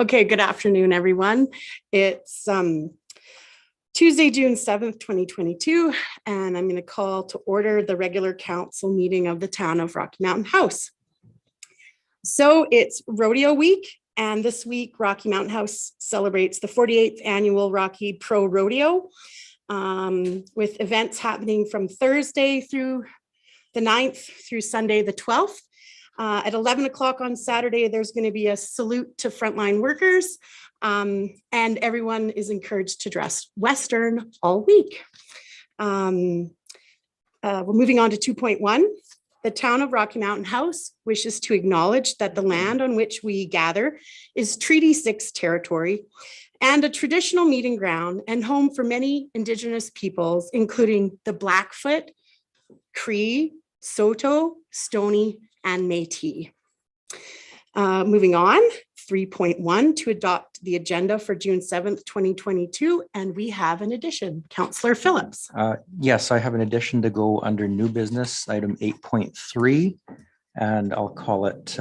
Okay, good afternoon, everyone. It's Tuesday, June 7th, 2022, and I'm going to call to order the regular council meeting of the town of Rocky Mountain House. So it's rodeo week, and this week Rocky Mountain House celebrates the 48th annual Rocky Pro Rodeo, with events happening from Thursday through the 9th through Sunday the 12th. At 11 o'clock on Saturday, there's going to be a salute to frontline workers, and everyone is encouraged to dress Western all week. We're moving on to 2.1. The town of Rocky Mountain House wishes to acknowledge that the land on which we gather is Treaty 6 territory and a traditional meeting ground and home for many Indigenous peoples, including the Blackfoot, Cree, Saulteaux, Stoney, and Métis. Moving on, 3.1, to adopt the agenda for June 7th, 2022, and we have an addition. Councillor Phillips. Yes, I have an addition to go under new business, item 8.3, and I'll call it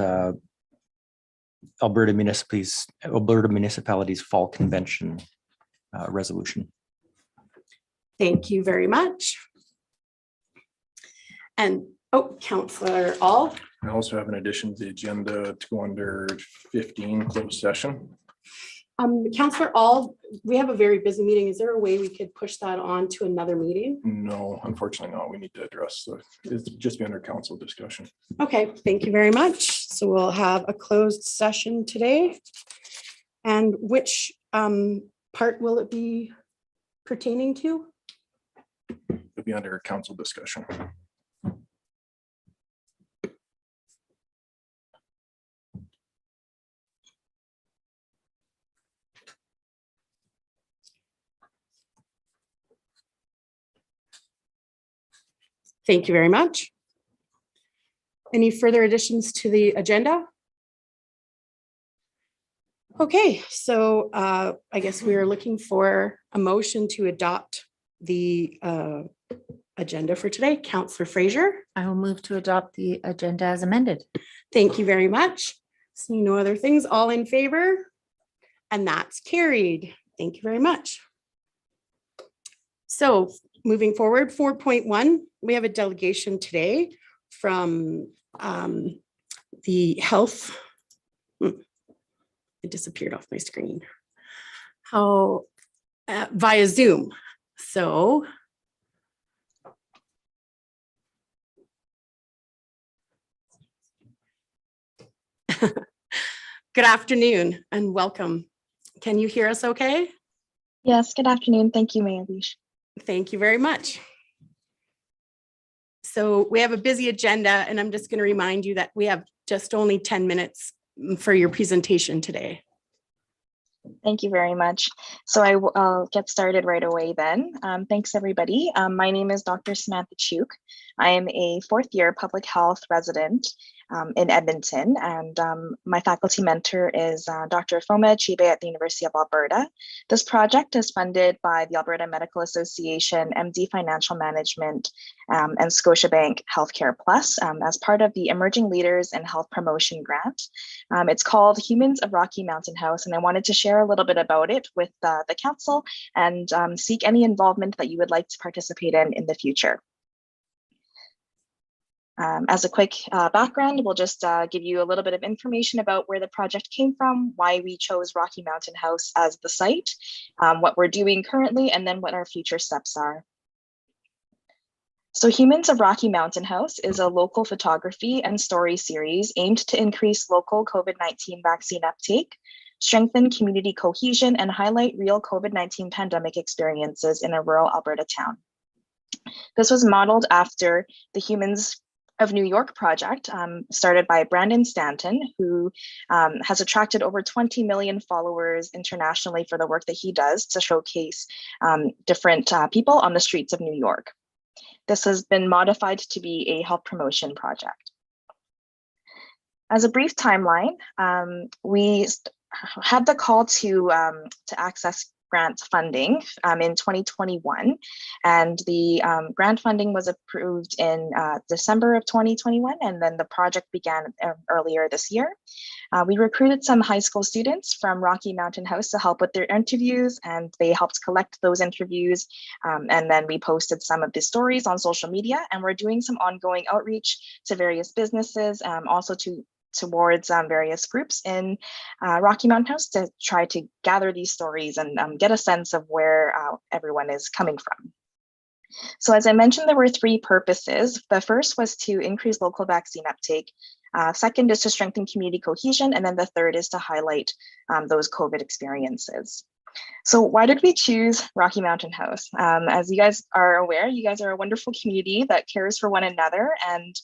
Alberta Municipalities Fall Convention resolution. Thank you very much. And Councillor All. I also have an addition to the agenda to go under 15, closed session. Councillor All, we have a very busy meeting. Is there a way we could push that on to another meeting? No, unfortunately not. We need to address it's just be under council discussion. Okay, thank you very much. So we'll have a closed session today. And which part will it be pertaining to? It'll be under council discussion. Thank you very much. Any further additions to the agenda? Okay, so I guess we are looking for a motion to adopt the agenda for today. Councillor Fraser. I will move to adopt the agenda as amended. Thank you very much. See no other things. All in favor? And that's carried. Thank you very much. So moving forward, 4.1, we have a delegation today from the health. It disappeared off my screen. Via Zoom. So good afternoon and welcome. Can you hear us okay? Yes, good afternoon. Thank you, Mayor Bish. Thank you very much. So we have a busy agenda, and I'm just going to remind you that we have just only 10 minutes for your presentation today. Thank you very much. So I'll get started right away then. Thanks, everybody. My name is Dr. Samantha Chuk. I am a fourth-year public health resident in Edmonton, and my faculty mentor is Dr. Foma Chibe at the University of Alberta. This project is funded by the Alberta Medical Association, MD Financial Management, and Scotiabank Healthcare Plus as part of the Emerging Leaders in Health Promotion Grant. It's called Humans of Rocky Mountain House, and I wanted to share a little bit about it with the council and seek any involvement that you would like to participate in the future. As a quick background, we'll just give you a little bit of information about where the project came from, why we chose Rocky Mountain House as the site, what we're doing currently, and then what our future steps are. So Humans of Rocky Mountain House is a local photography and story series aimed to increase local COVID-19 vaccine uptake, strengthen community cohesion, and highlight real COVID-19 pandemic experiences in a rural Alberta town. This was modeled after the Humans of New York project started by Brandon Stanton, who has attracted over 20 million followers internationally for the work that he does to showcase different people on the streets of New York. This has been modified to be a health promotion project. As a brief timeline, we had the call to access grant funding in 2021. And the grant funding was approved in December of 2021, and then the project began earlier this year. We recruited some high school students from Rocky Mountain House to help with their interviews, and they helped collect those interviews. And then we posted some of the stories on social media, and we're doing some ongoing outreach to various businesses, also towards various groups in Rocky Mountain House to try to gather these stories and get a sense of where everyone is coming from. So as I mentioned, there were three purposes. The first was to increase local vaccine uptake. Second is to strengthen community cohesion. And then the third is to highlight those COVID experiences. So why did we choose Rocky Mountain House? As you guys are aware, you guys are a wonderful community that cares for one another. And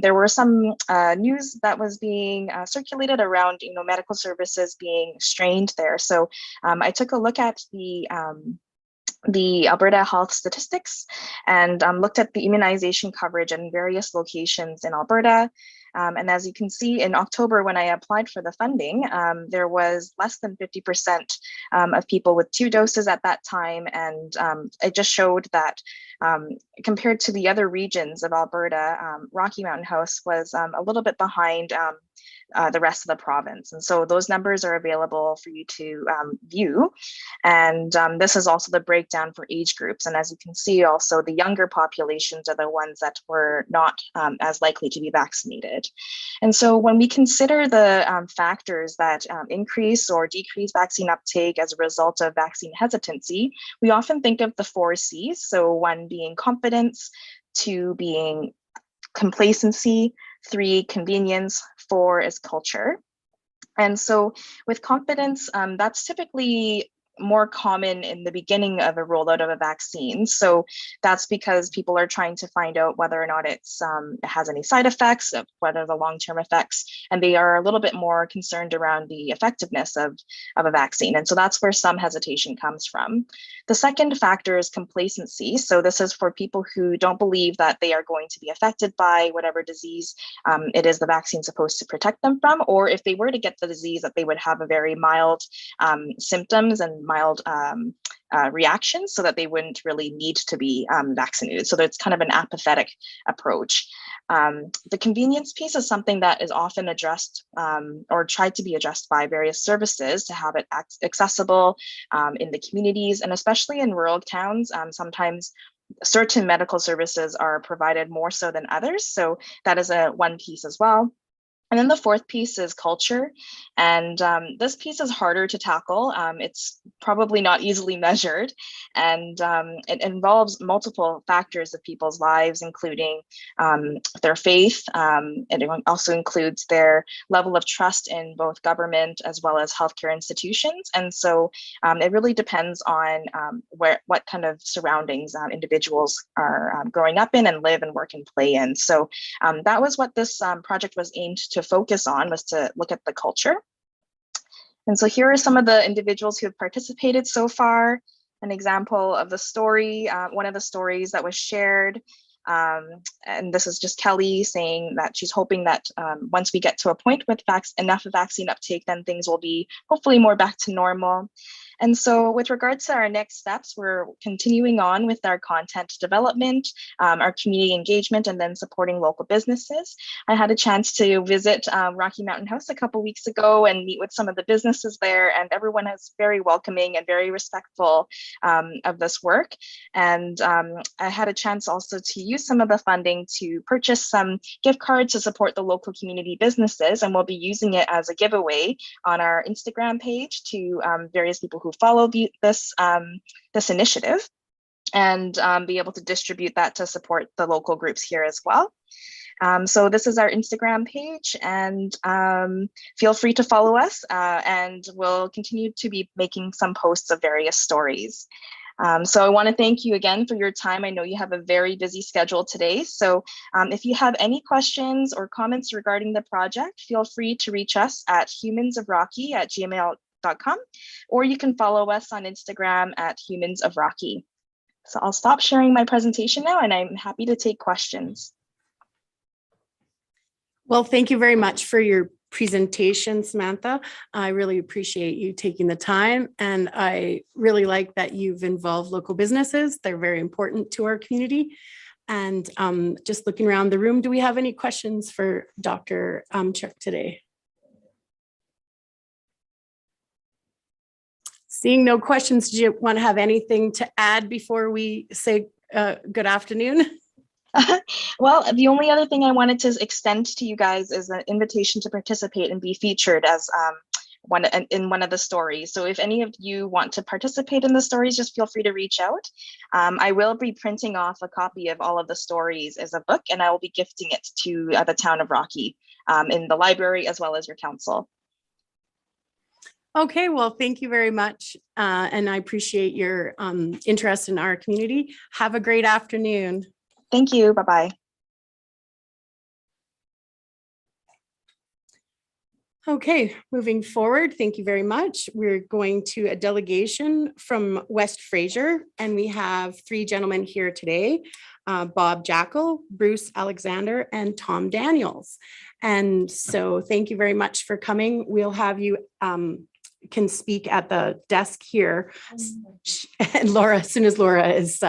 there were some news that was being circulated around, medical services being strained there. So I took a look at the Alberta health statistics and looked at the immunization coverage in various locations in Alberta. And as you can see, in October, when I applied for the funding, there was less than 50% of people with 2 doses at that time. And it just showed that compared to the other regions of Alberta, Rocky Mountain House was a little bit behind the rest of the province. And so those numbers are available for you to view. And this is also the breakdown for age groups. And as you can see, also the younger populations are the ones that were not as likely to be vaccinated. And so when we consider the factors that increase or decrease vaccine uptake as a result of vaccine hesitancy, we often think of the 4 C's. So 1 being confidence, 2 being complacency, 3, convenience, 4 is culture. And so with confidence, that's typically more common in the beginning of a rollout of a vaccine. So that's because people are trying to find out whether or not it has any side effects, what are the long-term effects, and they are a little bit more concerned around the effectiveness of a vaccine. And so that's where some hesitation comes from. The second factor is complacency. So this is for people who don't believe that they are going to be affected by whatever disease it is the vaccine supposed to protect them from, or if they were to get the disease, that they would have a very mild symptoms and mild reactions so that they wouldn't really need to be vaccinated. So it's kind of an apathetic approach. The convenience piece is something that is often addressed or tried to be addressed by various services to have it accessible in the communities, and especially in rural towns. Sometimes certain medical services are provided more so than others. So that is one piece as well. And then the fourth piece is culture. And this piece is harder to tackle. It's probably not easily measured. And it involves multiple factors of people's lives, including their faith. It also includes their level of trust in both government as well as healthcare institutions. And so it really depends on what kind of surroundings individuals are growing up in and live and work and play in. So that was what this project was aimed to focus on, was to look at the culture. And so here are some of the individuals who have participated so far. An example of the story, one of the stories that was shared. And this is just Kelly saying that she's hoping that once we get to a point with enough vaccine uptake, then things will be hopefully more back to normal. And so with regards to our next steps, we're continuing on with our content development, our community engagement, and then supporting local businesses. I had a chance to visit Rocky Mountain House a couple weeks ago and meet with some of the businesses there, and everyone is very welcoming and very respectful of this work. And I had a chance also to use some of the funding to purchase some gift cards to support the local community businesses, and we'll be using it as a giveaway on our Instagram page to various people who follow this initiative, and be able to distribute that to support the local groups here as well. So this is our Instagram page, and feel free to follow us, and we'll continue to be making some posts of various stories. So I want to thank you again for your time. I know you have a very busy schedule today. So if you have any questions or comments regarding the project, feel free to reach us at humansofrocky@gmail.com, or you can follow us on Instagram at humansofrocky. So I'll stop sharing my presentation now, and I'm happy to take questions. Well, thank you very much for your presentation, Samantha. I really appreciate you taking the time, and I really like that you've involved local businesses. They're very important to our community. And just looking around the room, do we have any questions for Dr. Chuck today? Seeing no questions, do you want to have anything to add before we say good afternoon? Well, the only other thing I wanted to extend to you guys is an invitation to participate and be featured as in one of the stories. So if any of you want to participate in the stories, just feel free to reach out. I will be printing off a copy of all of the stories as a book, and I will be gifting it to the town of Rocky in the library as well as your council. Okay, well, thank you very much. And I appreciate your interest in our community. Have a great afternoon. Thank you. Bye-bye. Okay, moving forward, thank you very much. We're going to a delegation from West Fraser, and we have 3 gentlemen here today, Bob Jackal, Bruce Alexander, and Tom Daniels. And so thank you very much for coming. We'll have you can speak at the desk here. And Laura, as soon as Laura is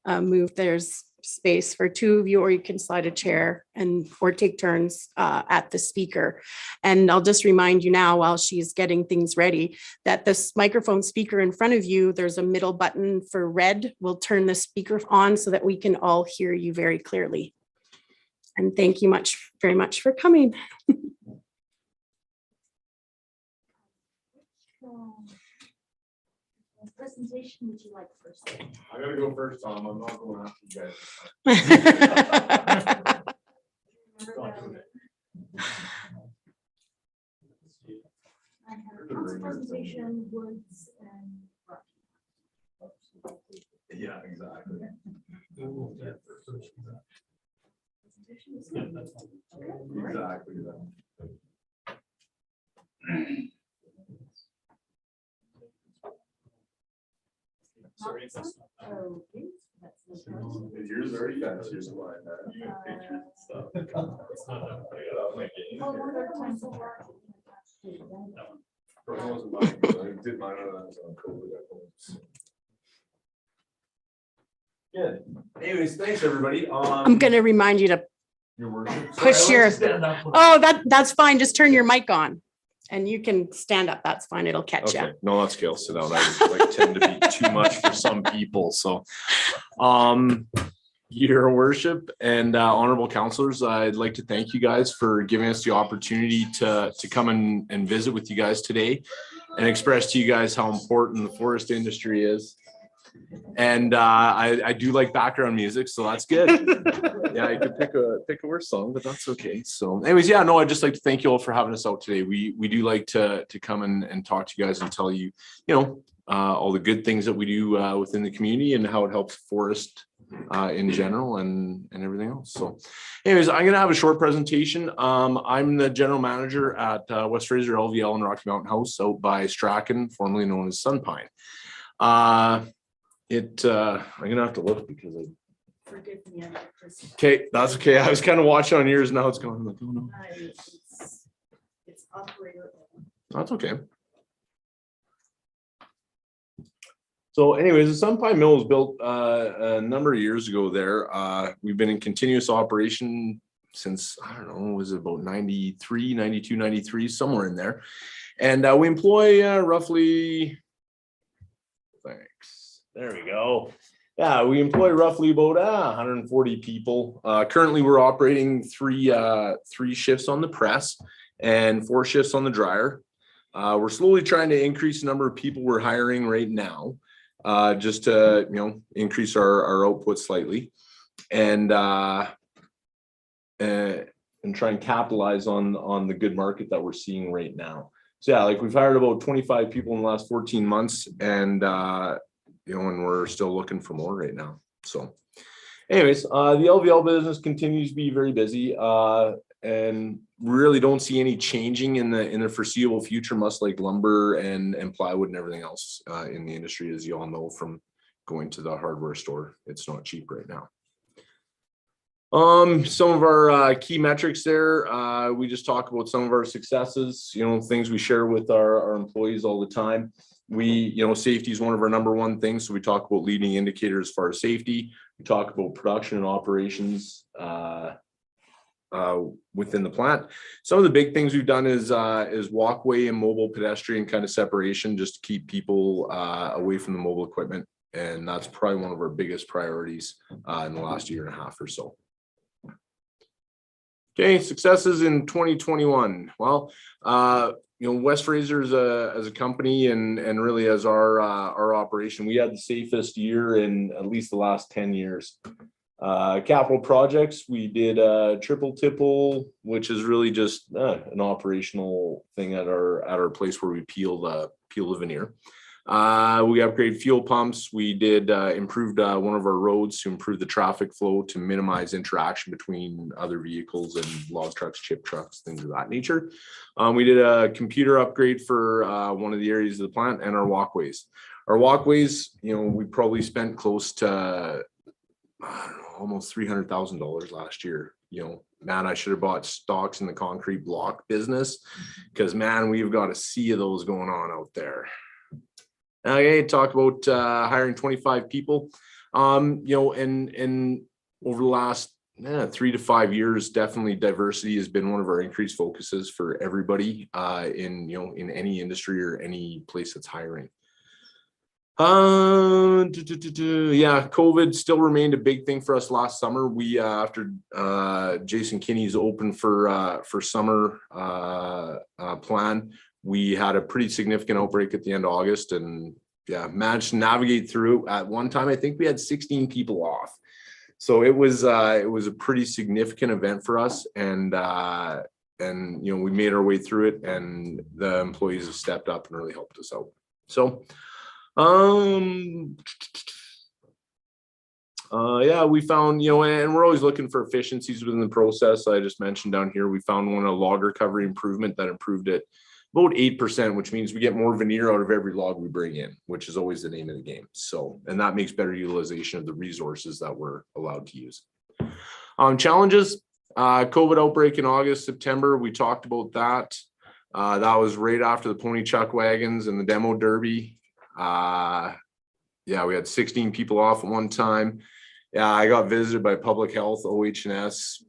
moved, there's space for 2 of you, or you can slide a chair and or take turns at the speaker. And I'll just remind you now, while she's getting things ready, that this microphone speaker in front of you, there's a middle button for red. We'll turn the speaker on so that we can all hear you very clearly. And thank you very much for coming. Presentation would you like first? I gotta go first, Tom. I'm not going after you guys. Presentation, Woods, and Yeah, exactly. Exactly. Sorry, is yours already fancier than mine? Stuff. It's not that I got my game. It wasn't mine, but I did mine when I was on COVID. Good. Anyways, thanks everybody. I'm going to remind you to Your worship. push your, oh, that's fine. Just turn your mic on. And you can stand up. That's fine. It'll catch you. Okay, no, that's okay. I'll sit down. I like tend to be too much for some people. So, your worship and honorable counselors, I'd like to thank you guys for giving us the opportunity to come and visit with you guys today and express to you guys how important the forest industry is. And I do like background music, so that's good. Yeah, you could pick a worse song, but that's okay. So anyways, yeah, no, I'd just like to thank you all for having us out today. We do like to come and talk to you guys and tell you, all the good things that we do within the community and how it helps forest in general and everything else. So anyways, I'm gonna have a short presentation. I'm the general manager at West Fraser LVL and Rocky Mountain House out by Strachan, formerly known as Sunpine. I'm gonna have to look because forgive me. okay, that's okay. I was kind of watching on yours, now it's going like, oh no. It's operator. That's okay. So anyways, the Sunpine Mill was built a number of years ago there. We've been in continuous operation since, I don't know, was it about 93, 92, 93, somewhere in there. And we employ roughly, thanks, there we go. Yeah, we employ roughly about 140 people. Currently, we're operating three shifts on the press and 4 shifts on the dryer. We're slowly trying to increase the number of people we're hiring right now, just to increase our output slightly, and try and capitalize on the good market that we're seeing right now. So yeah, like we've hired about 25 people in the last 14 months, and and we're still looking for more right now. So anyways, the LVL business continues to be very busy, and really don't see any changing in the foreseeable future, much like lumber and plywood and everything else in the industry, as you all know from going to the hardware store. It's not cheap right now. Some of our key metrics there, we just talk about some of our successes, things we share with our employees all the time. Safety is one of our number one things. So we talk about leading indicators as far as safety. We talk about production and operations within the plant. Some of the big things we've done is walkway and mobile pedestrian kind of separation, just to keep people away from the mobile equipment. And that's probably one of our biggest priorities in the last year and a half or so. Okay, successes in 2021. Well, West Fraser as a company and really as our operation, we had the safest year in at least the last 10 years. Capital projects, we did triple tipple, which is really just an operational thing at our place where we peel the veneer. We upgrade fuel pumps. We did improved one of our roads to improve the traffic flow to minimize interaction between other vehicles and log trucks, chip trucks, things of that nature. We did a computer upgrade for one of the areas of the plant and our walkways. Our walkways, we probably spent close to almost $300,000 last year. Man, I should have bought stocks in the concrete block business because man, we've got a sea of those going on out there. Okay, talk about hiring 25 people. And over the last 3 to 5 years, definitely diversity has been one of our increased focuses for everybody in any industry or any place that's hiring. COVID still remained a big thing for us last summer. We after Jason Kinney's open for summer plan, we had a pretty significant outbreak at the end of August and managed to navigate through. At one time, I think we had 16 people off. So it was a pretty significant event for us. And we made our way through it and the employees have stepped up and really helped us out. So, we found, and we're always looking for efficiencies within the process. I just mentioned down here, we found one, a log recovery improvement that improved it about 8%, which means we get more veneer out of every log we bring in, which is always the name of the game. So, and that makes better utilization of the resources that we're allowed to use. Challenges, COVID outbreak in August, September, we talked about that. That was right after the pony chuck wagons and the demo derby. We had 16 people off at one time. I got visited by public health, OH&S,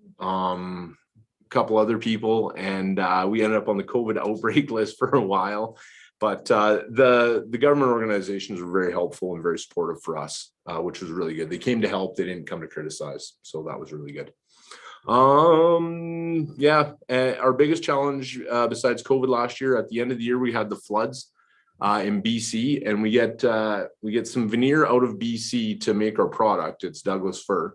couple other people, and we ended up on the COVID outbreak list for a while. But the government organizations were very helpful and very supportive for us, which was really good. They came to help, they didn't come to criticize. So that was really good. Our biggest challenge besides COVID last year, at the end of the year, we had the floods in BC, and we get some veneer out of BC to make our product. It's Douglas fir.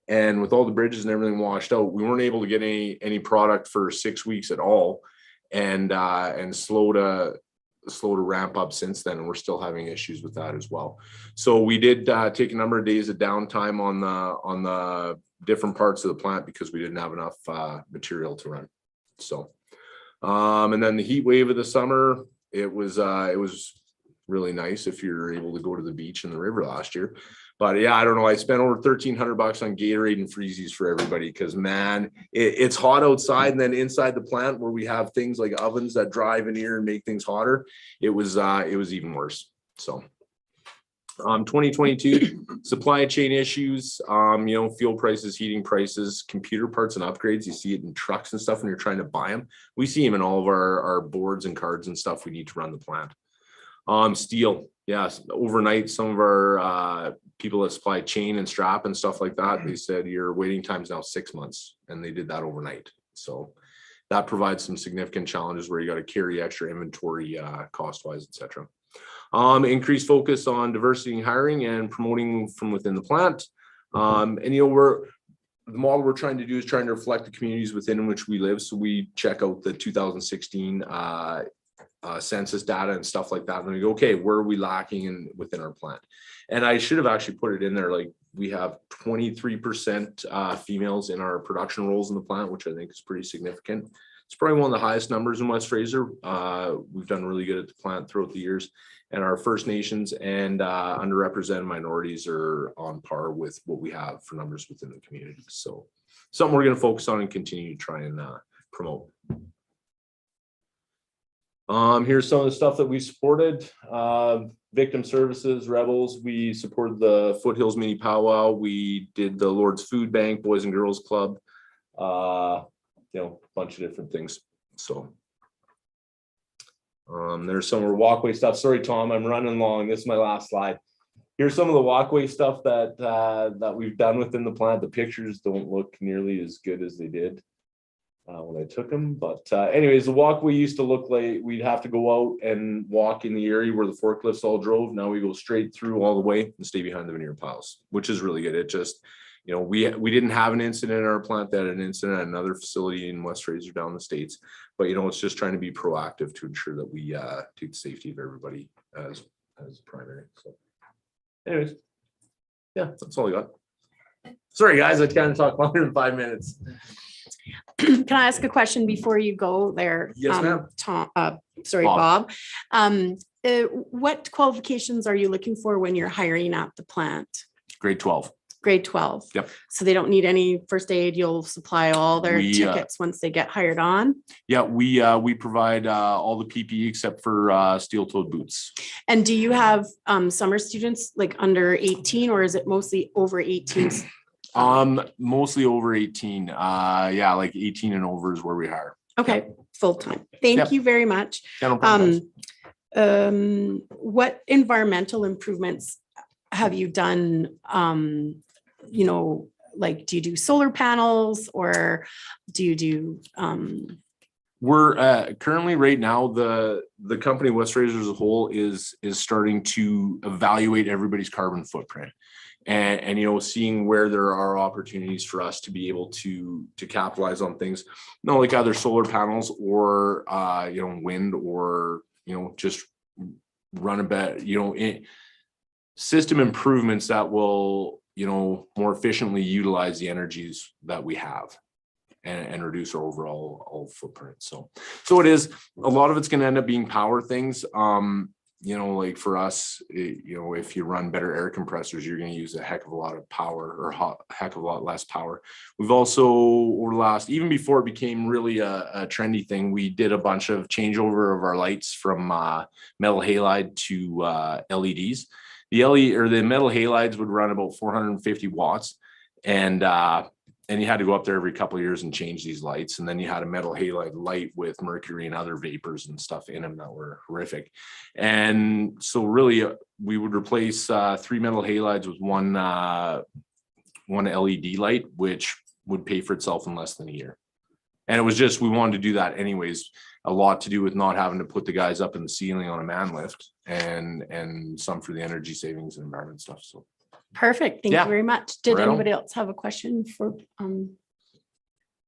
And with all the bridges and everything washed out, we weren't able to get any product for 6 weeks at all, and slow to ramp up since then. And we're still having issues with that as well. So we did take a number of days of downtime on the different parts of the plant because we didn't have enough material to run. So, and then the heat wave of the summer, it was really nice if you're able to go to the beach and the river last year. But I don't know. I spent over $1,300 on Gatorade and freezies for everybody because man, it's hot outside, and then inside the plant where we have things like ovens that dry veneer and make things hotter, it was even worse. So, 2022 supply chain issues, fuel prices, heating prices, computer parts and upgrades. You see it in trucks and stuff when you're trying to buy them. We see them in all of our boards and cards and stuff we need to run the plant. Steel, overnight, some of our people that supply chain and strap and stuff like that, they said your waiting time is now 6 months, and they did that overnight. So that provides some significant challenges where you got to carry extra inventory cost wise, etc. Increased focus on diversity in hiring and promoting from within the plant. The model we're trying to do is trying to reflect the communities within which we live. So we check out the 2016 census data and stuff like that. And then we go, okay, where are we lacking within our plant? And I should have actually put it in there. Like we have 23% females in our production roles in the plant, which I think is pretty significant. It's probably one of the highest numbers in West Fraser. We've done really good at the plant throughout the years. and our First Nations and underrepresented minorities are on par with what we have for numbers within the community. So something we're going to focus on and continue to try and promote. Here's some of the stuff that we supported. Victim Services, Rebels. We supported the Foothills Mini Powwow. We did the Lord's Food Bank, Boys and Girls Club. A bunch of different things. So there's some of our walkway stuff. Sorry, Tom, I'm running long. This is my last slide. Here's some of the walkway stuff that we've done within the plant. The pictures don't look nearly as good as they did when I took them. But anyways, the walkway used to look like we'd have to go out and walk in the area where the forklifts all drove. Now we go straight through all the way and stay behind the veneer piles, which is really good. It just, we didn't have an incident in our plant. That had an incident at another facility in West Fraser down the States. But, it's just trying to be proactive to ensure that we take the safety of everybody as primary. So anyways, yeah, that's all I got. Sorry, guys, I kind of talked longer than 5 minutes. Can I ask a question before you go there? Yes, ma'am. Bob. What qualifications are you looking for when you're hiring at the plant? Grade 12. Grade 12. Yep. So they don't need any first aid. You'll supply all their tickets once they get hired on. Yeah, we provide all the PPE except for steel-toed boots. And do you have summer students like under 18, or is it mostly over 18? Mostly over 18. Yeah, like 18 and over is where we hire. Okay, full time. Thank you very much. Yeah, no problem, What environmental improvements have you done? Like, do you do solar panels, or do you do we're currently right now the company West Fraser as a whole is starting to evaluate everybody's carbon footprint and seeing where there are opportunities for us to be able to capitalize on things, like either solar panels or wind, or just run a bit system improvements that will more efficiently utilize the energies that we have and reduce our overall footprint. So it is, a lot of it's going to end up being power things. Like for us, if you run better air compressors, you're going to use a heck of a lot of power, or a heck of a lot less power. We've also, over the last, even before it became really a trendy thing, we did a bunch of changeover of our lights from metal halide to LEDs. The metal halides would run about 450 watts, and you had to go up there every couple of years and change these lights. And then you had a metal halide light with mercury and other vapors and stuff in them that were horrific. And so really we would replace 3 metal halides with one LED light, which would pay for itself in less than a year. And it was just, we wanted to do that anyways, a lot to do with not having to put the guys up in the ceiling on a man lift, and some for the energy savings and environment stuff. So perfect. Thank you very much. Did anybody else have a question for, well,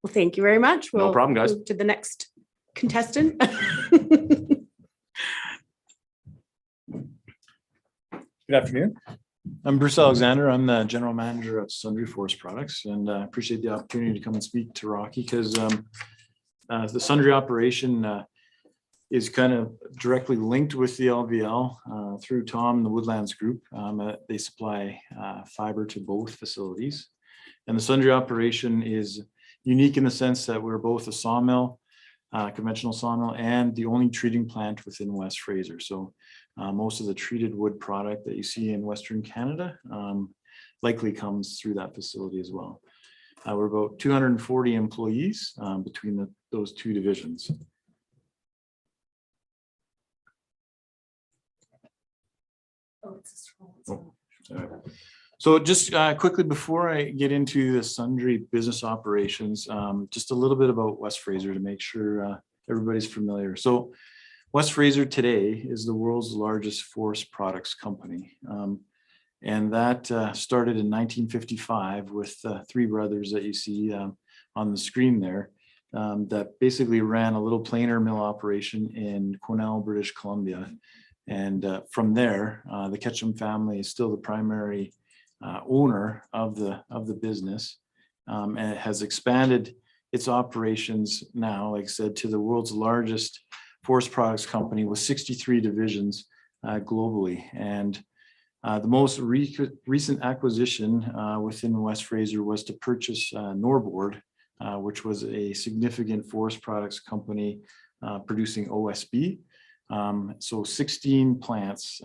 thank you very much. No problem, guys. Move to the next contestant. Good afternoon. I'm Bruce Alexander. I'm the general manager of Sundry Forest Products, and I appreciate the opportunity to come and speak to Rocky, because the Sundry operation is kind of directly linked with the LVL through Tom and the Woodlands Group. They supply fiber to both facilities, and the Sundry operation is unique in the sense that we're both a sawmill, conventional sawmill, and the only treating plant within West Fraser. So most of the treated wood product that you see in Western Canada likely comes through that facility as well. We're about 240 employees between those two divisions. Oh, it's a scroll. So just quickly before I get into the Sundry business operations, just a little bit about West Fraser to make sure everybody's familiar. So West Fraser today is the world's largest forest products company. And that started in 1955 with 3 brothers that you see on the screen there, that basically ran a little planer mill operation in Quesnel, British Columbia. And from there, the Ketchum family is still the primary owner of the business, and it has expanded its operations now, like I said, to the world's largest forest products company with 63 divisions globally. And the most recent acquisition within West Fraser was to purchase Norbord, which was a significant forest products company producing OSB. So 16 plants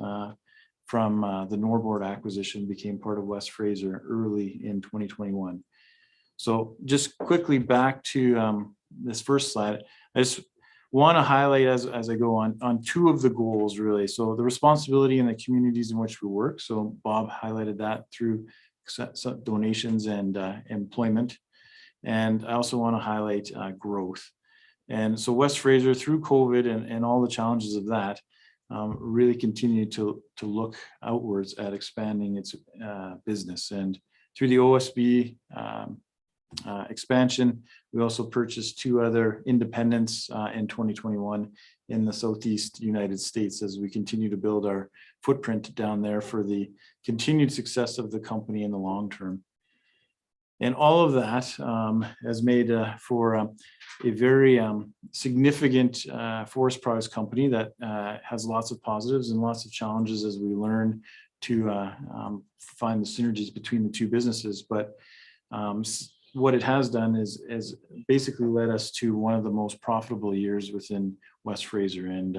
from the Norbord acquisition became part of West Fraser early in 2021. So just quickly back to this first slide, I just want to highlight as I go on two of the goals really. So the responsibility in the communities in which we work. So Bob highlighted that through donations and employment. And I also want to highlight growth. And so West Fraser, through COVID and all the challenges of that, really continued to look outwards at expanding its business. And through the OSB expansion, we also purchased 2 other independents in 2021 in the Southeast United States as we continue to build our footprint down there for the continued success of the company in the long term. And all of that has made for a very significant forest products company that has lots of positives and lots of challenges as we learn to find the synergies between the 2 businesses. But what it has done is basically led us to one of the most profitable years within West Fraser. And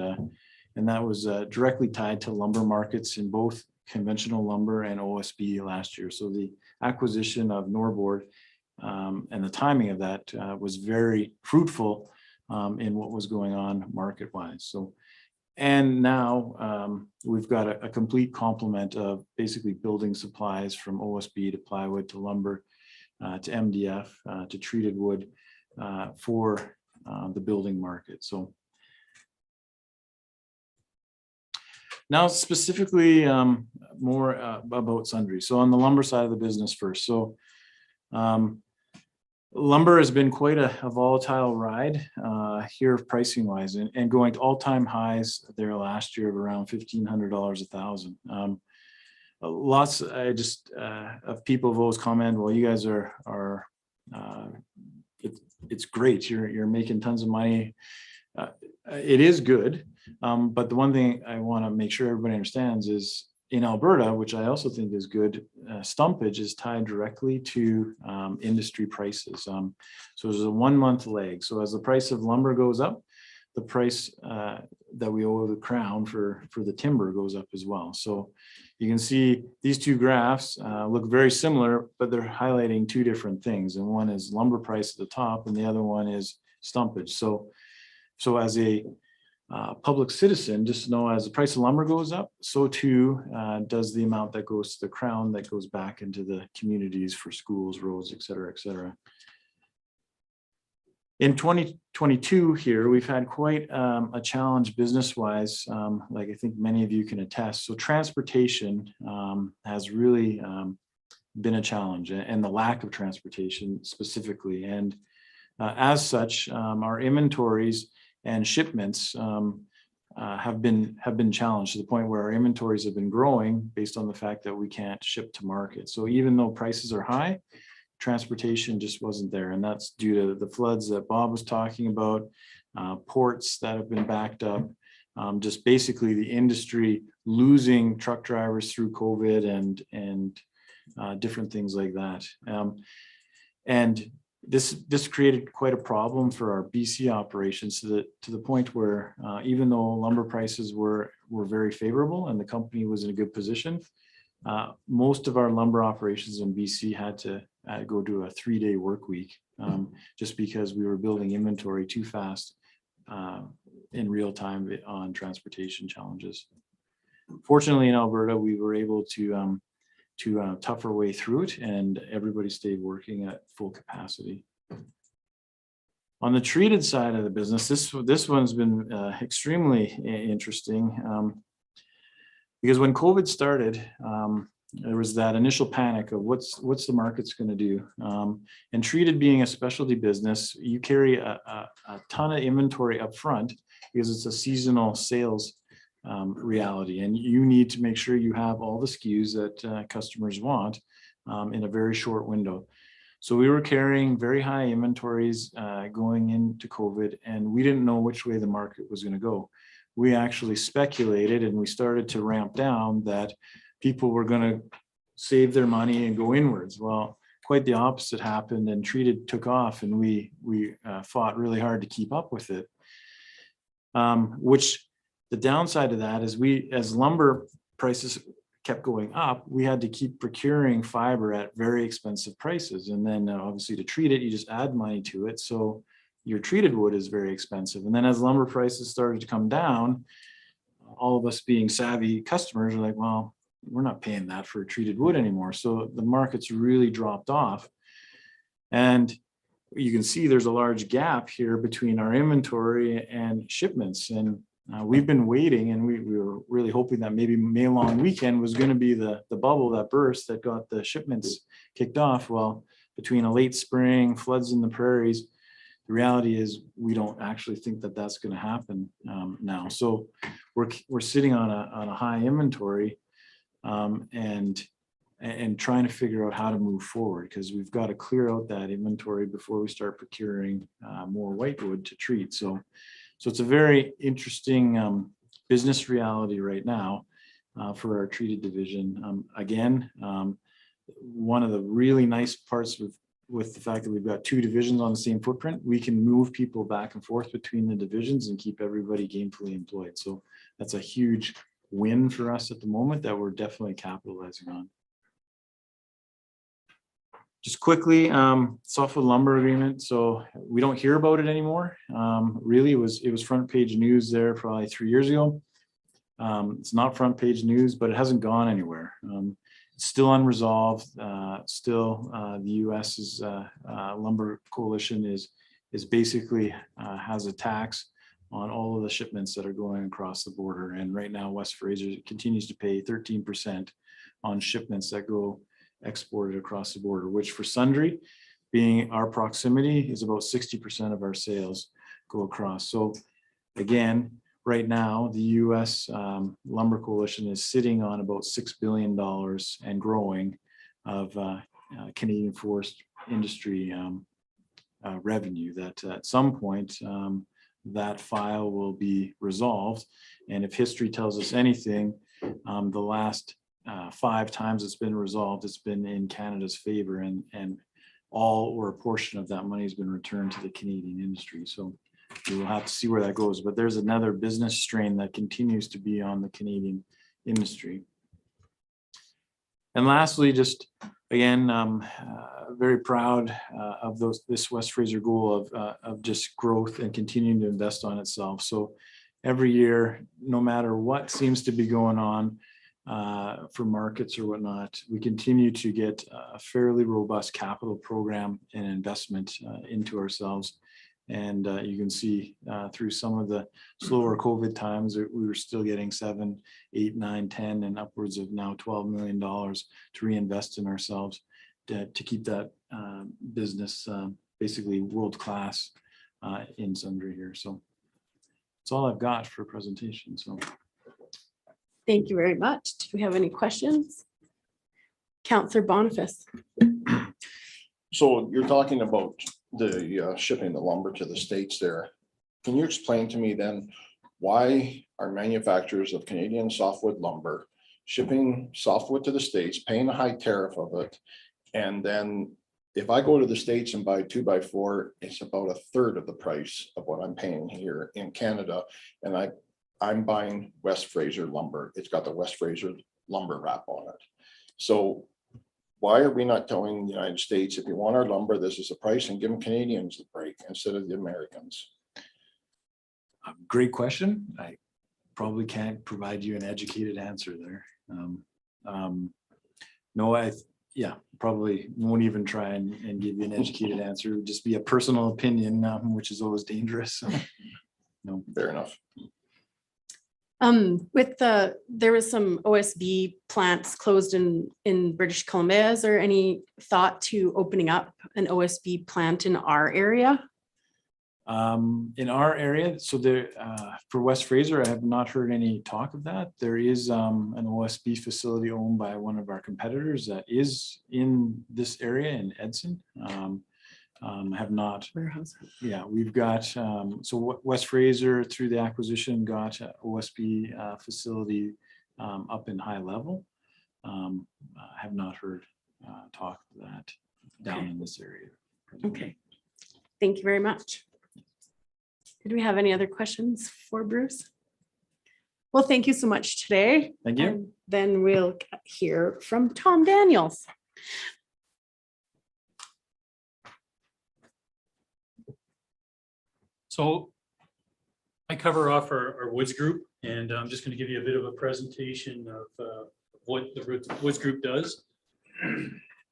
that was directly tied to lumber markets in both conventional lumber and OSB last year. So the acquisition of Norbord and the timing of that was very fruitful in what was going on market-wise. So, and now we've got a complete complement of basically building supplies from OSB to plywood to lumber to MDF to treated wood for the building market. So now specifically more about Sundry. So on the lumber side of the business first. So lumber has been quite a volatile ride here pricing wise and going to all-time highs there last year of around $1,500 a thousand. Lots of people have always commented, well, you guys are it's great. You're making tons of money. It is good. But the one thing I want to make sure everybody understands is in Alberta, which I also think is good, stumpage is tied directly to industry prices. So there's a 1-month lag. So as the price of lumber goes up, the price that we owe the Crown for the timber goes up as well. So you can see these 2 graphs look very similar, but they're highlighting 2 different things. And one is lumber price at the top and the other one is stumpage. So as a public citizen, just know as the price of lumber goes up, so too does the amount that goes to the Crown that goes back into the communities for schools, roads, et cetera, et cetera. In 2022 here, we've had quite a challenge business-wise, like I think many of you can attest. So transportation has really been a challenge, and the lack of transportation specifically. And as such, our inventories and shipments have been challenged to the point where our inventories have been growing based on the fact that we can't ship to market. So even though prices are high, transportation just wasn't there. And that's due to the floods that Bob was talking about, ports that have been backed up, just basically the industry losing truck drivers through COVID and different things like that. And this created quite a problem for our BC operations to the point where even though lumber prices were very favorable and the company was in a good position, most of our lumber operations in BC had to go to a 3-day work week just because we were building inventory too fast in real time on transportation challenges. Fortunately, in Alberta, we were able to tough our way through it, and everybody stayed working at full capacity. On the treated side of the business, this one's been extremely interesting because when COVID started, there was that initial panic of what's the market's going to do. And treated being a specialty business, you carry a ton of inventory up front because it's a seasonal sales reality, and you need to make sure you have all the SKUs that customers want in a very short window. So we were carrying very high inventories going into COVID, and we didn't know which way the market was going to go. we actually speculated and we started to ramp down that people were going to save their money and go inwards. Well, quite the opposite happened, and treated took off, and we fought really hard to keep up with it. Which the downside of that is as lumber prices kept going up, we had to keep procuring fiber at very expensive prices. And then obviously to treat it, you just add money to it. So your treated wood is very expensive. And then as lumber prices started to come down, all of us being savvy customers are like, well, we're not paying that for treated wood anymore. So the market's really dropped off. And you can see there's a large gap here between our inventory and shipments. And we've been waiting, and we were really hoping that maybe May long weekend was going to be the bubble that burst that got the shipments kicked off. Well, between a late spring, floods in the prairies, the reality is we don't actually think that that's going to happen now. So we're sitting on a high inventory and trying to figure out how to move forward, because we've got to clear out that inventory before we start procuring more whitewood to treat. So it's a very interesting business reality right now for our treated division. Again, one of the really nice parts with the fact that we've got two divisions on the same footprint, we can move people back and forth between the divisions and keep everybody gainfully employed. So that's a huge win for us at the moment that we're definitely capitalizing on. Just quickly, softwood lumber agreement. So we don't hear about it anymore. Really, it was front page news there probably 3 years ago. It's not front page news, but it hasn't gone anywhere. It's still unresolved. Still, the U.S.'s lumber coalition is basically has a tax on all of the shipments that are going across the border. And right now, West Fraser continues to pay 13% on shipments that go exported across the border, which for Sundry, being our proximity, is about 60% of our sales go across. So again, right now, the U.S. Lumber Coalition is sitting on about $6 billion and growing of Canadian forest industry revenue that at some point that file will be resolved. And if history tells us anything, the last 5 times it's been resolved, it's been in Canada's favor, and all or a portion of that money has been returned to the Canadian industry. So we will have to see where that goes, but there's another business strain that continues to be on the Canadian industry. And lastly, just again, very proud of this West Fraser goal of just growth and continuing to invest on itself. So every year, no matter what seems to be going on for markets or whatnot, we continue to get a fairly robust capital program and investment into ourselves. And you can see through some of the slower COVID times, we were still getting 7, 8, 9, 10, and upwards of now $12 million to reinvest in ourselves to keep that business basically world-class in Sundry here. So that's all I've got for presentation. So. Thank you very much. Do we have any questions? Councillor Boniface. So you're talking about the shipping the lumber to the States there. Can you explain to me then why are manufacturers of Canadian softwood lumber shipping softwood to the States, paying a high tariff of it, and then if I go to the States and buy 2x4, it's about 1/3 of the price of what I'm paying here in Canada, and I'm buying West Fraser lumber. It's got the West Fraser lumber wrap on it. So why are we not telling the United States, if you want our lumber, this is the price, and give them Canadians the break instead of the Americans? Great question. I probably can't provide you an educated answer there. No, probably won't even try and give you an educated answer. It would just be a personal opinion, which is always dangerous. So, no. Fair enough. There was some OSB plants closed in British Columbia. Is there any thought to opening up an OSB plant in our area? In our area, so there for West Fraser, I have not heard any talk of that. There is an OSB facility owned by one of our competitors that is in this area in Edson. have not. Warehouse. Yeah, we've got, so West Fraser through the acquisition got a OSB facility up in high level. Have not heard talk of that down in this area. Okay, thank you very much. Did we have any other questions for Bruce? Well, thank you so much today. Thank you. And then we'll hear from Tom Daniels. So I cover off our woods group, and I'm just going to give you a bit of a presentation of what the woods group does.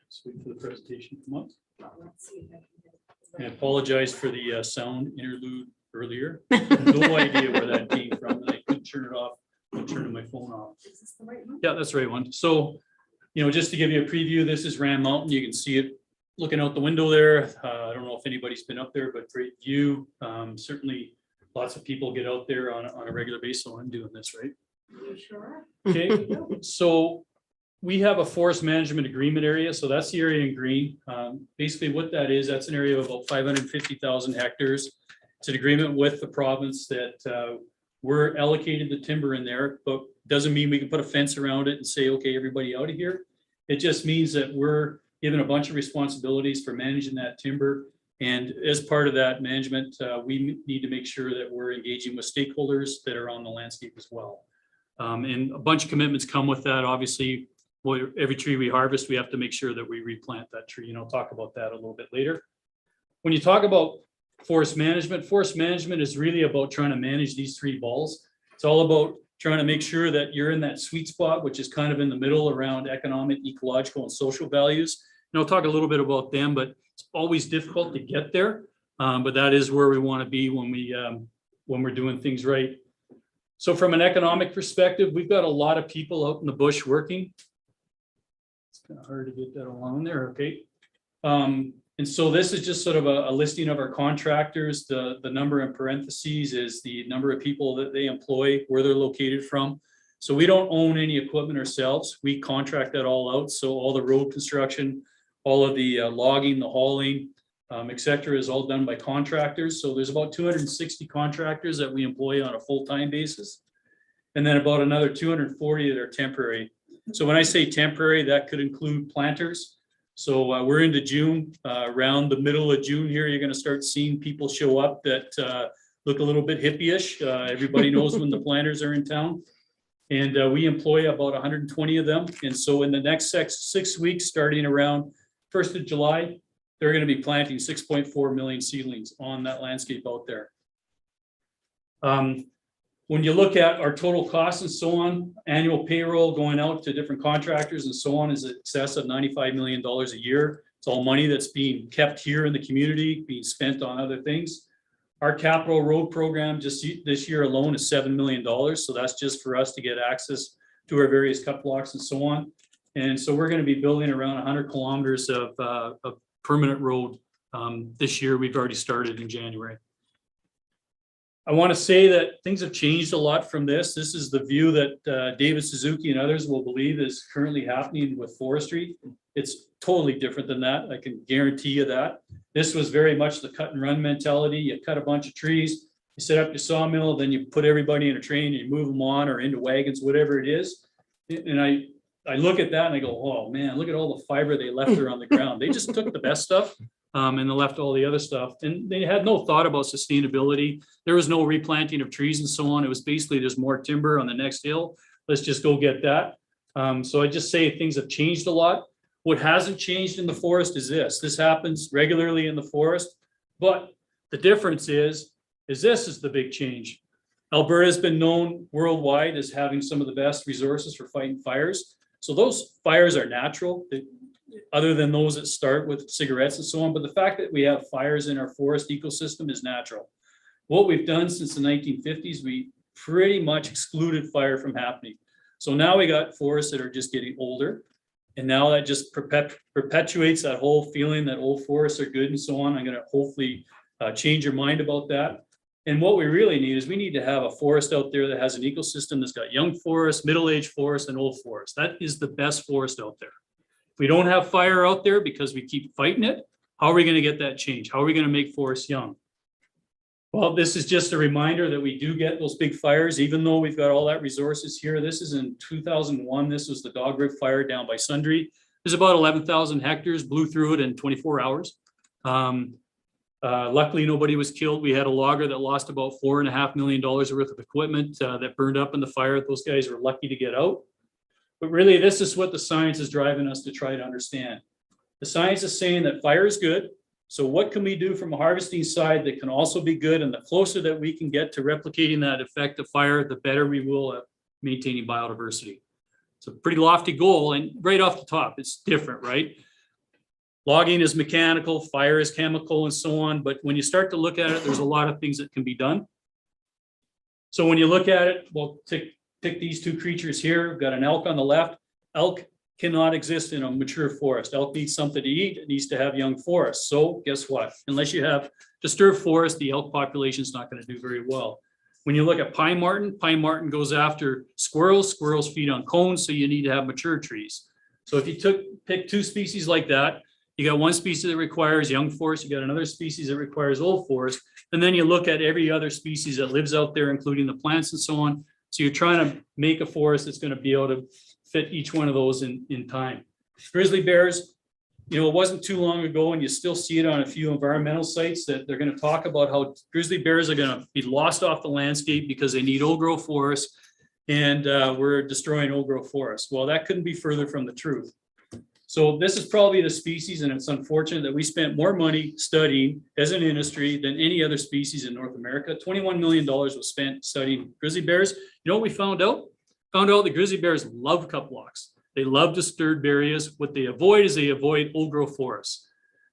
Just wait for the presentation to come up. I apologize for the sound interlude earlier. No idea where that came from. I couldn't turn it off. I'm turning my phone off. Is this the right one? Yeah, that's the right one. So, just to give you a preview, this is Ram Mountain. You can see it looking out the window there. I don't know if anybody's been up there, but great view. Certainly lots of people get out there on a regular basis. So I'm doing this, right? You sure? Okay, so we have a forest management agreement area. So that's the area in green. Basically what that is, that's an area of about 550,000 hectares. It's an agreement with the province that we're allocated the timber in there, but doesn't mean we can put a fence around it and say, okay, everybody out of here. It just means that we're given a bunch of responsibilities for managing that timber. And as part of that management, we need to make sure that we're engaging with stakeholders that are on the landscape as well. And a bunch of commitments come with that. Obviously, every tree we harvest, we have to make sure that we replant that tree. And I'll talk about that a little bit later. When you talk about forest management is really about trying to manage these three balls. It's all about trying to make sure that you're in that sweet spot, which is kind of in the middle around economic, ecological, and social values. And I'll talk a little bit about them, but it's always difficult to get there. But that is where we want to be when we're doing things right. So from an economic perspective, we've got a lot of people out in the bush working. It's kind of hard to get that along there, okay? And so this is just sort of a listing of our contractors. The number in parentheses is the number of people that they employ, where they're located from. So we don't own any equipment ourselves. We contract that all out. So all the road construction, all of the logging, the hauling, et cetera, is all done by contractors. So there's about 260 contractors that we employ on a full-time basis. And then about another 240 that are temporary. So when I say temporary, that could include planters. So we're into June. Around the middle of June here, you're going to start seeing people show up that look a little bit hippie-ish. Everybody knows when the planters are in town. And we employ about 120 of them. And so in the next 6 weeks, starting around 1st of July, they're going to be planting 6.4 million seedlings on that landscape out there. When you look at our total costs and so on, annual payroll going out to different contractors and so on is in excess of $95 million a year. It's all money that's being kept here in the community, being spent on other things. Our capital road program just this year alone is $7 million. So that's just for us to get access to our various cut blocks and so on. And so we're going to be building around 100 kilometers of permanent road this year. We've already started in January. I want to say that things have changed a lot from this. This is the view that David Suzuki and others will believe is currently happening with forestry. It's totally different than that. I can guarantee you that. This was very much the cut and run mentality. You cut a bunch of trees, you set up your sawmill, then you put everybody in a train and you move them on or into wagons, whatever it is. And I look at that and I go, oh man, look at all the fiber they left there on the ground. They just took the best stuff and they left all the other stuff. And they had no thought about sustainability. There was no replanting of trees and so on. It was basically there's more timber on the next hill. Let's just go get that. So I just say things have changed a lot. What hasn't changed in the forest is this. This happens regularly in the forest, but the difference is this is the big change. Alberta has been known worldwide as having some of the best resources for fighting fires. So those fires are natural, other than those that start with cigarettes and so on. But the fact that we have fires in our forest ecosystem is natural. What we've done since the 1950s, we pretty much excluded fire from happening. So now we got forests that are just getting older. And now that just perpetuates that whole feeling that old forests are good and so on. I'm going to hopefully change your mind about that. And what we really need is we need to have a forest out there that has an ecosystem that's got young forests, middle-aged forests, and old forests. That is the best forest out there. If we don't have fire out there because we keep fighting it, How are we going to get that change? How are we going to make forests young? Well, this is just a reminder that we do get those big fires, even though we've got all that resources here. This is in 2001. This was the Dog Rib Fire down by Sundre. There's about 11,000 hectares, blew through it in 24 hours. Luckily, nobody was killed. We had a logger that lost about $4.5 million worth of equipment that burned up in the fire. Those guys were lucky to get out. But really, this is what the science is driving us to try to understand. The science is saying that fire is good. So what can we do from a harvesting side that can also be good? And the closer that we can get to replicating that effect of fire, the better we will at maintaining biodiversity. It's a pretty lofty goal, and right off the top, it's different, right? Logging is mechanical, fire is chemical, and so on. But when you start to look at it, there's a lot of things that can be done. So when you look at it, we'll pick these two creatures here. We've got an elk on the left. Elk cannot exist in a mature forest. Elk needs something to eat. It needs to have young forests. So guess what? Unless you have disturbed forest, the elk population is not going to do very well. When you look at pine marten goes after squirrels. Squirrels feed on cones, so you need to have mature trees. So if you pick two species like that, you got one species that requires young forest, you got another species that requires old forest, and then you look at every other species that lives out there, including the plants and so on. So you're trying to make a forest that's going to be able to fit each one of those in time. Grizzly bears, you know, it wasn't too long ago, and you still see it on a few environmental sites, that they're going to talk about how grizzly bears are going to be lost off the landscape because they need old growth forests, and we're destroying old growth forests. Well, that couldn't be further from the truth. So this is probably the species, and it's unfortunate that we spent more money studying as an industry than any other species in North America. $21 million was spent studying grizzly bears. You know what we found out? Found out that grizzly bears love cut blocks. They love disturbed areas. What they avoid is they avoid old growth forests.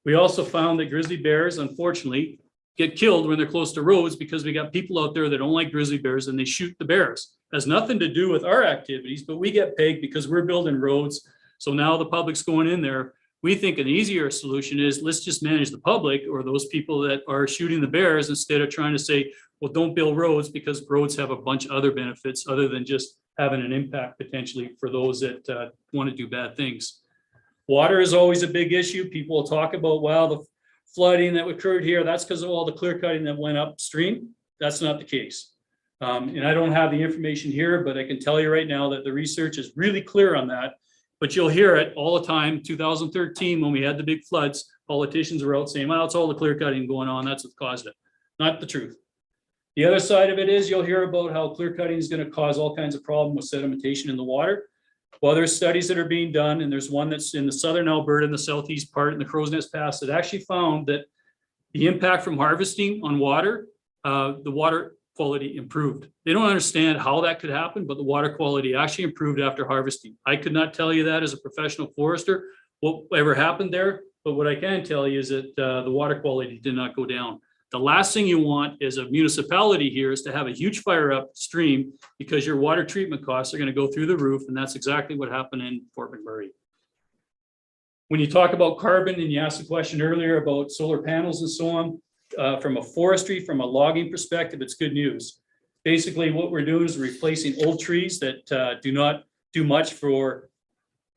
We also found that grizzly bears, unfortunately, get killed when they're close to roads because we got people out there that don't like grizzly bears and they shoot the bears. It has nothing to do with our activities, but we get pegged because we're building roads. So now the public's going in there. We think an easier solution is let's just manage the public or those people that are shooting the bears instead of trying to say, well, don't build roads, because roads have a bunch of other benefits other than just having an impact potentially for those that want to do bad things. Water is always a big issue. People will talk about, well, the flooding that occurred here, that's because of all the clear cutting that went upstream. That's not the case. And I don't have the information here, but I can tell you right now that the research is really clear on that. But you'll hear it all the time. 2013, when we had the big floods, politicians were out saying, well, it's all the clear cutting going on. That's what caused it. Not the truth. The other side of it is you'll hear about how clear cutting is going to cause all kinds of problems with sedimentation in the water. Well, there's studies that are being done, and there's one that's in the southern Alberta, in the southeast part, in the Crow's Nest Pass, that actually found that the impact from harvesting on water, the water quality improved. They don't understand how that could happen, but the water quality actually improved after harvesting. I could not tell you that as a professional forester, whatever happened there, but what I can tell you is that the water quality did not go down. The last thing you want as a municipality here is to have a huge fire upstream because your water treatment costs are going to go through the roof, and that's exactly what happened in Fort McMurray. When you talk about carbon, and you asked the question earlier about solar panels and so on, from a forestry, from a logging perspective, it's good news. Basically, what we're doing is replacing old trees that do not do much for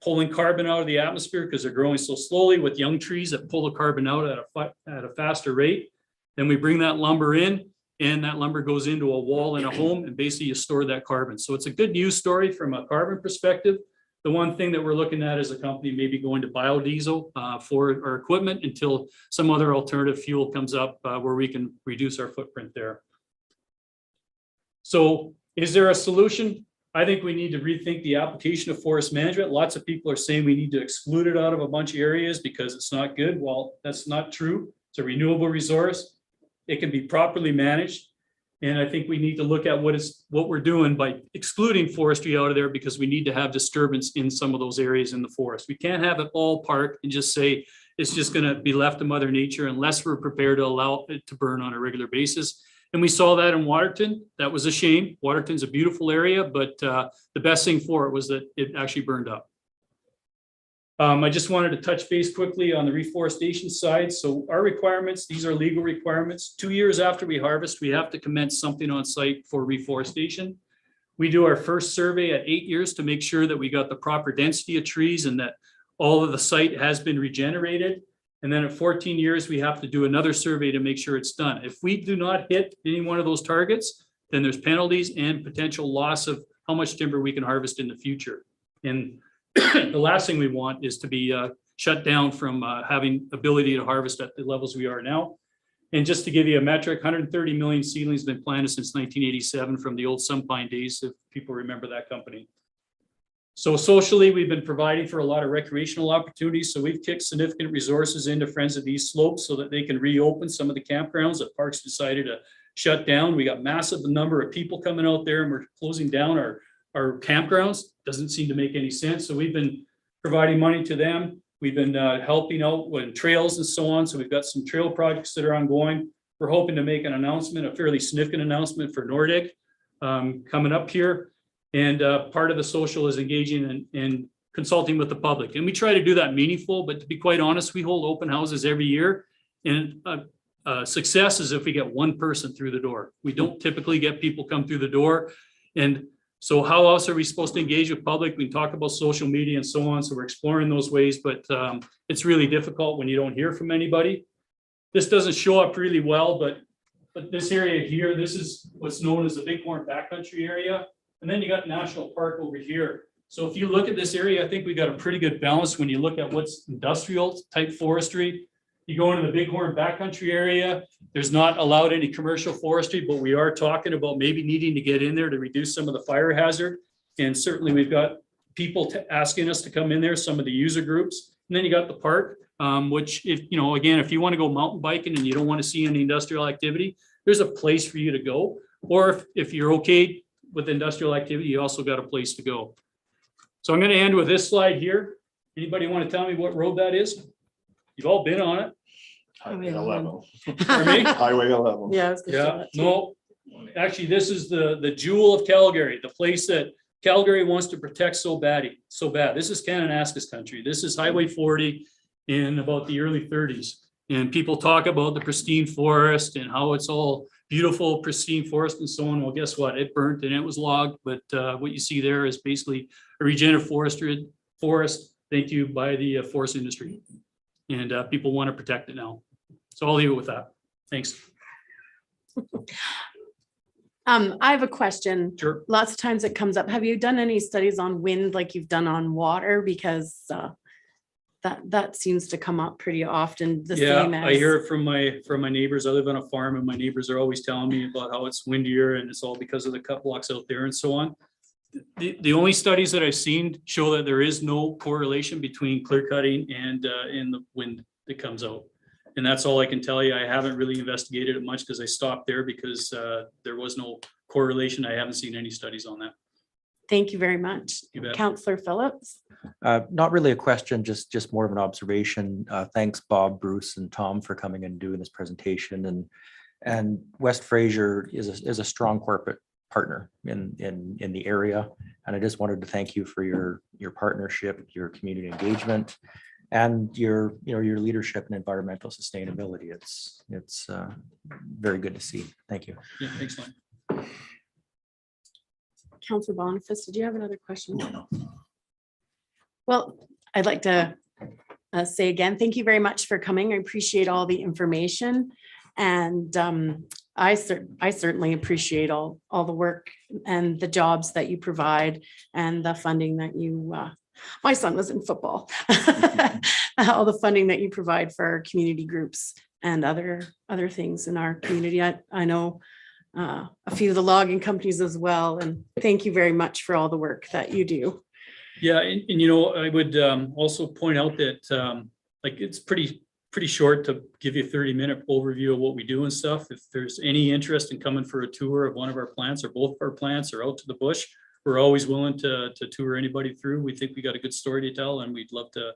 pulling carbon out of the atmosphere because they're growing so slowly, with young trees that pull the carbon out at a faster rate. Then we bring that lumber in, and that lumber goes into a wall in a home, and basically you store that carbon. So it's a good news story from a carbon perspective. The one thing that we're looking at as a company, maybe going to biodiesel for our equipment until some other alternative fuel comes up where we can reduce our footprint there. So is there a solution? I think we need to rethink the application of forest management. Lots of people are saying we need to exclude it out of a bunch of areas because it's not good. Well, that's not true. It's a renewable resource. It can be properly managed. And I think we need to look at what we're doing by excluding forestry out of there, because we need to have disturbance in some of those areas in the forest. We can't have it all parked and just say it's just going to be left to Mother Nature unless we're prepared to allow it to burn on a regular basis. And we saw that in Waterton. That was a shame. Waterton's a beautiful area, but the best thing for it was that it actually burned up. I just wanted to touch base quickly on the reforestation side. So our requirements, these are legal requirements. 2 years after we harvest, we have to commence something on site for reforestation. We do our first survey at 8 years to make sure that we got the proper density of trees and that all of the site has been regenerated. And then at 14 years, we have to do another survey to make sure it's done. If we do not hit any one of those targets, then there's penalties and potential loss of how much timber we can harvest in the future. And the last thing we want is to be shut down from having ability to harvest at the levels we are now. And just to give you a metric, 130 million seedlings have been planted since 1987 from the old Sunpine days, if people remember that company. So socially, we've been providing for a lot of recreational opportunities. So we've kicked significant resources into Friends of These Slopes so that they can reopen some of the campgrounds that parks decided to shut down. We got massive number of people coming out there and we're closing down our campgrounds. Doesn't seem to make any sense. So we've been providing money to them. We've been helping out with trails and so on. So we've got some trail projects that are ongoing. We're hoping to make an announcement, a fairly significant announcement for Nordic coming up here. And part of the social is engaging and consulting with the public. And we try to do that meaningful, but to be quite honest, we hold open houses every year. And success is if we get one person through the door. We don't typically get people come through the door. And so how else are we supposed to engage with public? We talk about social media and so on. So we're exploring those ways, but it's really difficult when you don't hear from anybody. This doesn't show up really well, but this area here, this is what's known as the Bighorn Backcountry area. And then you got National Park over here. So if you look at this area, I think we got a pretty good balance when you look at what's industrial type forestry. You go into the Bighorn Backcountry area, there's not allowed any commercial forestry, but we are talking about maybe needing to get in there to reduce some of the fire hazard. And certainly we've got people asking us to come in there, some of the user groups. And then you got the park, which if, you know, again, if you want to go mountain biking and you don't want to see any industrial activity, there's a place for you to go. Or if you're okay with industrial activity, you also got a place to go. So I'm going to end with this slide here. Anybody want to tell me what road that is? You've all been on it. Highway 11. Pardon me? Highway 11. Yeah. I was gonna say Yeah, that too. no, actually, this is the jewel of Calgary, the place that Calgary wants to protect so bad. This is Kananaskis country. This is Highway 40 in about the early 30s. And people talk about the pristine forest and how it's all beautiful, pristine forest and so on. Well, guess what? It burnt and it was logged. But what you see there is basically a regenerative forest, thank you, by the forest industry. And people want to protect it now. So I'll leave it with that. Thanks. I have a question. Sure. Lots of times it comes up. Have you done any studies on wind like you've done on water? Because that seems to come up pretty often. The Yeah, same as I hear it from my neighbors. I live on a farm and my neighbors are always telling me about how it's windier and it's all because of the cut blocks out there and so on. The only studies that I've seen show that there is no correlation between clear cutting and the wind that comes out. And that's all I can tell you. I haven't really investigated it much because I stopped there because there was no correlation. I haven't seen any studies on that. Thank you very much. You bet. Councillor Phillips. Not really a question, just more of an observation. Thanks, Bob, Bruce, and Tom for coming and doing this presentation. And West Fraser is a strong corporate partner in the area. And I just wanted to thank you for your partnership, your community engagement, and your leadership in environmental sustainability. It's very good to see. Thank you. Yeah, thanks, Mike. Councillor Boniface, did you have another question? No. Well, I'd like to say again, thank you very much for coming. I appreciate all the information. And I certainly appreciate all the work and the jobs that you provide and the funding that you, my son was in football, all the funding that you provide for our community groups and other things in our community. I know a few of the logging companies as well. And thank you very much for all the work that you do. Yeah, and you know, I would also point out that like it's pretty short to give you a 30-minute overview of what we do and stuff. If there's any interest in coming for a tour of one of our plants or both of our plants or out to the bush, we're always willing to tour anybody through. We think we got a good story to tell and we'd love to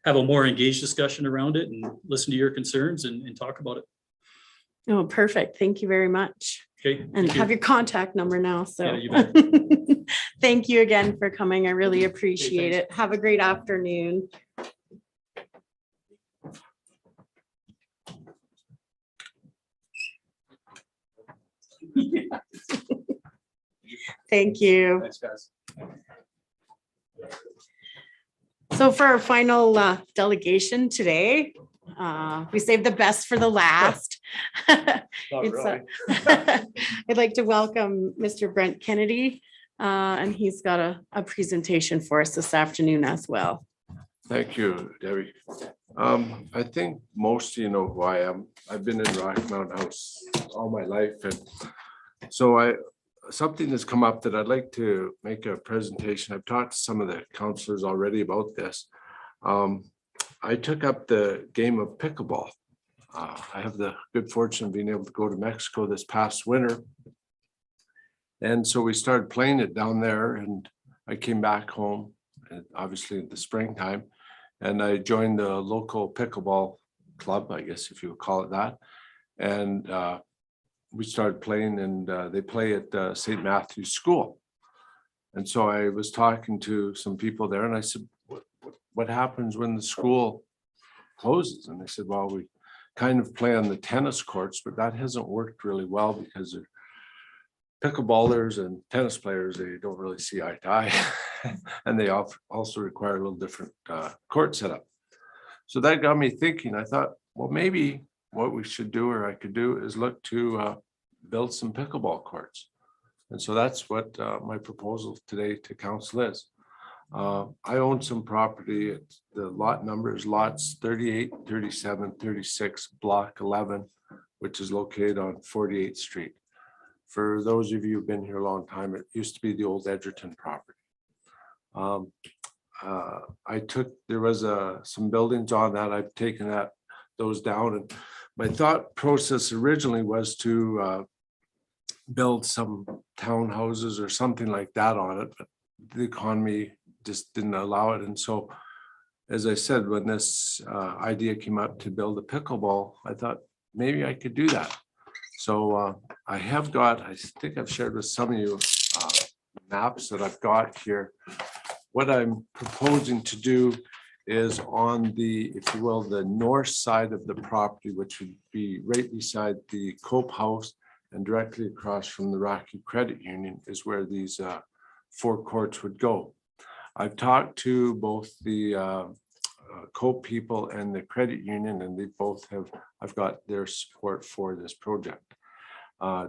have a more engaged discussion around it and listen to your concerns and talk about it. Oh, perfect. Thank you very much. Okay. And have your contact number now. So Yeah, you bet. thank you again for coming. I really appreciate it. Have a great afternoon. Thank you. Thanks, guys. So for our final delegation today, We saved the best for the last. I'd like to welcome Mr. Brent Kennedy, and he's got a presentation for us this afternoon as well. Thank you, Debbie. I think most of you know who I am. I've been in Rocky Mountain House all my life, and so something has come up that I'd like to make a presentation. I've talked to some of the counselors already about this. I took up the game of pickleball. I have the good fortune of being able to go to Mexico this past winter. And so we started playing it down there, and I came back home, and obviously in the springtime, and I joined the local pickleball club, I guess if you would call it that. And we started playing, and they play at St. Matthew's School. And so I was talking to some people there, and I said, what happens when the school closes? And they said, well, we kind of play on the tennis courts, but that hasn't worked really well because pickleballers and tennis players, they don't really see eye to eye. And they also require a little different court setup. So that got me thinking. I thought, well, maybe what we should do, or I could do, is look to build some pickleball courts. And so that's what my proposal today to council is. I own some property. The lot number is lots 38, 37, 36, block 11, which is located on 48th Street. For those of you who've been here a long time, it used to be the old Edgerton property. There was some buildings on that. I've taken those down, and my thought process originally was to build some townhouses or something like that on it, but the economy just didn't allow it. And so, as I said, when this idea came up to build a pickleball, I thought maybe I could do that. So I think I've shared with some of you maps that I've got here. What I'm proposing to do is on the, if you will, the north side of the property, which would be right beside the Cope House and directly across from the Rocky Credit Union, is where these 4 courts would go. I've talked to both the Cope people and the credit union, and they both I've got their support for this project.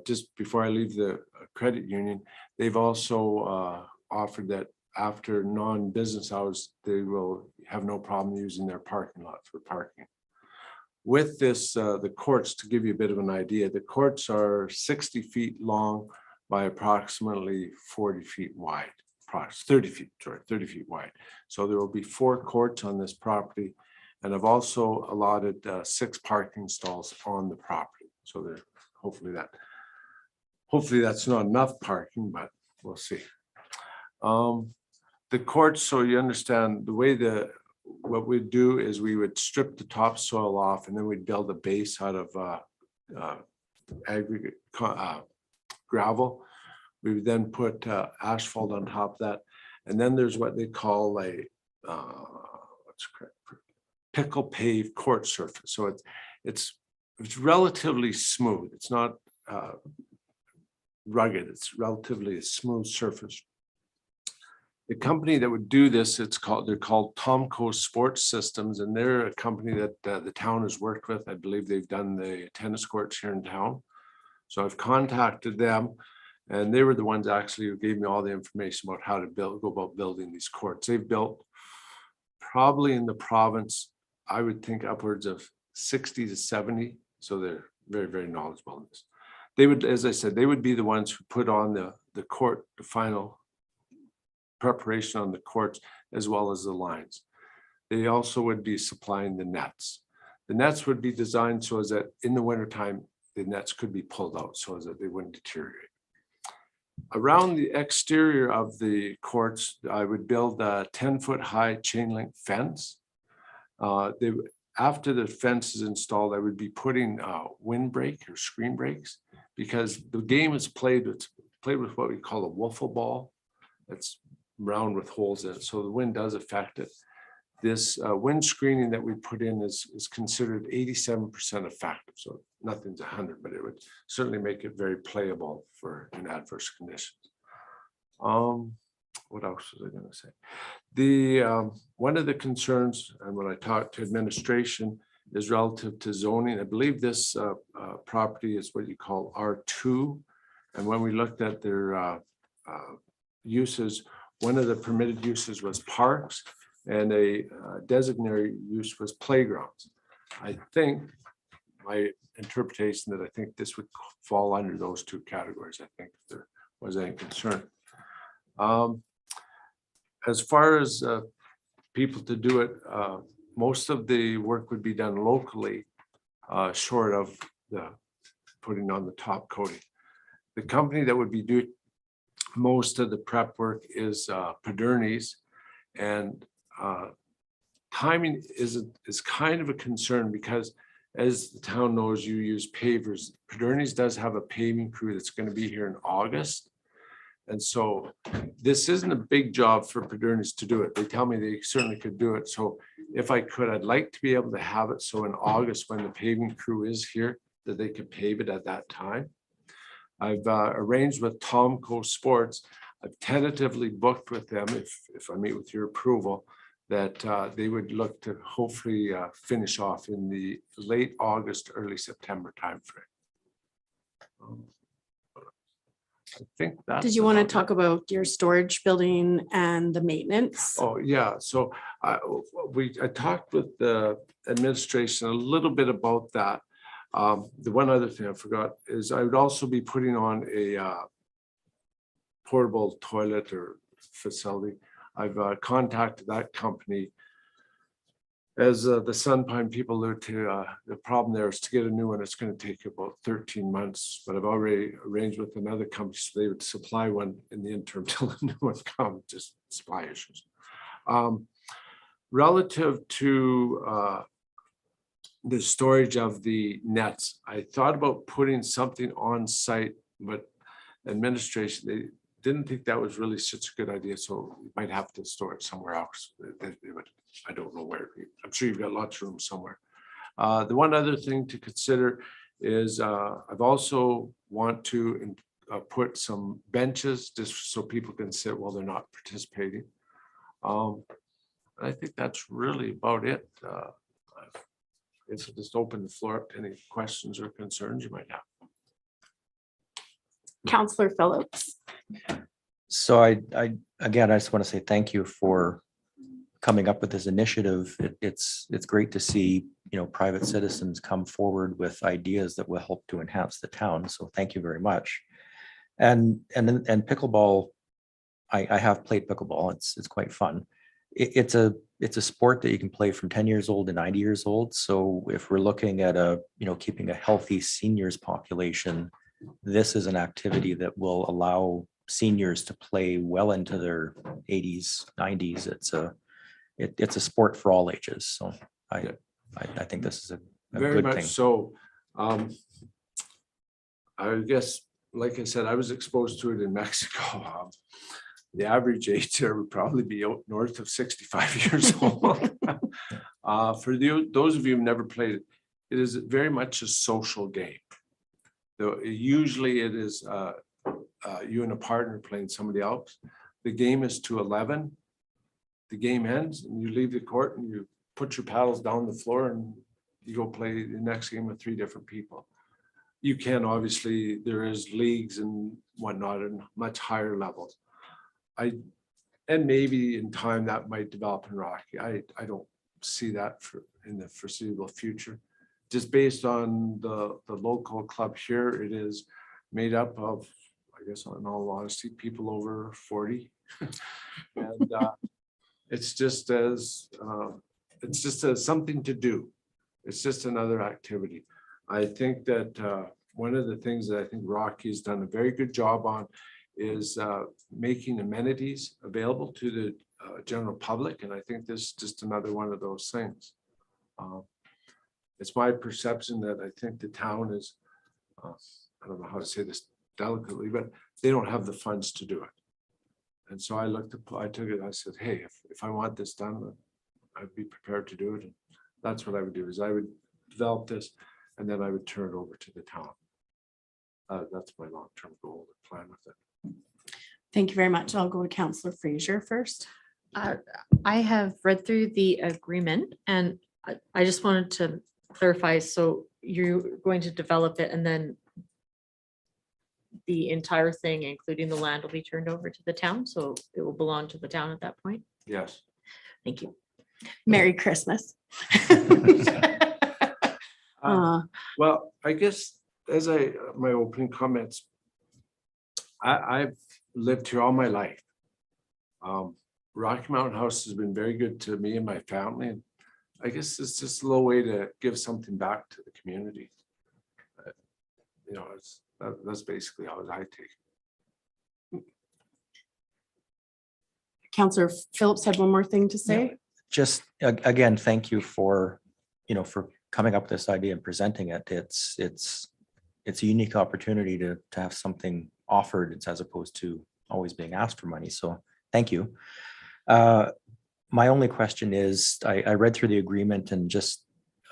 Just before I leave the credit union, they've also offered that after non-business hours, they will have no problem using their parking lot for parking. With this, the courts, to give you a bit of an idea, the courts are 60 feet long by approximately 40 feet wide. 30 feet wide. So there will be 4 courts on this property, and I've also allotted 6 parking stalls on the property. So there, hopefully that's not enough parking, but we'll see. The courts, so you understand the way what we'd do is we would strip the topsoil off, and then we'd build a base out of aggregate gravel. We would then put asphalt on top of that. And then there's what they call a pickle paved court surface. So it's relatively smooth. It's not rugged. It's relatively a smooth surface. The company that would do this, they're called Tomco Sports Systems, and they're a company that the town has worked with. I believe they've done the tennis courts here in town. So I've contacted them. And they were the ones actually who gave me all the information about how to go about building these courts. They've built probably in the province, I would think upwards of 60 to 70. So they're very, very knowledgeable in this. They would, as I said, they would be the ones who put on the court, the final preparation on the courts, as well as the lines. They also would be supplying the nets. The nets would be designed so as that in the wintertime, the nets could be pulled out so as that they wouldn't deteriorate. Around the exterior of the courts, I would build a 10-foot high chain link fence. After the fence is installed, I would be putting windbreak or screen breaks, because the game is played with what we call a wiffle ball. It's round with holes in it, so the wind does affect it. This wind screening that we put in is considered 87% effective. So nothing's 100, but it would certainly make it very playable in adverse conditions. What else was I going to say? One of the concerns, and when I talked to administration, is relative to zoning. I believe this property is what you call R2. And when we looked at their uses, one of the permitted uses was parks and a designated use was playgrounds. I think my interpretation that I think this would fall under those two categories. I think if there was any concern. As far as people to do it, most of the work would be done locally, short of the putting on the top coating. The company that would be doing most of the prep work is Paderni's, and timing is kind of a concern because, as the town knows, you use pavers. Paderni's does have a paving crew that's going to be here in August. And so this isn't a big job for Paderni's to do it. They tell me they certainly could do it. So if I could, I'd like to be able to have it so in August when the paving crew is here, that they could pave it at that time. I've arranged with Tomco Sports. I've tentatively booked with them, if I meet with your approval, that they would look to hopefully finish off in the late August, early September timeframe. I think that's. Did you want to about it. talk about your storage building and the maintenance? Oh, yeah. So I talked with the administration a little bit about that. The one other thing I forgot is I would also be putting on a portable toilet or facility. I've contacted that company. As the Sunpine people allude to, the problem there is to get a new one. It's going to take about 13 months, but I've already arranged with another company so they would supply one in the interim till the new one comes, just supply issues. Relative to the storage of the nets, I thought about putting something on site, but administration, they didn't think that was really such a good idea. So we might have to store it somewhere else. I don't know where. I'm sure you've got lots of room somewhere. The one other thing to consider is I've also want to put some benches just so people can sit while they're not participating. I think that's really about it. It's just open the floor up to any questions or concerns you might have. Councillor Phillips. So I again, I just want to say thank you for coming up with this initiative. It's great to see, private citizens come forward with ideas that will help to enhance the town. So thank you very much. And pickleball, I have played pickleball. It's quite fun. It's a sport that you can play from 10 years old to 90 years old. So if we're looking at keeping a healthy seniors population, this is an activity that will allow seniors to play well into their 80s, 90s. It's a sport for all ages. So I think this is a Very good much thing. so. I guess, like I said, I was exposed to it in Mexico. The average age there would probably be north of 65 years old. For those of you who've never played it, it is very much a social game. Though usually it is you and a partner playing somebody else. The game is to 11. The game ends and you leave the court and you put your paddles down the floor and you go play the next game with 3 different people. You can obviously, there is leagues and whatnot and much higher levels. And maybe in time that might develop in Rocky. I don't see that in the foreseeable future. Just based on the local club here, it is made up of, I guess, in all honesty, people over 40. And it's just as something to do. It's just another activity. I think that one of the things that I think Rocky's done a very good job on is making amenities available to the general public. And I think this is just another one of those things. It's my perception that I think the town is, I don't know how to say this delicately, but they don't have the funds to do it. And so I took it, I said, hey, if I want this done, I'd be prepared to do it. And that's what I would do, is I would develop this and then I would turn it over to the town. That's my long-term goal and plan with it. Thank you very much. I'll go to Councillor Fraser first. I have read through the agreement and I just wanted to clarify, so you're going to develop it and then the entire thing, including the land, will be turned over to the town, so it will belong to the town at that point? Yes. Thank you. Merry Christmas. Well, I guess as my opening comments, I've lived here all my life. Rocky Mountain House has been very good to me and my family. And I guess it's just a little way to give something back to the community. You know, that's basically how I take it. Councillor Phillips had one more thing to say. Just again, thank you for, for coming up with this idea and presenting it. It's a unique opportunity to have something offered. It's as opposed to always being asked for money. So thank you. My only question is, I read through the agreement and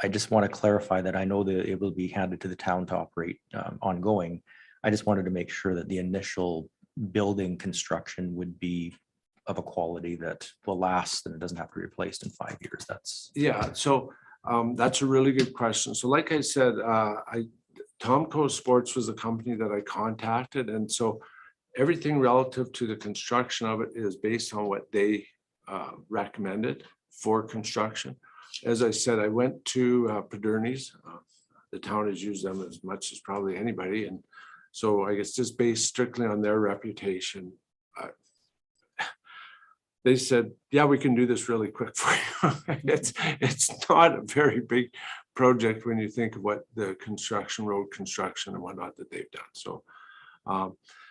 I just want to clarify that I know that it will be handed to the town to operate ongoing. I just wanted to make sure that the initial building construction would be of a quality that will last and it doesn't have to be replaced in 5 years. Yeah, so that's a really good question. So like I said, Tomco Sports was the company that I contacted. And so everything relative to the construction of it is based on what they recommended for construction. As I said, I went to Paderni's. The town has used them as much as probably anybody. And so I guess just based strictly on their reputation, they said, yeah, we can do this really quick for you. It's not a very big project when you think of what the road construction and whatnot that they've done. So,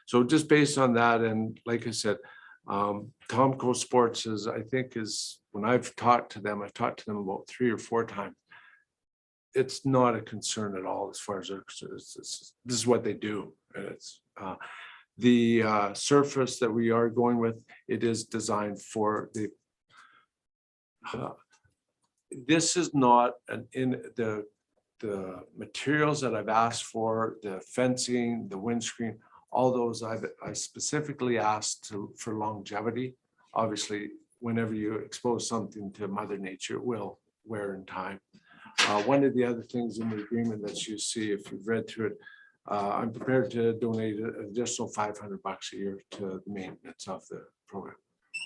so just based on that, and like I said, Tomco Sports is when I've talked to them about 3 or 4 times. It's not a concern at all as far as this is what they do, and it's the surface that we are going with. It is designed for the. This is not in the materials that I've asked for, the fencing, the windscreen, all those I specifically asked for longevity. Obviously, whenever you expose something to Mother Nature, it will wear in time. One of the other things in the agreement that you see, if you've read through it, I'm prepared to donate an additional $500 a year to the maintenance of the program.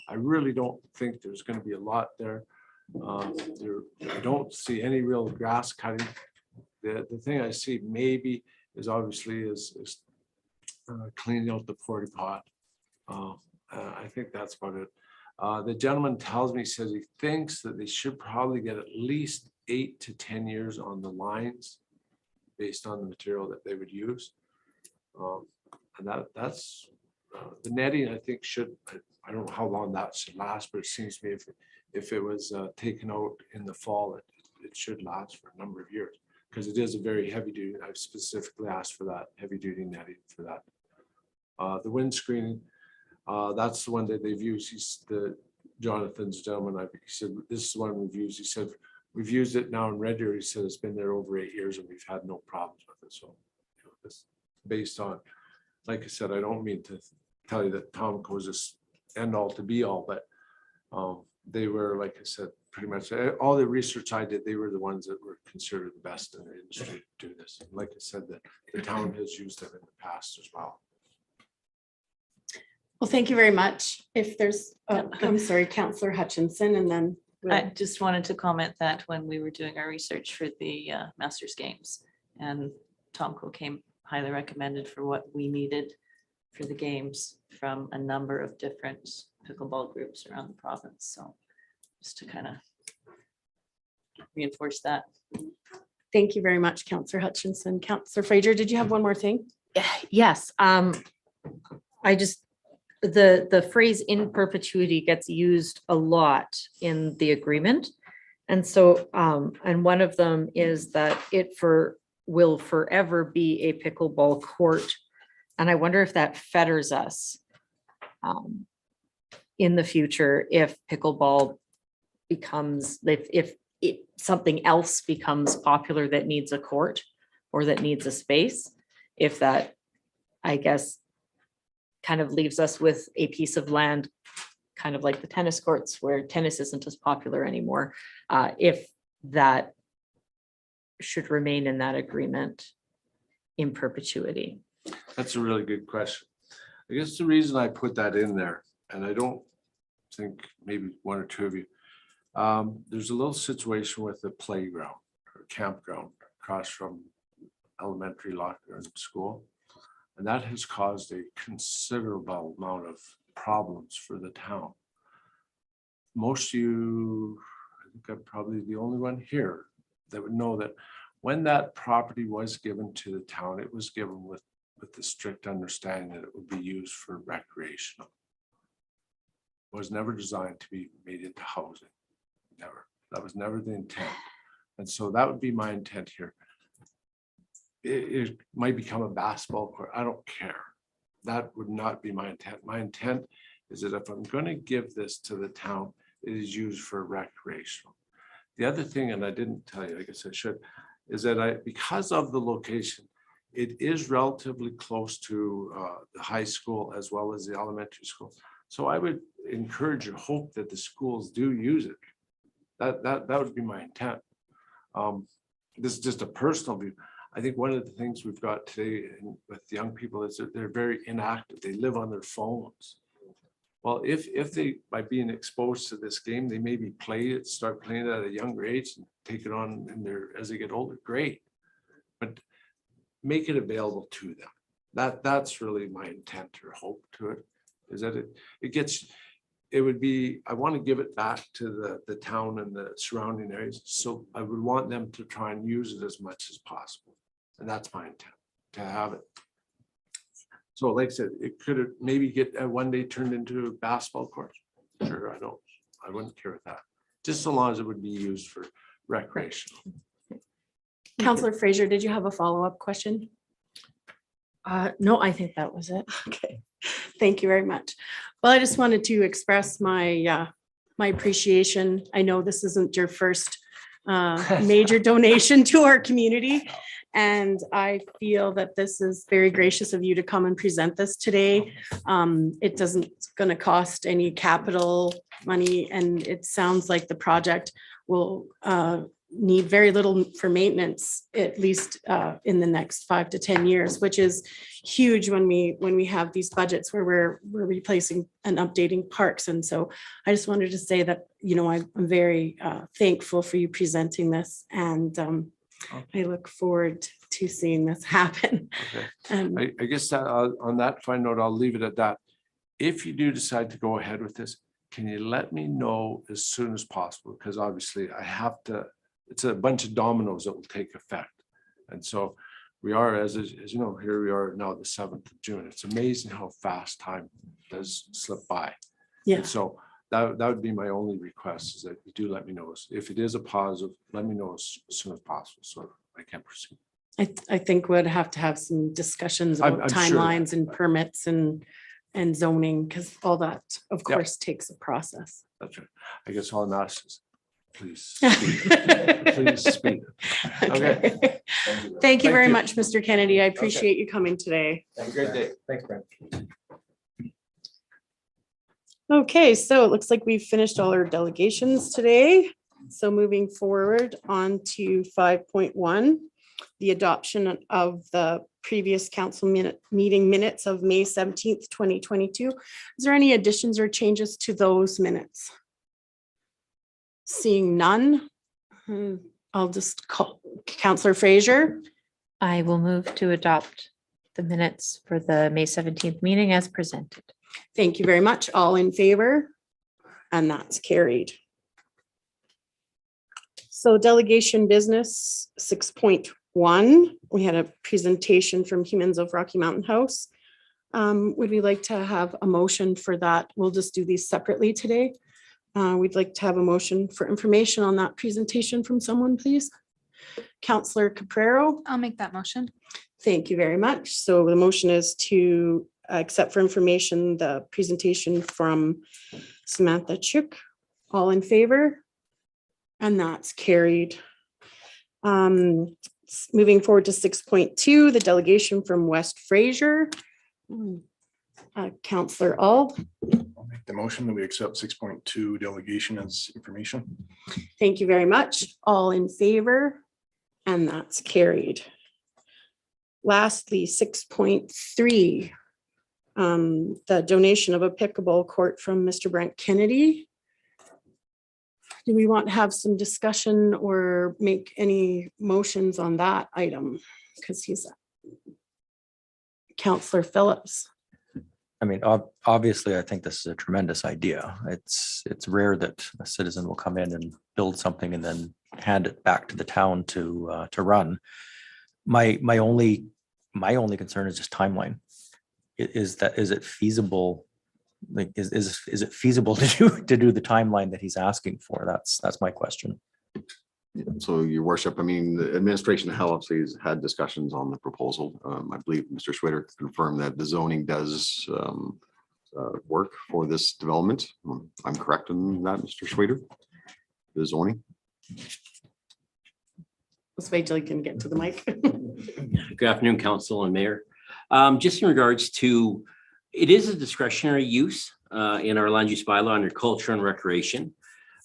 I really don't think there's going to be a lot there. I don't see any real grass cutting. The thing I see maybe is obviously is cleaning out the porta pot. I think that's about it. The gentleman tells me, says he thinks that they should probably get at least 8 to 10 years on the lines based on the material that they would use. And that's the netting, I think I don't know how long that should last, but it seems to me if it was taken out in the fall, it should last for a number of years because it is a very heavy duty. I've specifically asked for that heavy duty netting for that. The windscreen, that's the one that they've used. Jonathan's gentleman, he said, this is the one we've used. He said, we've used it now in Red Deer. He said, it's been there over 8 years and we've had no problems with it. So it's based on, like I said, I don't mean to tell you that Tomco is this end all to be all, but they were, like I said, pretty much all the research I did, they were the ones that were considered the best in the industry to do this. And like I said, that the town has used them in the past as well. Well, thank you very much. If there's, I'm sorry, Councillor Hutchinson, and then I just wanted to comment that when we were doing our research for the Masters Games, and Tomco came highly recommended for what we needed for the games from a number of different pickleball groups around the province. So just to kind of reinforce that. Thank you very much, Councillor Hutchinson. Councillor Fraser, did you have one more thing? Yes, I just, the phrase in perpetuity gets used a lot in the agreement. And so, and one of them is that it will forever be a pickleball court. And I wonder if that fetters us in the future, if pickleball becomes, if something else becomes popular that needs a court or that needs a space, if that, I guess, kind of leaves us with a piece of land, kind of like the tennis courts where tennis isn't as popular anymore. If that should remain in that agreement in perpetuity? That's a really good question. I guess the reason I put that in there, and I don't think maybe one or two of you, there's a little situation with the playground or campground across from elementary locker and school. And that has caused a considerable amount of problems for the town. Most of you, I think I'm probably the only one here that would know that when that property was given to the town, it was given with the strict understanding that it would be used for recreational. It was never designed to be made into housing. Never. That was never the intent. And so that would be my intent here. It might become a basketball court. I don't care. That would not be my intent. My intent is that if I'm going to give this to the town, it is used for recreational. The other thing, and I didn't tell you, I guess I should, is that because of the location, it is relatively close to the high school as well as the elementary school. So I would encourage and hope that the schools do use it. That would be my intent. This is just a personal view. I think one of the things we've got today with young people is that they're very inactive. They live on their phones. Well, if they, by being exposed to this game, they maybe start playing it at a younger age and take it on as they get older, great. But make it available to them. That's really my intent or hope to it, is that it would be, I want to give it back to the town and the surrounding areas. So I would want them to try and use it as much as possible. And that's my intent, to have it. So like I said, it could maybe get one day turned into a basketball court. Sure, I wouldn't care with that. Just so long as it would be used for recreational. Councillor Fraser, did you have a follow-up question? No, I think that was it. Okay, thank you very much. Well, I just wanted to express my appreciation. I know this isn't your first major donation to our community, and I feel that this is very gracious of you to come and present this today. It doesn't going to cost any capital money, and it sounds like the project will need very little for maintenance, at least in the next 5 to 10 years, which is huge when we have these budgets where we're replacing and updating parks. And so I just wanted to say that, you know, I'm very thankful for you presenting this, and I look forward to seeing this happen. Okay. I guess that on that final note, I'll leave it at that. If you do decide to go ahead with this, can you let me know as soon as possible? Because obviously I have to, it's a bunch of dominoes that will take effect. And so we are, as you know, here we are now the 7th of June. It's amazing how fast time does slip by. Yeah. And so that would be my only request, is that you do let me know. If it is a positive, let me know as soon as possible so I can proceed. I think we'd have to have some discussions about I'm sure. timelines and permits and zoning, because all that, of course, takes a process. That's right. I guess all I'm asking is, please speak. Please speak. Okay. Thank you very you. much, Mr. Kennedy. I appreciate you coming today. Have a great day. Thanks, Brent. Okay, so it looks like we've finished all our delegations today. So moving forward on to 5.1, the adoption of the previous council meeting minutes of May 17th, 2022. Is there any additions or changes to those minutes? Seeing none, I'll just call Councillor Fraser. I will move to adopt the minutes for the May 17th meeting as presented. Thank you very much. All in favor? And that's carried. So delegation business 6.1, we had a presentation from Humans of Rocky Mountain House. Would we like to have a motion for that? We'll just do these separately today. We'd like to have a motion for information on that presentation from someone, please. Councillor Caprero. I'll make that motion. Thank you very much. So the motion is to accept for information the presentation from Samantha Chuk. All in favor? And that's carried. Moving forward to 6.2, the delegation from West Fraser. Councillor Auld. I'll make the motion that we accept 6.2 delegation as information. Thank you very much. All in favor? And that's carried. Lastly, 6.3, the donation of a pickleball court from Mr. Brent Kennedy. Do we want to have some discussion or make any motions on that item? Because he's Councillor Phillips. I mean, obviously, I think this is a tremendous idea. It's rare that a citizen will come in and build something and then hand it back to the town to run. My only concern is just timeline. Is it feasible? Like, is it feasible to do the timeline that he's asking for? That's my question. Yeah, so, Your Worship, I mean, the administration obviously has had discussions on the proposal. I believe Mr. Schwitter confirmed that the zoning does work for this development. I'm correct in that, Mr. Schwitter? The zoning? Let's wait till you can get to the mic. Good afternoon, Council and Mayor. Just in regards to, it is a discretionary use in our land use bylaw under culture and recreation.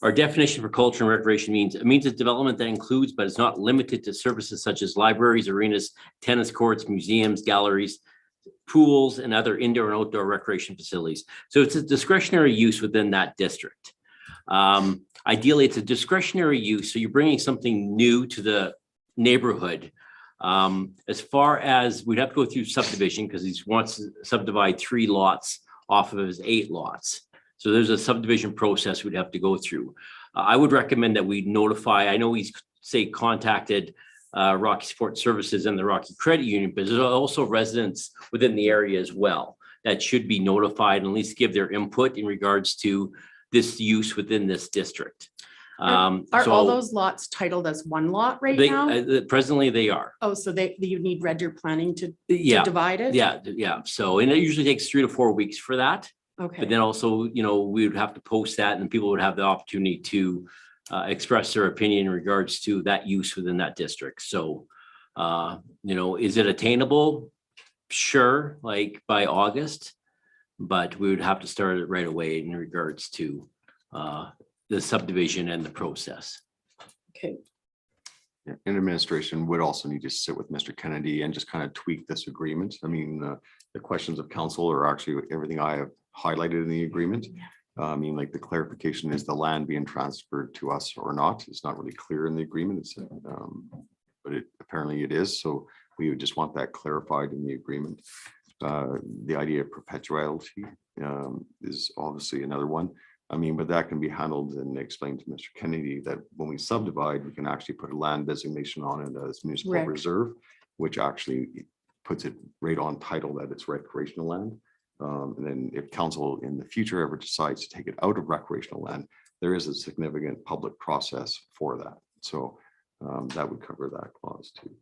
Our definition for culture and recreation means a development that includes but is not limited to services such as libraries, arenas, tennis courts, museums, galleries, pools, and other indoor and outdoor recreation facilities. So it's a discretionary use within that district. Ideally, it's a discretionary use, so you're bringing something new to the neighborhood. As far as we'd have to go through subdivision because he wants to subdivide 3 lots off of his 8 lots. So there's a subdivision process we'd have to go through. I would recommend that we notify, I know he's contacted Rocky Support Services and the Rocky Credit Union, but there's also residents within the area as well that should be notified and at least give their input in regards to this use within this district. Are all those lots titled as one lot right now? Presently they are. Oh, so you need Red planning to divide it? Yeah. So, and it usually takes 3 to 4 weeks for that. Okay. But then also, we would have to post that and people would have the opportunity to express their opinion in regards to that use within that district. So, is it attainable? Sure, like by August, but we would have to start it right away in regards to the subdivision and the process. Okay. Yeah, and administration would also need to sit with Mr. Kennedy and just kind of tweak this agreement. I mean, the questions of council are actually everything I have highlighted in the agreement. I mean, like the clarification is the land being transferred to us or not. It's not really clear in the agreement. It's, but apparently it is. So we would just want that clarified in the agreement. The idea of perpetuality is obviously another one. I mean, but that can be handled and explained to Mr. Kennedy that when we subdivide, we can actually put a land designation on it as municipal reserve, which actually puts it right on title that it's recreational land. And then if council in the future ever decides to take it out of recreational land, there is a significant public process for that. So that would cover that clause too.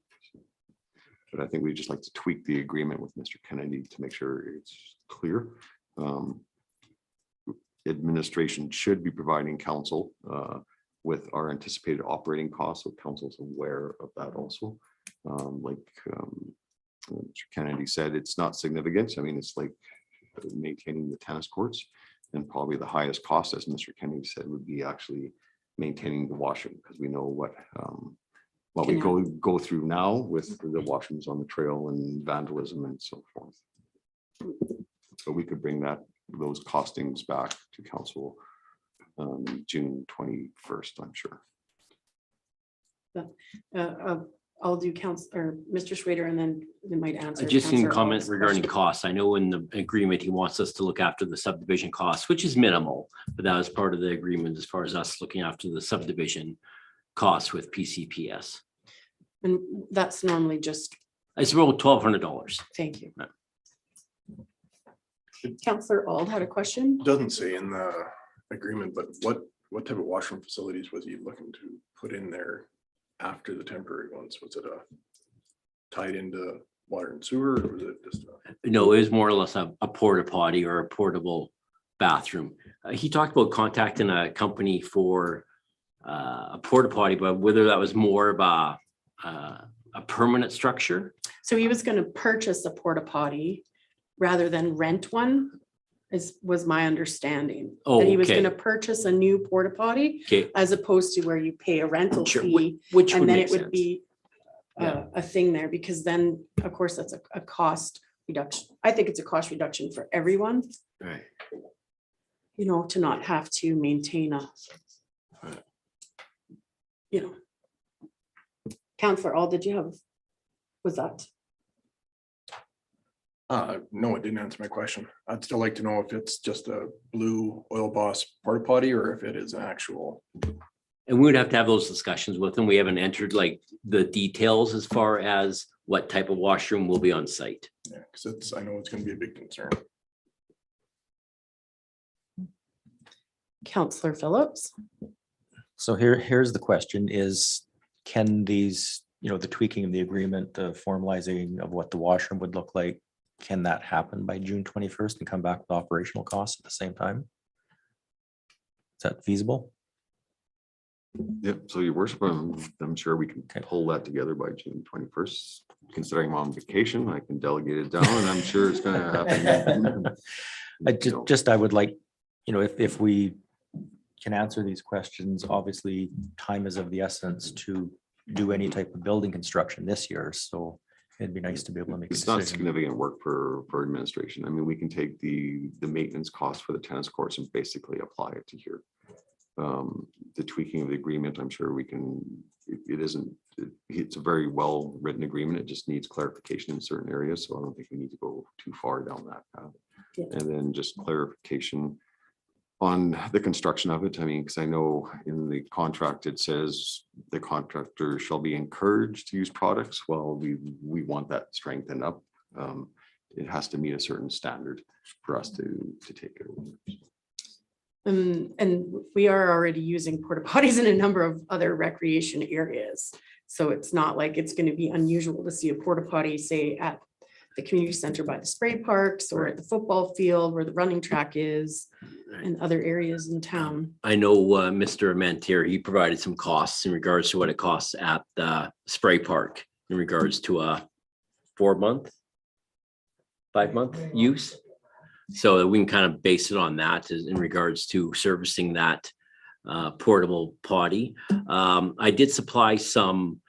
But I think we just like to tweak the agreement with Mr. Kennedy to make sure it's clear. Administration should be providing council with our anticipated operating costs, so council's aware of that also. Like Mr. Kennedy said, it's not significant. I mean, it's like maintaining the tennis courts, and probably the highest cost, as Mr. Kennedy said, would be actually maintaining the washroom, because we know what we go through now with the washrooms on the trail and vandalism and so forth. So we could bring those costings back to council June 21st, I'm sure. I'll do Mr. Schrader, and then they might answer. Just in comment regarding costs. I know in the agreement, he wants us to look after the subdivision costs, which is minimal, but that was part of the agreement as far as us looking after the subdivision costs with PCPS. And that's normally just. It's about $1,200. Thank you. Councillor Auld had a question. Doesn't say in the agreement, but what type of washroom facilities was he looking to put in there after the temporary ones? Was it tied into water and sewer, or was it just no, it was more or less a porta potty or a portable bathroom. He talked about contacting a company for a porta potty, but whether that was more of a permanent structure. So he was going to purchase a porta potty rather than rent one, was my understanding. Oh, that he was going to purchase a new porta potty, as opposed to where you pay a rental fee, which and would then make it would sense. be a thing there, because then, of course, that's a cost reduction. I think it's a cost reduction for everyone, Right. you know, to not have to maintain a, you know. Counselor, all did you have? Was that? No, it didn't answer my question. I'd still like to know if it's just a blue oil boss porta potty or if it is an actual. And we would have to have those discussions with them. We haven't entered like the details as far as what type of washroom will be on site. Yeah, because I know it's gonna be a big concern. Counselor Phillips? So here's the question is, can these, you know, the tweaking of the agreement, the formalizing of what the washroom would look like, can that happen by June 21st and come back with operational costs at the same time? Is that feasible? Yep, so your worship, I'm sure we can pull that together by June 21st. Considering I'm on vacation, I can delegate it down and I'm sure it's gonna happen. I would like, you know, if we can answer these questions, obviously time is of the essence to do any type of building construction this year. So it'd be nice to be able to make a It's not decision. significant work for administration. I mean, we can take the maintenance cost for the tennis courts and basically apply it to here. The tweaking of the agreement, I'm sure we can, it's a very well-written agreement. It just needs clarification in certain areas. So I don't think we need to go too far down that path. Yeah. And then just clarification on the construction of it. I mean, because I know in the contract, it says the contractor shall be encouraged to use products. Well, we want that strengthened up. It has to meet a certain standard for us to take it over. And we are already using porta potties in a number of other recreation areas. So it's not like it's going to be unusual to see a porta potty, say at the community center by the spray parks or at the football field where the running track is and other areas in town. I know Mr. Mantier, he provided some costs in regards to what it costs at the spray park in regards to a 4-month, 5-month use. So that we can kind of base it on that in regards to servicing that portable potty. I did supply some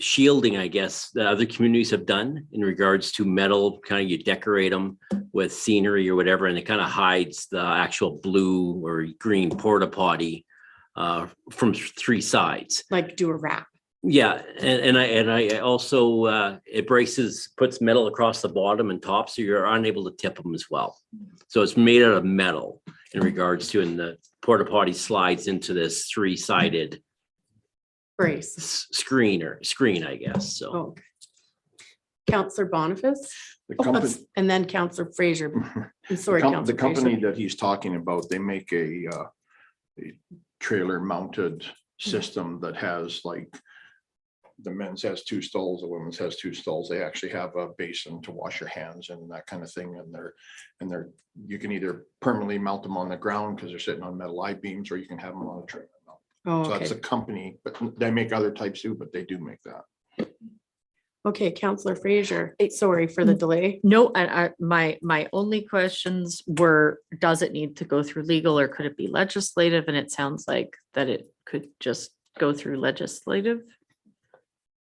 shielding, I guess, that other communities have done in regards to metal, kind of you decorate them with scenery or whatever, and it kind of hides the actual blue or green porta potty from 3 sides. Like do a wrap. Yeah, and I also it puts metal across the bottom and top, so you're unable to tip them as well. So it's made out of metal in regards to, and the porta potty slides into this 3-sided Brace. screen, I guess. So Oh, okay. Counselor Boniface. The company, And then Counselor Fraser. I'm sorry, the Counselor company Fraser. that he's talking about, they make a trailer mounted system that has like, the men's has 2 stalls, the women's has 2 stalls. They actually have a basin to wash your hands and that kind of thing. And they're, you can either permanently mount them on the ground because they're sitting on metal I-beams, or you can have them on a trailer mount. Oh, So okay. that's a company, but they make other types too, but they do make that. Okay, Counselor Fraser. Sorry for the delay. No, and my only questions were, does it need to go through legal or could it be legislative? And it sounds like that it could just go through legislative.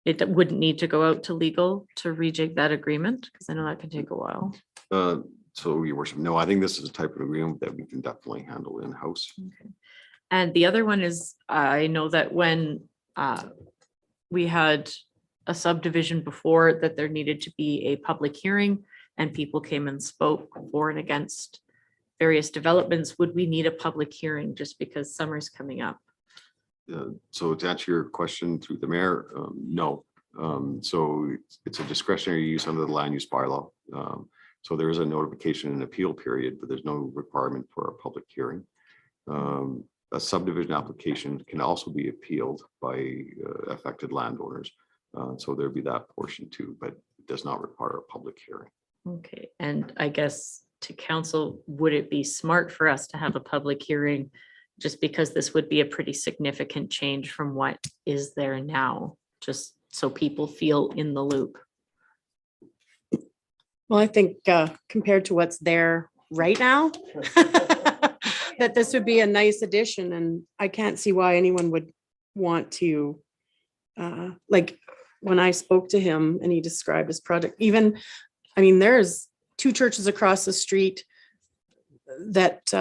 It wouldn't need to go out to legal to rejig that agreement, because I know that can take a while. So your worship, no, I think this is a type of agreement that we can definitely handle in-house. Okay. And the other one is, I know that when we had a subdivision before, that there needed to be a public hearing and people came and spoke for and against various developments. Would we need a public hearing just because summer's coming up? So to answer your question through the mayor, no. So it's a discretionary use under the land use bylaw. So there is a notification and appeal period, but there's no requirement for a public hearing. A subdivision application can also be appealed by affected landowners. So there'd be that portion too, but it does not require a public hearing. Okay, and I guess to council, would it be smart for us to have a public hearing? Just because this would be a pretty significant change from what is there now, just so people feel in the loop. Well, I think compared to what's there right now, that this would be a nice addition, and I can't see why anyone would want to like when I spoke to him and he described his project, even, I mean, there's 2 churches across the street that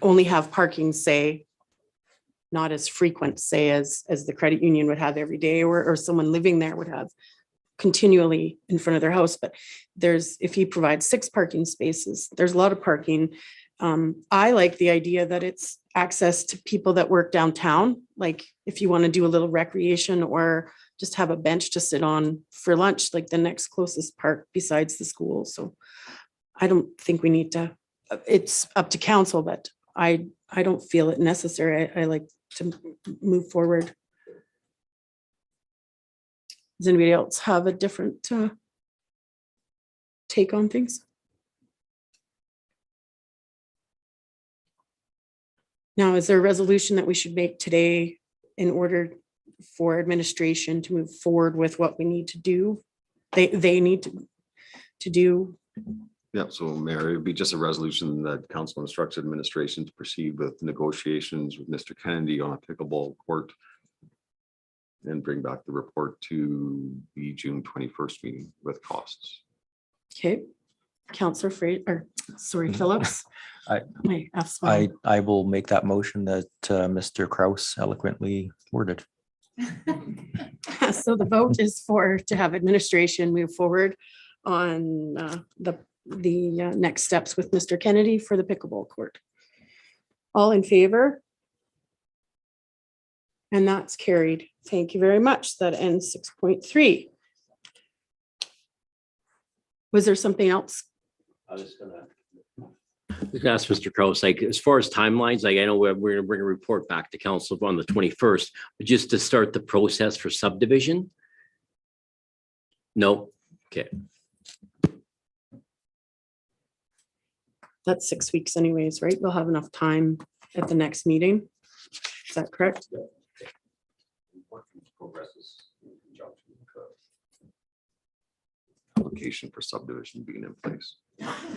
only have parking, say, not as frequent, say, as the credit union would have every day, or someone living there would have continually in front of their house. But there's, if he provides 6 parking spaces, there's a lot of parking. I like the idea that it's access to people that work downtown. Like if you want to do a little recreation or just have a bench to sit on for lunch, like the next closest park besides the school. So I don't think we need to, it's up to council, but I don't feel it necessary. I like to move forward. Does anybody else have a different take on things? Now, is there a resolution that we should make today in order for administration to move forward with what we need to do? They need to do. Yeah, so Mayor, it'd be just a resolution that council instructs administration to proceed with negotiations with Mr. Kennedy on a pickleball court and bring back the report to the June 21st meeting with costs. Okay, Councillor Fraser, or sorry, Phillips. I will make that motion that Mr. Kraus eloquently worded. So the vote is to have administration move forward on the next steps with Mr. Kennedy for the pickleball court. All in favor? And that's carried. Thank you very much. That ends 6.3. Was there something else? I was gonna ask Mr. Kraus, like, as far as timelines, like, I know we're gonna bring a report back to council on the 21st, but just to start the process for subdivision? No? Okay. That's 6 weeks anyways, right? We'll have enough time at the next meeting. Is that correct? Application for subdivision being in place.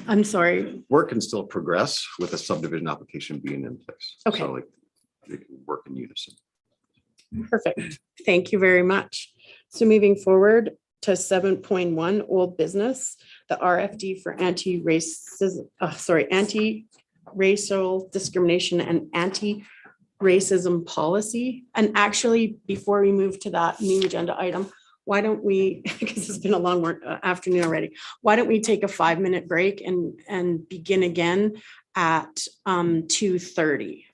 I'm sorry. Work can still progress with a subdivision application being in place. Okay. So like they can work in unison. Perfect. Thank you very much. So moving forward to 7.1 old business, the RFD for anti-racial discrimination and anti-racism policy. And actually, before we move to that new agenda item, why don't we, because it's been a long afternoon already, why don't we take a 5-minute break and begin again at 2:30?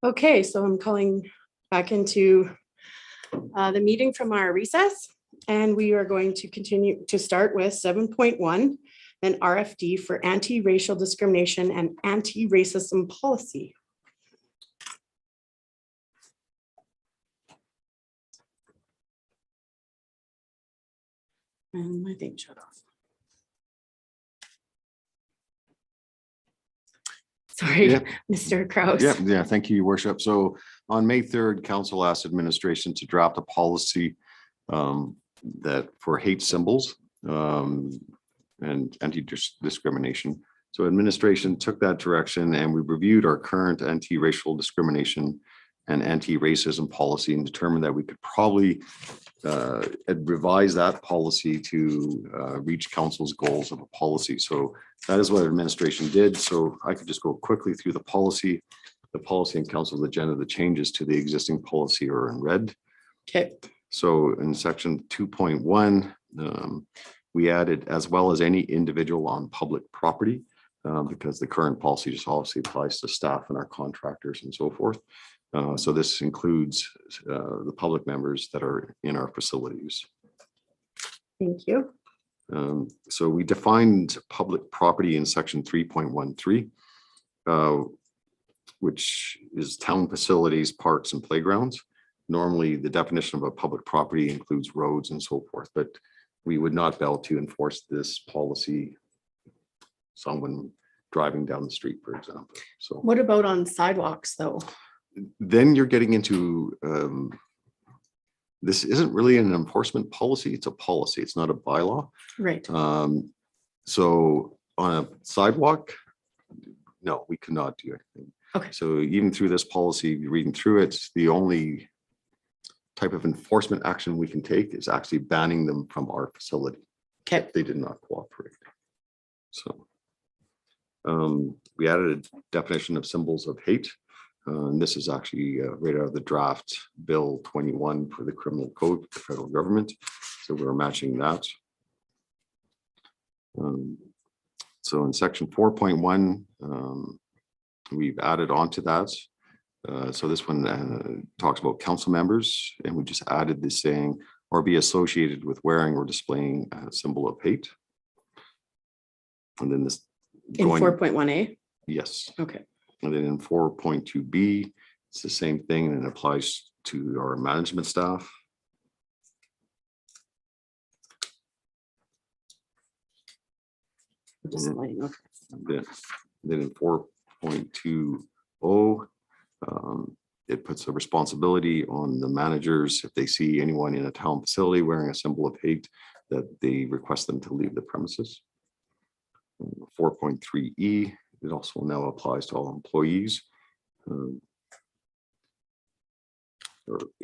Okay, so I'm calling back into the meeting from our recess. And we are going to continue to start with 7.1, an RFD for anti-racial discrimination and anti-racism policy. And my thing shut off. Sorry, Yeah. Mr. Kraus. Yeah, thank you, Your Worship. So on May 3rd, Council asked administration to draft a policy that for hate symbols and anti-discrimination. So administration took that direction and we reviewed our current anti-racial discrimination and anti-racism policy and determined that we could probably revise that policy to reach council's goals of a policy. So that is what administration did. So I could just go quickly through the policy. The policy and council's agenda, the changes to the existing policy are in red. Okay. So in section 2.1, we added as well as any individual on public property, because the current policy just obviously applies to staff and our contractors and so forth. So this includes the public members that are in our facilities. Thank you. So we defined public property in section 3.13, which is town facilities, parks, and playgrounds. Normally, the definition of a public property includes roads and so forth, but we would not be able to enforce this policy someone driving down the street, for example. So What about on sidewalks, though? then you're getting into this isn't really an enforcement policy, it's a policy, it's not a bylaw. Right. So on a sidewalk, no, we cannot do anything. Okay. So even through this policy, reading through it, the only type of enforcement action we can take is actually banning them from our facility. Okay. If they did not cooperate. So we added a definition of symbols of hate. And this is actually right out of the draft bill 21 for the criminal code, the federal government. So we're matching that. So in section 4.1, we've added on to that. So this one talks about council members, and we just added this saying, or be associated with wearing or displaying a symbol of hate. And then this In 4.1A? Yes. Okay. And then in 4.2B, it's the same thing and it applies to our management staff. Displaying, okay. Then in 4.20, it puts a responsibility on the managers if they see anyone in a town facility wearing a symbol of hate, that they request them to leave the premises. 4.3E, it also now applies to all employees. Or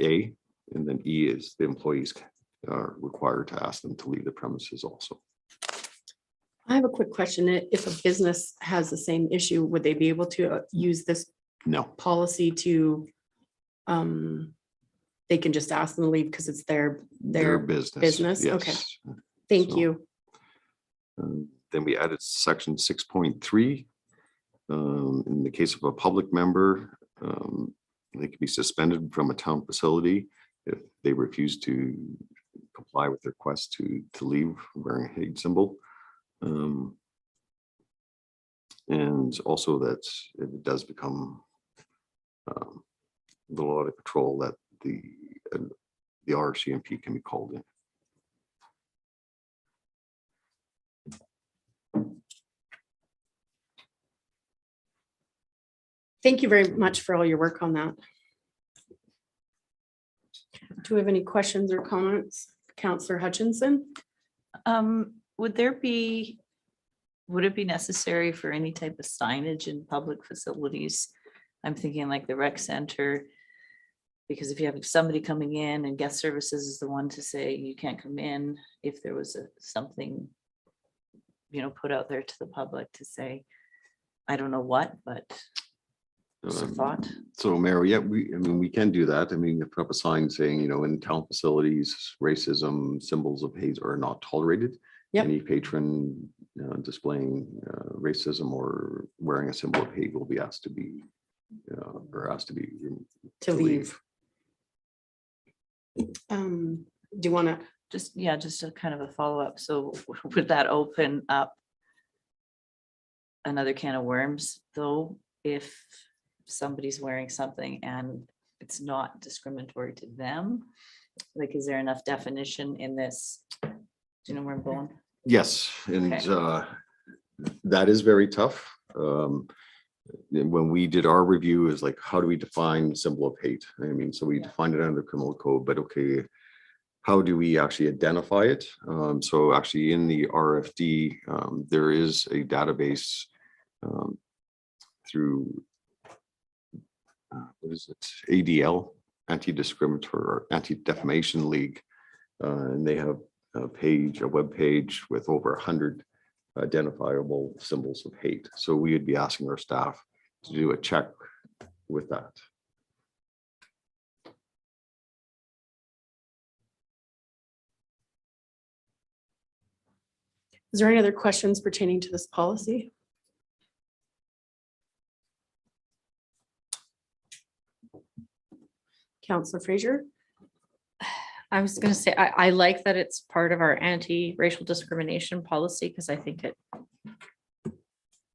A, and then E is the employees are required to ask them to leave the premises also. I have a quick question. If a business has the same issue, would they be able to use this No, policy to, they can just ask them to leave because it's their business? yes. Okay. Thank So, you. Then we added section 6.3. In the case of a public member, they can be suspended from a town facility if they refuse to comply with their request to leave wearing a hate symbol. And also that if it does become a little out of control, that the RCMP can be called in. Thank you very much for all your work on that. Do we have any questions or comments? Councillor Hutchinson? Would it be necessary for any type of signage in public facilities? I'm thinking like the rec center, because if you have somebody coming in and guest services is the one to say you can't come in, if there was something, put out there to the public to say, I don't know what, but just a thought. So Mayor, yeah, we can do that. I mean, put up a sign saying, in town facilities, racism, symbols of hate are not tolerated. Yep. Any patron displaying racism or wearing a symbol of hate will be asked to be or has to be. to leave. Do you want to? Just a kind of a follow-up. So would that open up another can of worms, though, if somebody's wearing something and it's not discriminatory to them? Like, is there enough definition in this? Do you know where I'm going? Yes, and Okay. that is very tough. When we did our review, is like, how do we define symbol of hate? I mean, so we defined it under criminal code, but okay, how do we actually identify it? So actually in the RFD, there is a database through what is it? ADL, Anti-Discriminatory or Anti-Defamation League, and they have a web page with over 100 identifiable symbols of hate. So we would be asking our staff to do a check with that. Is there any other questions pertaining to this policy? Councillor Fraser? I was going to say, I like that it's part of our anti-racial discrimination policy because I think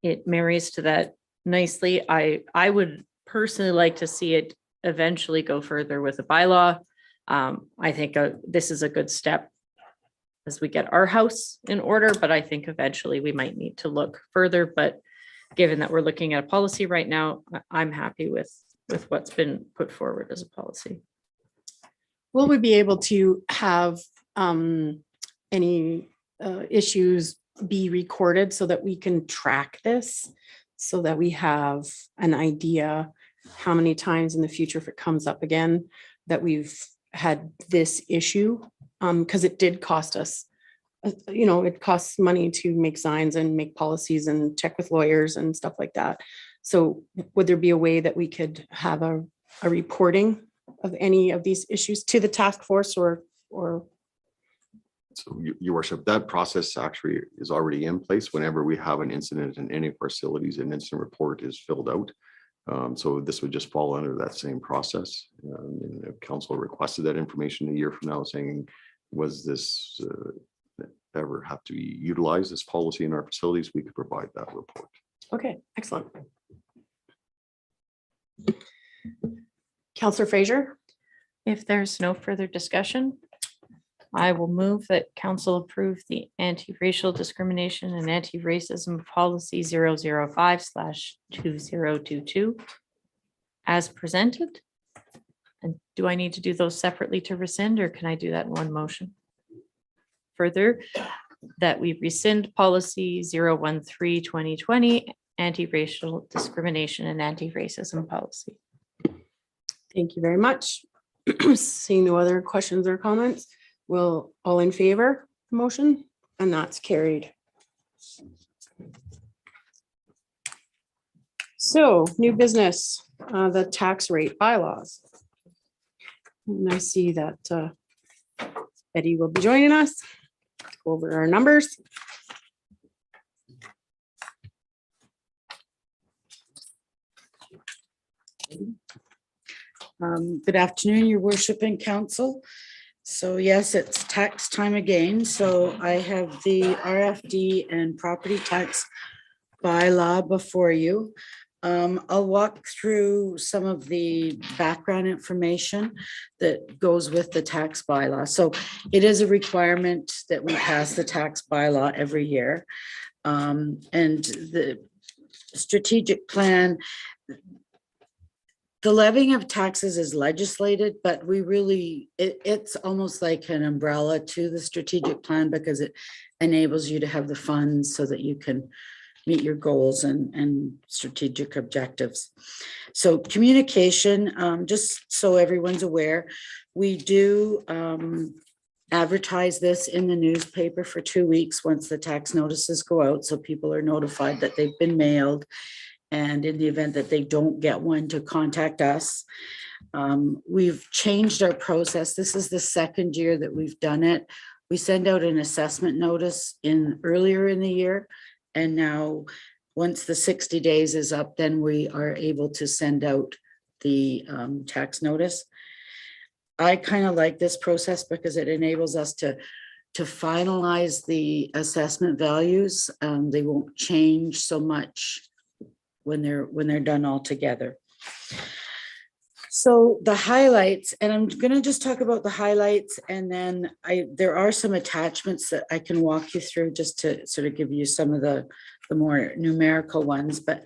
it marries to that nicely. I would personally like to see it eventually go further with a bylaw. I think this is a good step as we get our house in order, but I think eventually we might need to look further. But given that we're looking at a policy right now, I'm happy with what's been put forward as a policy. Will we be able to have any issues be recorded so that we can track this, so that we have an idea how many times in the future, if it comes up again, that we've had this issue? Because it did cost us, it costs money to make signs and make policies and check with lawyers and stuff like that. So would there be a way that we could have a reporting of any of these issues to the task force or? So your worship, that process actually is already in place. Whenever we have an incident in any of our facilities, an incident report is filled out. So this would just fall under that same process. And if council requested that information a year from now saying, was this ever have to be utilized, this policy in our facilities, we could provide that report. Okay, excellent. Councillor Fraser? If there's no further discussion, I will move that council approve the anti-racial discrimination and anti-racism policy 005/2022 as presented. And do I need to do those separately to rescind, or can I do that in one motion? Further, that we rescind policy 013/2020, anti-racial discrimination and anti-racism policy. Thank you very much. Seeing no other questions or comments, will all in favor motion, and that's carried. So new business, the tax rate bylaws. And I see that Betty will be joining us to go over our numbers. Good afternoon, your worship and council. So yes, it's tax time again. So I have the RFD and property tax bylaw before you. I'll walk through some of the background information that goes with the tax bylaw. So it is a requirement that we pass the tax bylaw every year. And the strategic plan, the levying of taxes is legislated, but we really, it's almost like an umbrella to the strategic plan because it enables you to have the funds so that you can meet your goals and strategic objectives. So communication, just so everyone's aware, we do advertise this in the newspaper for 2 weeks once the tax notices go out. So people are notified that they've been mailed. And in the event that they don't get one, to contact us. We've changed our process. This is the second year that we've done it. We send out an assessment notice earlier in the year. And now once the 60 days is up, then we are able to send out the tax notice. I kind of like this process because it enables us to finalize the assessment values. They won't change so much when they're done all together. So the highlights, and I'm going to just talk about the highlights, and then there are some attachments that I can walk you through just to sort of give you some of the more numerical ones. But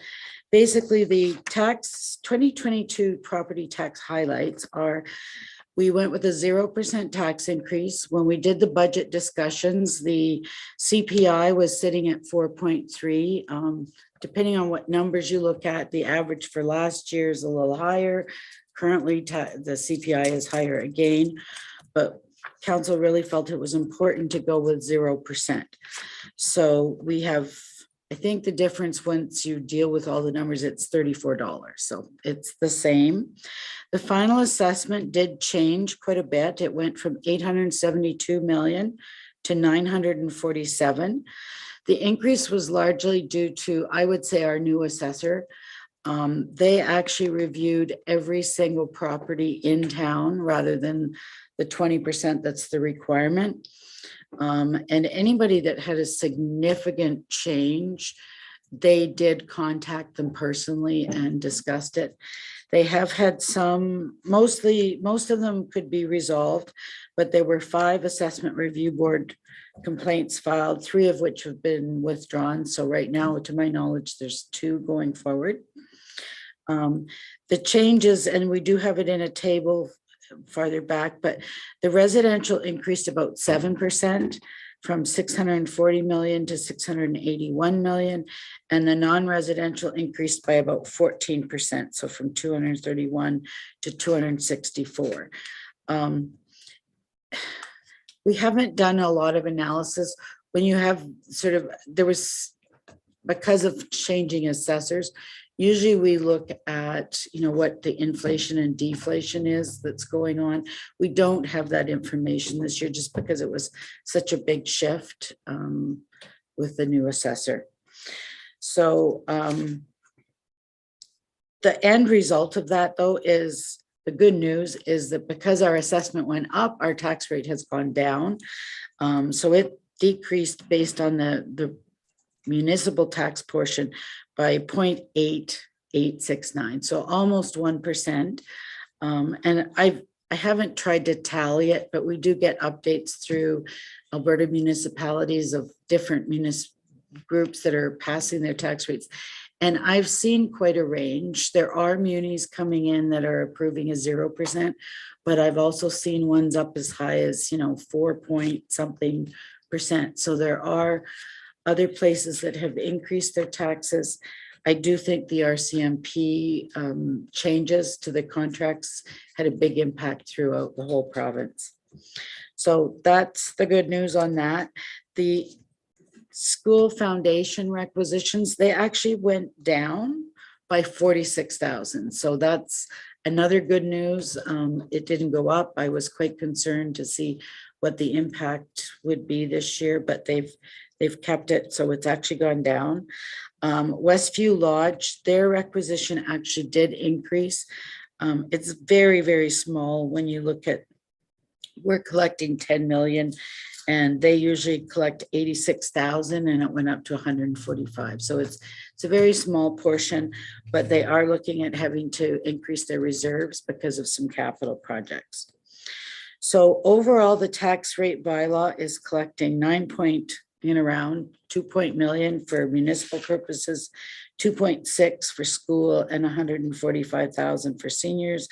basically the 2022 property tax highlights are, we went with a 0% tax increase. When we did the budget discussions, the CPI was sitting at 4.3. Depending on what numbers you look at, the average for last year is a little higher. Currently, the CPI is higher again, but council really felt it was important to go with 0%. So we have, I think the difference once you deal with all the numbers, it's $34. So it's the same. The final assessment did change quite a bit. It went from 872 million to 947. The increase was largely due to, I would say, our new assessor. They actually reviewed every single property in town rather than the 20% that's the requirement. And anybody that had a significant change, they did contact them personally and discussed it. They have had some, most of them could be resolved, but there were 5 assessment review board complaints filed, 3 of which have been withdrawn. So right now, to my knowledge, there's 2 going forward. The changes, and we do have it in a table farther back, but the residential increased about 7% from 640 million to 681 million, and the non-residential increased by about 14%, so from 231 to 264. We haven't done a lot of analysis. When you have sort of, there was, because of changing assessors, usually we look at, what the inflation and deflation is that's going on. We don't have that information this year just because it was such a big shift with the new assessor. So the end result of that, though, is the good news is that because our assessment went up, our tax rate has gone down. So it decreased based on the municipal tax portion by 0.8869, so almost 1%. And I haven't tried to tally it, but we do get updates through Alberta municipalities of different groups that are passing their tax rates. And I've seen quite a range. There are munis coming in that are approving a 0%, but I've also seen ones up as high as, 4-point-something%. So there are other places that have increased their taxes. I do think the RCMP changes to the contracts had a big impact throughout the whole province. So that's the good news on that. The school foundation requisitions, they actually went down by 46,000. So that's another good news. It didn't go up. I was quite concerned to see what the impact would be this year, but they've kept it, so it's actually gone down. Westview Lodge, their requisition actually did increase. It's very, very small when you look at, we're collecting 10 million and they usually collect 86,000 and it went up to 145. So it's a very small portion, but they are looking at having to increase their reserves because of some capital projects. So overall, the tax rate bylaw is collecting around 2 million for municipal purposes, 2.6 for school, and 145,000 for seniors.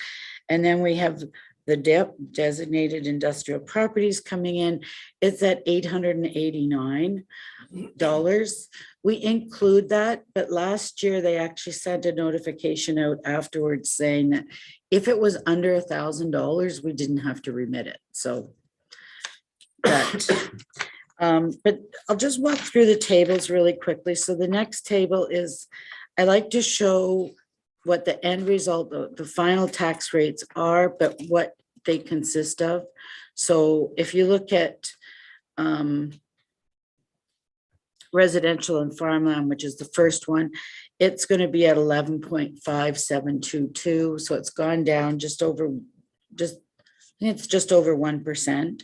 And then we have the DIP, designated industrial properties, coming in. It's at $889. We include that, but last year they actually sent a notification out afterwards saying that if it was under $1,000, we didn't have to remit it. So that. But I'll just walk through the tables really quickly. So the next table is, I like to show what the end result, the final tax rates are, but what they consist of. So if you look at residential and farmland, which is the first one, it's going to be at 11.5722. So it's gone down just over 1%.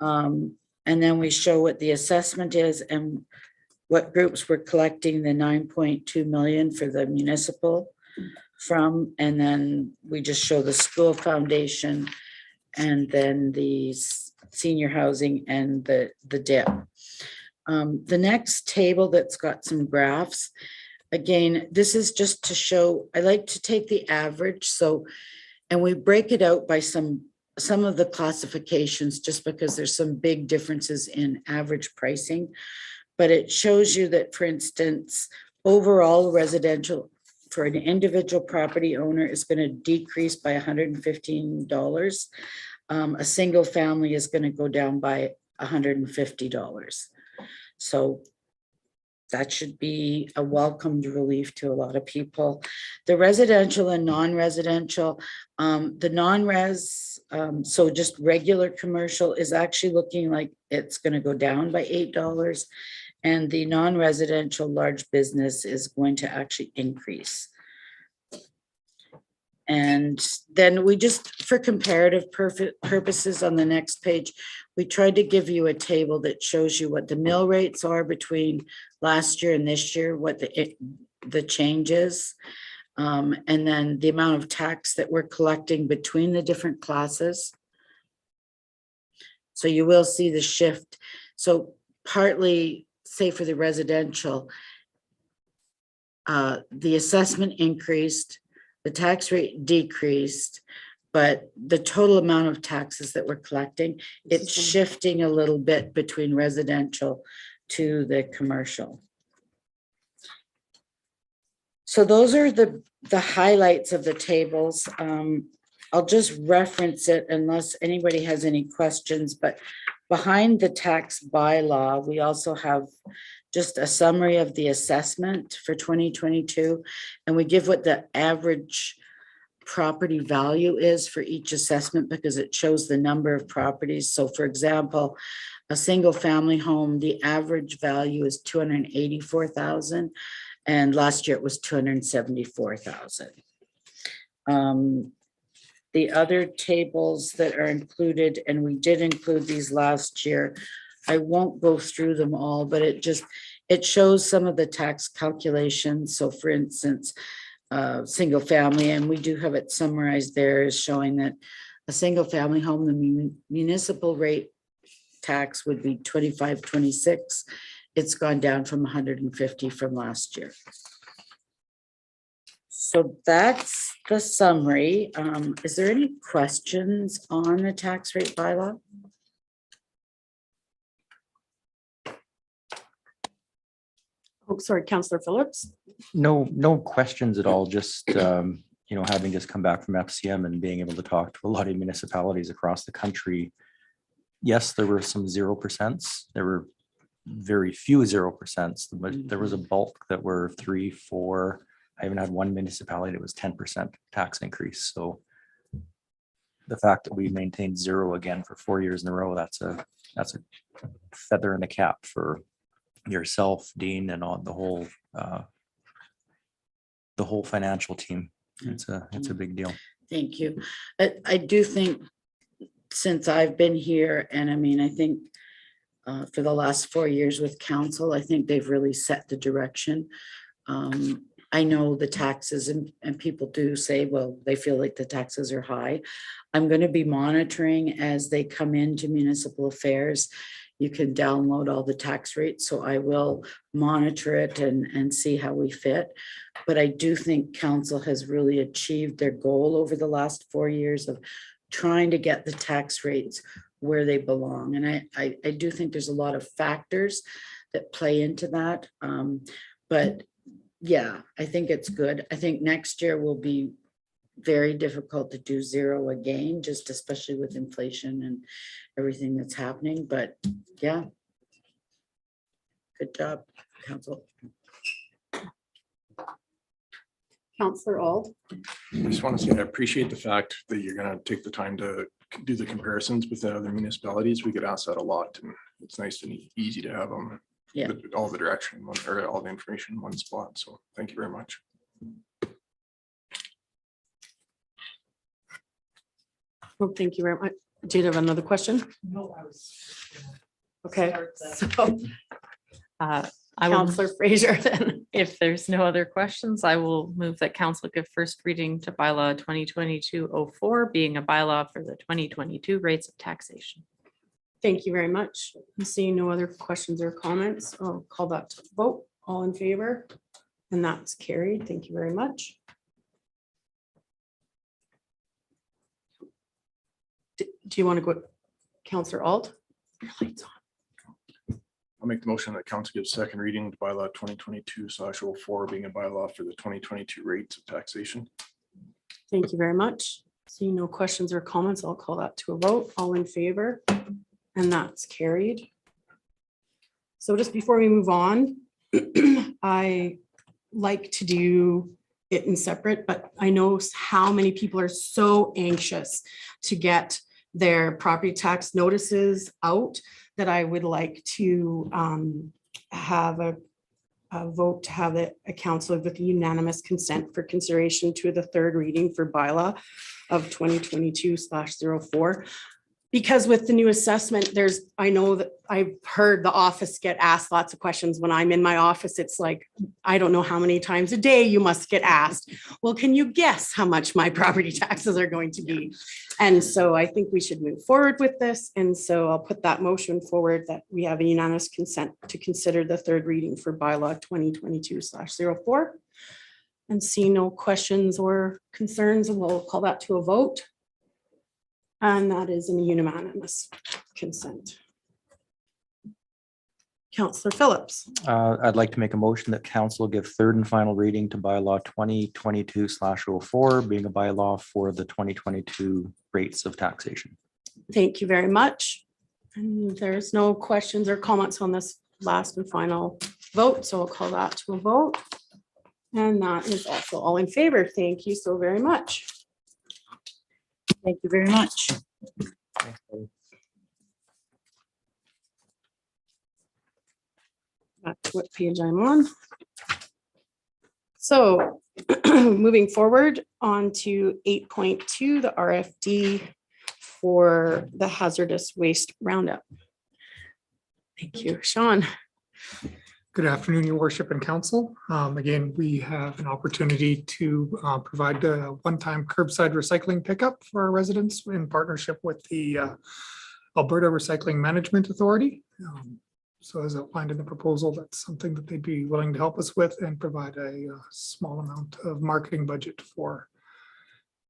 And then we show what the assessment is and what groups we're collecting the 9.2 million for the municipal from. And then we just show the school foundation and then the senior housing and the dip. The next table that's got some graphs, again, this is just to show, I like to take the average. So, and we break it out by some of the classifications just because there's some big differences in average pricing. But it shows you that, for instance, overall residential for an individual property owner is going to decrease by $115. A single family is going to go down by $150. So that should be a welcomed relief to a lot of people. The residential and non-residential, the non-res, so just regular commercial is actually looking like it's going to go down by $8. And the non-residential large business is going to actually increase. And then we just, for comparative purposes on the next page, we tried to give you a table that shows you what the mill rates are between last year and this year, what the change is. And then the amount of tax that we're collecting between the different classes. So you will see the shift. So partly, say for the residential, the assessment increased, the tax rate decreased, but the total amount of taxes that we're collecting, it's shifting a little bit between residential to the commercial. So those are the highlights of the tables. I'll just reference it unless anybody has any questions, but behind the tax bylaw, we also have just a summary of the assessment for 2022. And we give what the average property value is for each assessment because it shows the number of properties. So for example, a single family home, the average value is 284,000. And last year it was 274,000. The other tables that are included, and we did include these last year, I won't go through them all, but it shows some of the tax calculations. So for instance, single family, and we do have it summarized there, is showing that a single family home, the municipal rate tax would be 25.26. It's gone down from 150 from last year. So that's the summary. Is there any questions on the tax rate bylaw? Oh, sorry, Councillor Phillips. No questions at all. Just, having just come back from FCM and being able to talk to a lot of municipalities across the country. Yes, there were some 0%. There were very few 0%, but there was a bulk that were 3, 4. I even had one municipality that was 10% tax increase. So the fact that we maintained 0 again for 4 years in a row, that's a feather in the cap for yourself, Dean, and all the whole financial team. It's a big deal. Thank you. I do think since I've been here, and I mean, I think for the last 4 years with council, I think they've really set the direction. I know the taxes and people do say, well, they feel like the taxes are high. I'm going to be monitoring as they come into municipal affairs. You can download all the tax rates. So I will monitor it and see how we fit. But I do think council has really achieved their goal over the last 4 years of trying to get the tax rates where they belong. And I do think there's a lot of factors that play into that. But yeah, I think it's good. I think next year will be very difficult to do 0 again, just especially with inflation and everything that's happening. But yeah, good job, council. Councillor Auld. I just want to say I appreciate the fact that you're going to take the time to do the comparisons with the other municipalities. We could ask that a lot, and it's nice and easy to have them Yeah. all the direction, or all the information in one spot. So thank you very much. Well, thank you very much. Do you have another question? No, I was. Okay, so I will, Counselor Fraser then. if there's no other questions, I will move that council give first reading to bylaw 2022-04, being a bylaw for the 2022 rates of taxation. Thank you very much. Seeing no other questions or comments, I'll call that to vote. All in favor? And that's carried. Thank you very much. Do you want to go, Counselor Alt? Your light's on. I'll make the motion that council gives second reading to bylaw 2022/04, being a bylaw for the 2022 rates of taxation. Thank you very much. Seeing no questions or comments, I'll call that to a vote. All in favor? And that's carried. So just before we move on, I like to do it in separate, but I know how many people are so anxious to get their property tax notices out that I would like to have a vote to have it a council with unanimous consent for consideration to the third reading for bylaw of 2022/04. Because with the new assessment, I know that I've heard the office get asked lots of questions. When I'm in my office, it's like, I don't know how many times a day you must get asked, well, can you guess how much my property taxes are going to be? And so I think we should move forward with this. And so I'll put that motion forward that we have a unanimous consent to consider the third reading for bylaw 2022/04. And see no questions or concerns, and we'll call that to a vote. And that is in unanimous consent. Counselor Phillips. I'd like to make a motion that council give third and final reading to bylaw 2022/04, being a bylaw for the 2022 rates of taxation. Thank you very much. And there's no questions or comments on this last and final vote, so I'll call that to a vote. And that is also all in favor. Thank you so very much. Thank you very much. Back to what page I'm on. So moving forward on to 8.2, the RFD for the hazardous waste roundup. Thank you, Sean. Good afternoon, your worship and council. Again, we have an opportunity to provide a one-time curbside recycling pickup for our residents in partnership with the Alberta Recycling Management Authority. So as outlined in the proposal, that's something that they'd be willing to help us with and provide a small amount of marketing budget for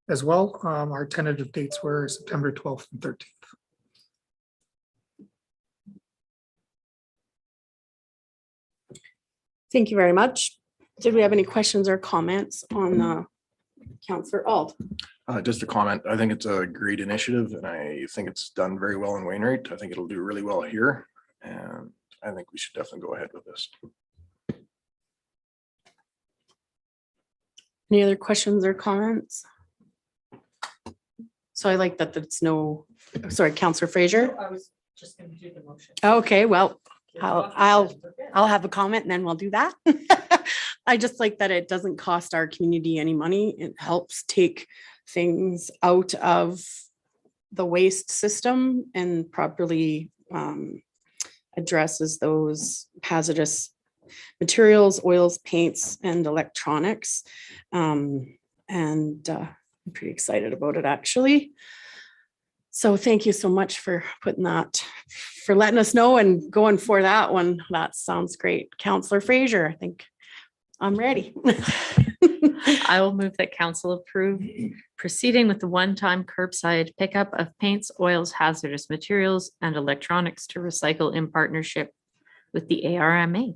as well. Our tentative dates were September 12th and 13th. Thank you very much. Did we have any questions or comments on Councillor Alt? Just a comment. I think it's a great initiative and I think it's done very well in Wainwright. I think it'll do really well here. And I think we should definitely go ahead with this. Any other questions or comments? So I like that it's no, sorry, Councillor Fraser. I was just going to do the motion. Okay, well, I'll have a comment and then we'll do that. I just like that it doesn't cost our community any money. It helps take things out of the waste system and properly addresses those hazardous materials, oils, paints, and electronics. I'm pretty excited about it, actually. So thank you so much for putting that, for letting us know and going for that one. That sounds great. Councillor Fraser, I think I'm ready. I will move that council approve proceeding with the one-time curbside pickup of paints, oils, hazardous materials, and electronics to recycle in partnership with the ARMA.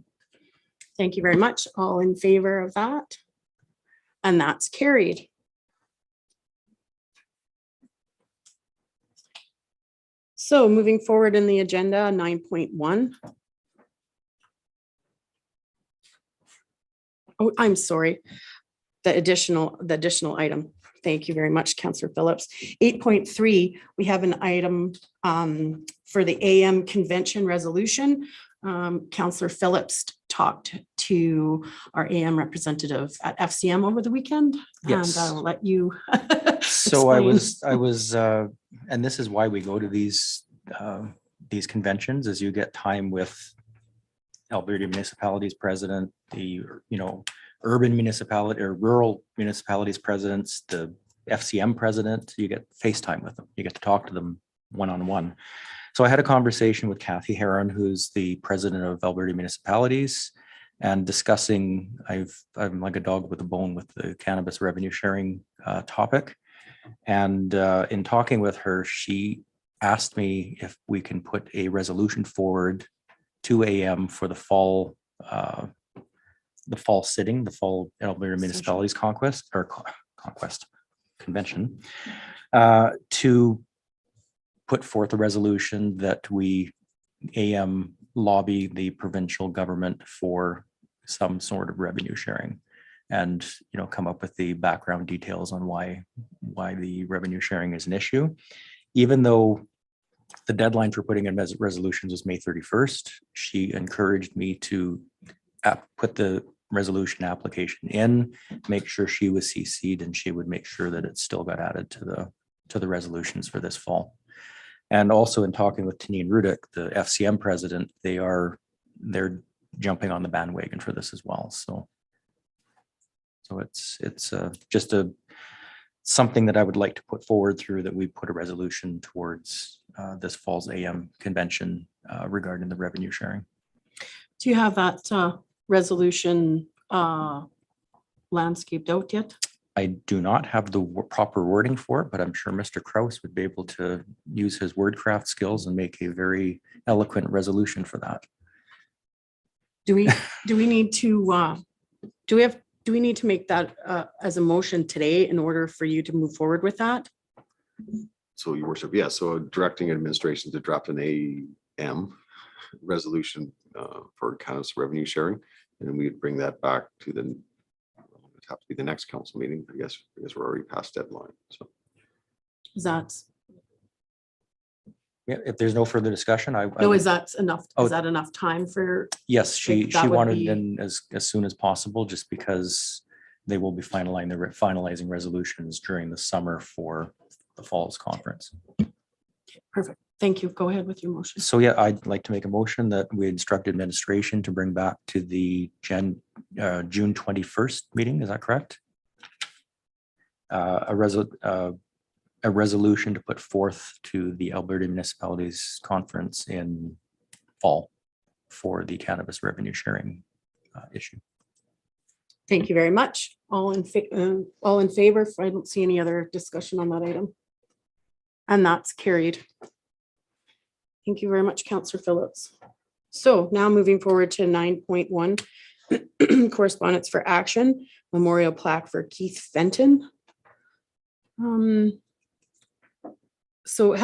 Thank you very much. All in favor of that? And that's carried. So moving forward in the agenda, 9.1. Oh, I'm sorry. The additional item. Thank you very much, Councillor Phillips. 8.3, we have an item for the AM convention resolution. Councillor Phillips talked to our AM representative at FCM over the weekend. Yes. And I'll let you. So I explain. was, and this is why we go to these conventions, is you get time with Alberta municipalities president, the, urban municipality or rural municipalities presidents, the FCM president, you get FaceTime with them. You get to talk to them one-on-one. So I had a conversation with Kathy Heron, who's the president of Alberta municipalities, and discussing, I'm like a dog with a bone with the cannabis revenue sharing topic. And in talking with her, she asked me if we can put a resolution forward to AM for the fall sitting, the fall Alberta municipalities conquest convention, to put forth a resolution that we AM lobby the provincial government for some sort of revenue sharing, and come up with the background details on why the revenue sharing is an issue. Even though the deadline for putting in resolutions was May 31st, she encouraged me to put the resolution application in, make sure she was CC'd, and she would make sure that it still got added to the resolutions for this fall. And also in talking with Tanine Rudick, the FCM president, they're jumping on the bandwagon for this as well. So it's just something that I would like to put forward through, that we put a resolution towards this fall's AM convention regarding the revenue sharing. Do you have that resolution landscaped out yet? I do not have the proper wording for it, but I'm sure Mr. Kraus would be able to use his wordcraft skills and make a very eloquent resolution for that. Do we need to do we need to make that as a motion today in order for you to move forward with that? So your worship, yeah, so directing administration to draft an AM resolution for cannabis revenue sharing, and we'd bring that back to it'd have to be the next council meeting, I guess, because we're already past deadline. So Is that, Yeah, if there's no further discussion, is that enough? Oh. Is that enough time for? Yes, she that would wanted be- in as soon as possible, just because they will be finalizing resolutions during the summer for the Falls Conference. Perfect. Thank you. Go ahead with your motion. So yeah, I'd like to make a motion that we instruct administration to bring back to the June 21st meeting. Is that correct? A resolution to put forth to the Alberta Municipalities Conference in fall for the cannabis revenue sharing issue. Thank you very much. All in favor? I don't see any other discussion on that item. And that's carried. Thank you very much, Councillor Phillips. So now moving forward to 9.1, correspondence for action, memorial plaque for Keith Fenton. So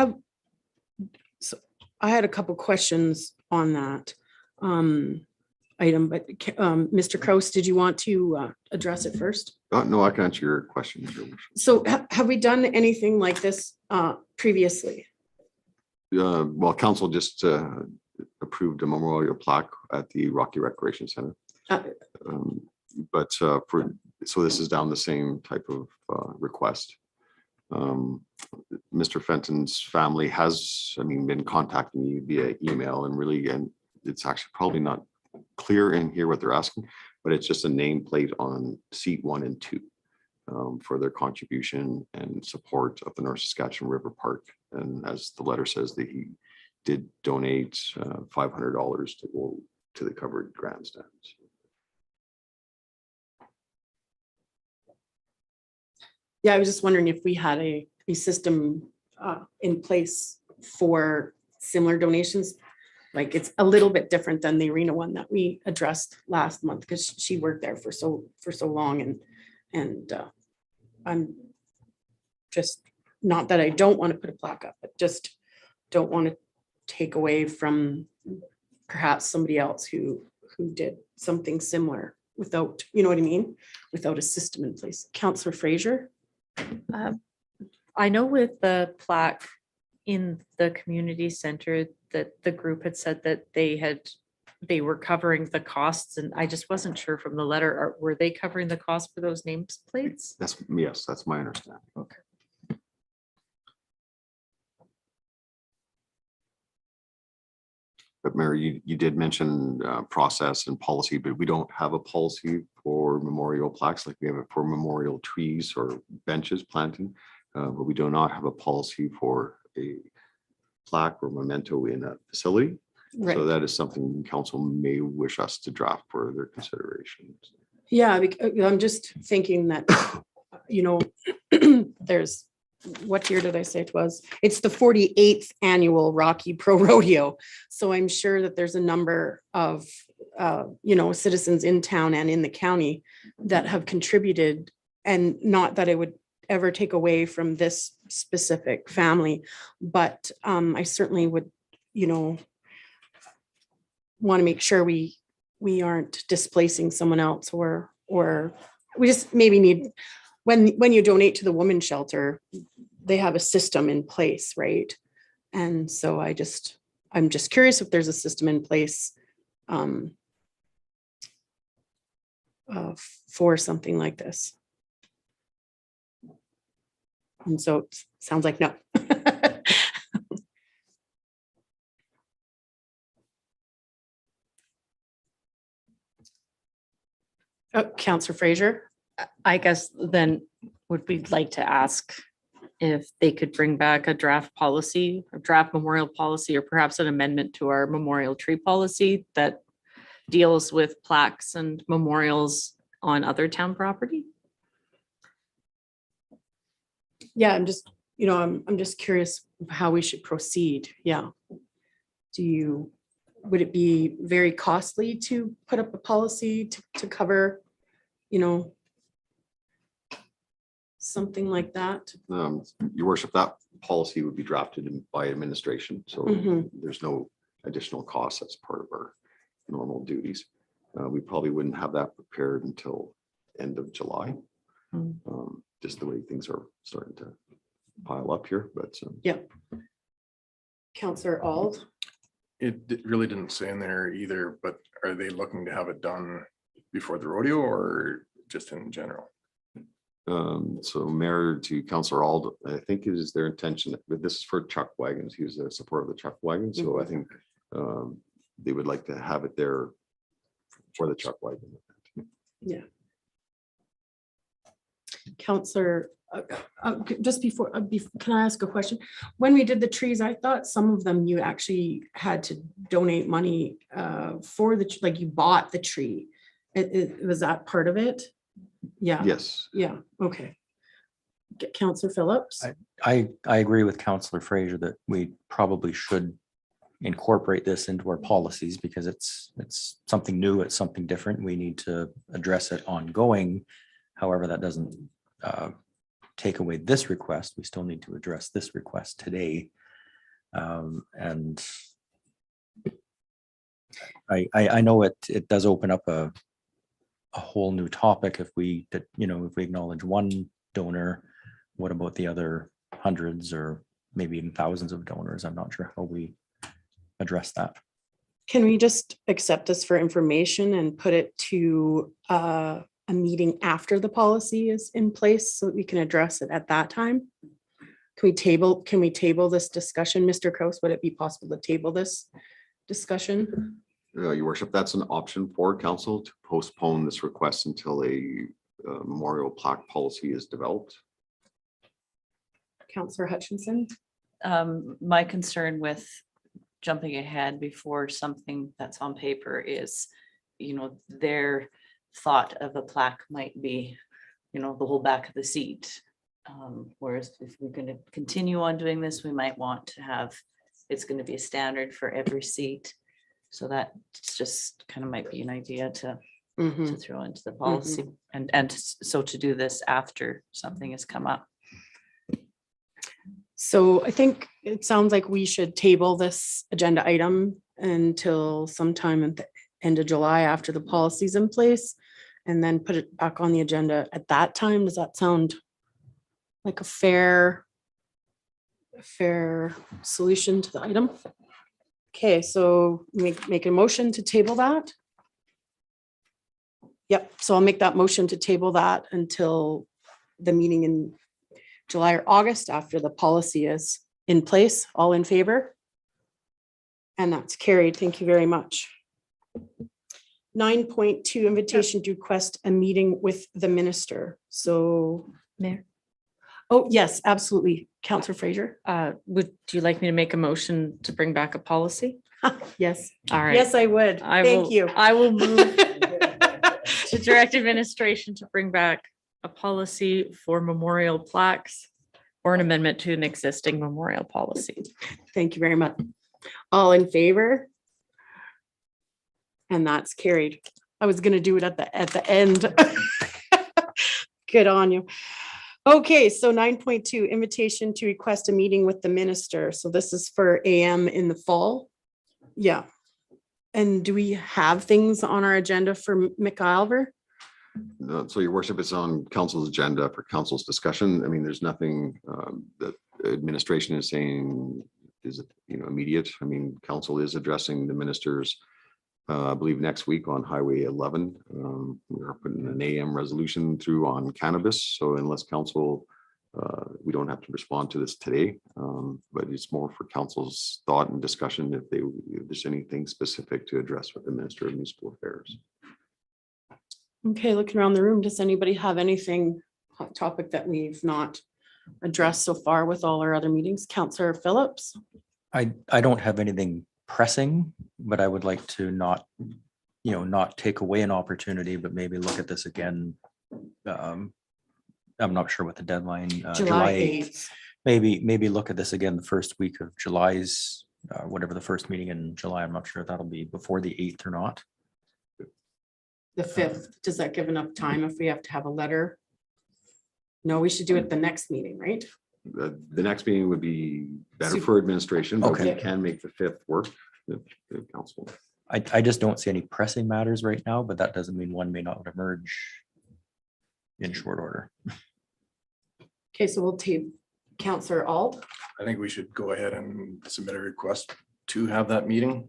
I had a couple questions on that item, but Mr. Kraus, did you want to address it first? no, I can answer your question. So have we done anything like this previously? Well, council just approved a memorial plaque at the Rocky Recreation Center. So this is down the same type of request. Mr. Fenton's family has, been contacting me via email, and it's actually probably not clear in here what they're asking, but it's just a nameplate on seat 1 and 2 for their contribution and support of the North Saskatchewan River Park. And as the letter says, that he did donate $500 to go to the covered grandstands. Yeah, I was just wondering if we had a system in place for similar donations. Like, it's a little bit different than the arena one that we addressed last month, because she worked there for so long, and I'm just, not that I don't want to put a plaque up, but just don't want to take away from perhaps somebody else who did something similar without, you know what I mean? Without a system in place. Councillor Fraser? I know with the plaque in the community center that the group had said that they had they were covering the costs, and I just wasn't sure from the letter, were they covering the cost for those nameplates? Yes, that's my understanding. Okay. But Mary, you did mention process and policy, but we don't have a policy for memorial plaques like we have it for memorial trees or benches planting. But we do not have a policy for a plaque or memento in a facility. Right. So that is something council may wish us to draft for their consideration. Yeah, I'm just thinking that, you know, there's, what year did I say it was? It's the 48th annual Rocky Pro Rodeo. So I'm sure that there's a number of, you know, citizens in town and in the county that have contributed, and not that it would ever take away from this specific family, but I certainly would, you know, want to make sure we aren't displacing someone else, or we just maybe need, when you donate to the women's shelter, they have a system in place, right? And so I'm just curious if there's a system in place for something like this. And so it sounds like no. Councillor Fraser. I guess then would we like to ask if they could bring back a draft policy, a draft memorial policy, or perhaps an amendment to our memorial tree policy that deals with plaques and memorials on other town property? Yeah, I'm just, you know, I'm just curious how we should proceed. Yeah. Would it be very costly to put up a policy to cover, you know, something like that? Your worship, that policy would be drafted by administration. So there's no additional cost. That's part of our normal duties. We probably wouldn't have that prepared until end of July. Just the way things are starting to pile up here, but yeah. Councillor Auld. It really didn't say in there either, but are they looking to have it done before the rodeo or just in general? So Mayor, to Councillor Auld, I think it is their intention, but this is for chuck wagons. He was a supporter of the chuck wagon. So I think they would like to have it there for the chuck wagon. Yeah. Councillor, just before, can I ask a question? When we did the trees, I thought some of them you actually had to donate money for like you bought the tree. Was that part of it? Yeah. Yes. Yeah. Okay. Councillor Phillips. I agree with Councillor Fraser that we probably should incorporate this into our policies because it's something new, it's something different. We need to address it ongoing. However, that doesn't take away this request. We still need to address this request today. And I know it does open up a whole new topic if we acknowledge one donor. What about the other hundreds or maybe even thousands of donors? I'm not sure how we address that. Can we just accept this for information and put it to a meeting after the policy is in place so that we can address it at that time? Can we table this discussion? Mr. Kraus, would it be possible to table this discussion? Your worship, that's an option for council to postpone this request until a memorial plaque policy is developed. Councillor Hutchinson. My concern with jumping ahead before something that's on paper is, their thought of a plaque might be, the whole back of the seat. Whereas if we're going to continue on doing this, we might want to have, it's going to be a standard for every seat. So that just kind of might be an idea to throw into the policy and so to do this after something has come up. So I think it sounds like we should table this agenda item until sometime at the end of July after the policy's in place and then put it back on the agenda at that time. Does that sound like a fair solution to the item? Okay, so make a motion to table that. Yep, so I'll make that motion to table that until the meeting in July or August after the policy is in place. All in favor? And that's carried. Thank you very much. 9.2, invitation to request a meeting with the minister. So, Mayor, oh, yes, absolutely. Councillor Fraser. would you like me to make a motion to bring back a policy? Yes. All right. Yes, I would. Thank you. I will move to direct administration to bring back a policy for memorial plaques or an amendment to an existing memorial policy. Thank you very much. All in favor? And that's carried. I was gonna do it at the end. Good on you. Okay, so 9.2, invitation to request a meeting with the minister. So this is for AM in the fall. Yeah. And do we have things on our agenda for McIlver? So your worship, it's on council's agenda for council's discussion. I mean, there's nothing that administration is saying is, immediate. I mean, council is addressing the ministers, I believe next week on Highway 11. We're putting an AM resolution through on cannabis. So unless council, we don't have to respond to this today, but it's more for council's thought and discussion if there's anything specific to address with the Minister of Municipal Affairs. Okay, looking around the room, does anybody have anything, hot topic that we've not addressed so far with all our other meetings? Councillor Phillips? I don't have anything pressing, but I would like to not take away an opportunity, but maybe look at this again. I'm not sure what the deadline, July 8th. Maybe look at this again the first week of July's, whatever the first meeting in July. I'm not sure if that'll be before the 8th or not. The 5th, does that give enough time if we have to have a letter? No, we should do it the next meeting, right? The next meeting would be better Super. for administration, but we Okay. can make the 5th work if council. I just don't see any pressing matters right now, but that doesn't mean one may not emerge in short order. Okay, so we'll take Councillor Alt. I think we should go ahead and submit a request to have that meeting.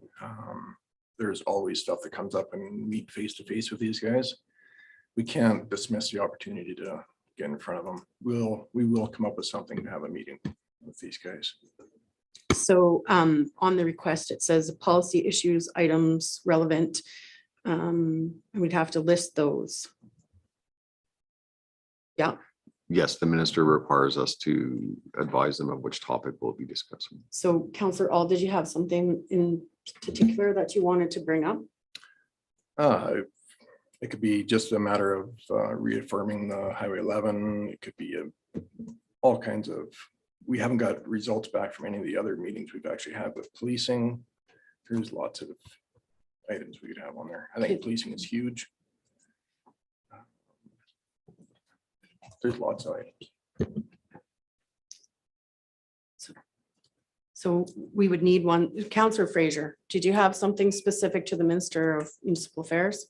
There's always stuff that comes up and meet face to face with these guys. We can't dismiss the opportunity to get in front of them. We will come up with something to have a meeting with these guys. So on the request, it says policy issues, items relevant. And we'd have to list those. Yeah, Yes, the minister requires us to advise them of which topic we'll be discussing. so Councillor Alt, did you have something in particular that you wanted to bring up? It could be just a matter of reaffirming the Highway 11. It could be all kinds of, we haven't got results back from any of the other meetings we've actually had with policing. There's lots of items we could have on there. I think policing is huge. There's lots of items. So we would need one. Councillor Fraser, did you have something specific to the Minister of Municipal Affairs?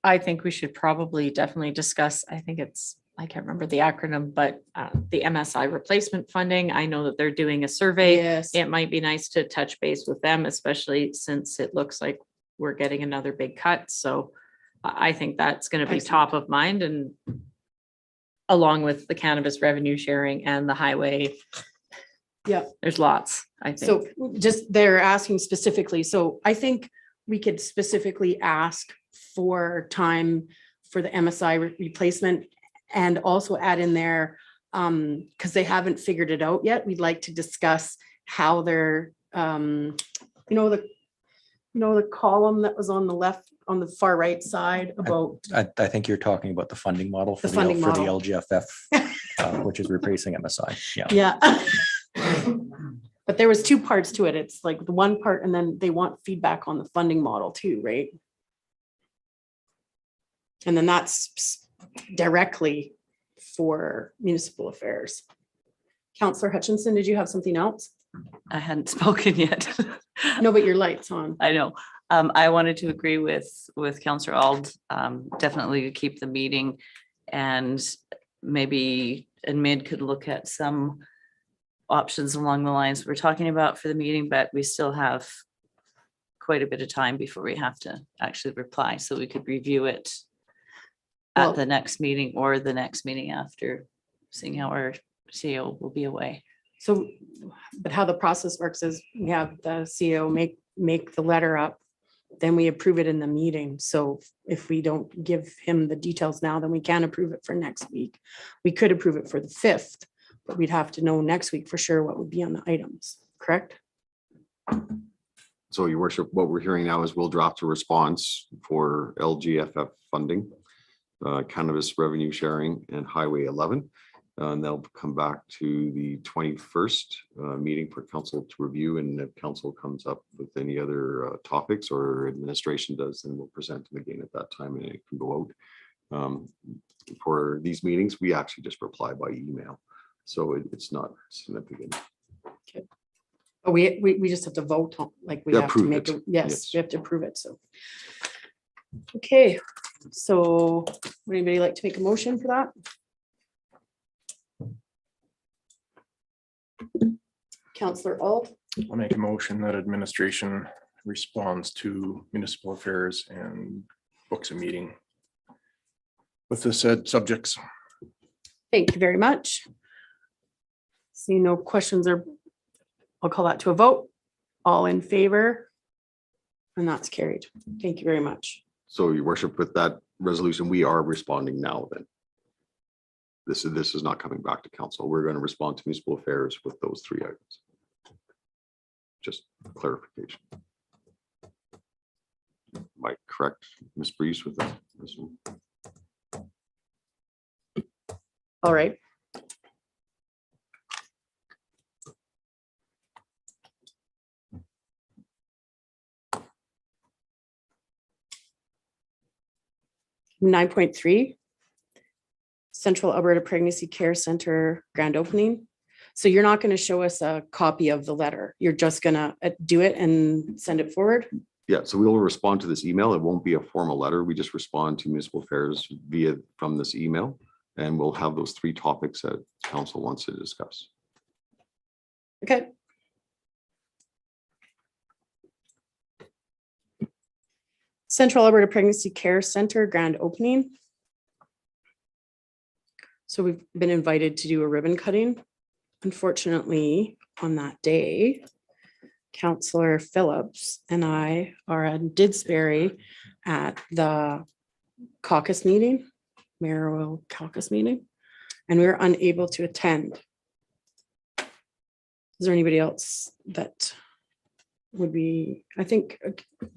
I think we should probably definitely discuss, I can't remember the acronym, but the MSI replacement funding. I know that they're doing a survey. Yes. It might be nice to touch base with them, especially since it looks like we're getting another big cut. So I think that's going to be Excellent. top of mind, and along with the cannabis revenue sharing and the highway. Yeah. There's lots, I think. So just they're asking specifically. So I think we could specifically ask for time for the MSI replacement and also add in there, because they haven't figured it out yet. We'd like to discuss how they're, the column that was on the left, on the far right side about, I think you're talking about the funding model for The funding for the model. LGFF, which is replacing MSI. Yeah. yeah. But there was two parts to it. It's like the one part, and then they want feedback on the funding model too, right? And then that's directly for municipal affairs. Councillor Hutchinson, did you have something else? I hadn't spoken yet. No, but your light's on. I know. I wanted to agree with Councillor Ald, definitely to keep the meeting, and maybe admin could look at some options along the lines we're talking about for the meeting, but we still have quite a bit of time before we have to actually reply, so we could review it Well- at the next meeting or the next meeting after, seeing how our CEO will be away. So, but how the process works is we have the CEO make the letter up, then we approve it in the meeting. So if we don't give him the details now, then we can't approve it for next week. We could approve it for the 5th, but we'd have to know next week for sure what would be on the items, correct? So your worship, what we're hearing now is we'll draft a response for LGFF funding, cannabis revenue sharing and Highway 11. And they'll come back to the 21st meeting for council to review. And if council comes up with any other topics or administration does, then we'll present them again at that time and it can go out. For these meetings, we actually just reply by email. So it's not significant. Okay. Oh, we just have to vote on, like we have to Approve make it. it, yes, Yes. we have to approve it, so. Okay, so would anybody like to make a motion for that? Counselor Alt, I'll make a motion that administration responds to municipal affairs and books a meeting with the said subjects. thank you very much. See no questions or I'll call that to a vote. All in favor? And that's carried. Thank you very much. So your worship, with that resolution, we are responding now then. This is not coming back to council. We're going to respond to municipal affairs with those 3 items. Just clarification. Am I correct, Ms. Breeze, with that? All right. Nine point three. Central Alberta Pregnancy Care Center grand opening. So you're not going to show us a copy of the letter. You're just going to do it and send it forward? Yeah, so we will respond to this email. It won't be a formal letter. We just respond to municipal affairs from this email. And we'll have those 3 topics that council wants to discuss. Okay. Central Alberta Pregnancy Care Center grand opening. So we've been invited to do a ribbon cutting. Unfortunately, on that day, Councillor Phillips and I are in Didsbury at the caucus meeting, mayoral caucus meeting, and we were unable to attend. Is there anybody else that would be, I think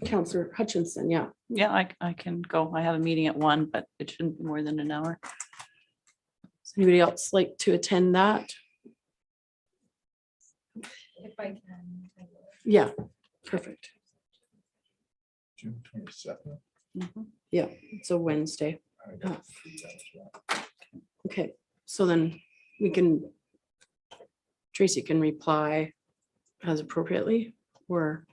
Councillor Hutchinson, yeah. Yeah, I can go. I have a meeting at 1, but it shouldn't be more than an hour. Does anybody else like to attend that? If I can. Yeah, perfect. June 27th. Yeah, it's a Wednesday. Okay, so then we can, Tracy can reply as appropriately, or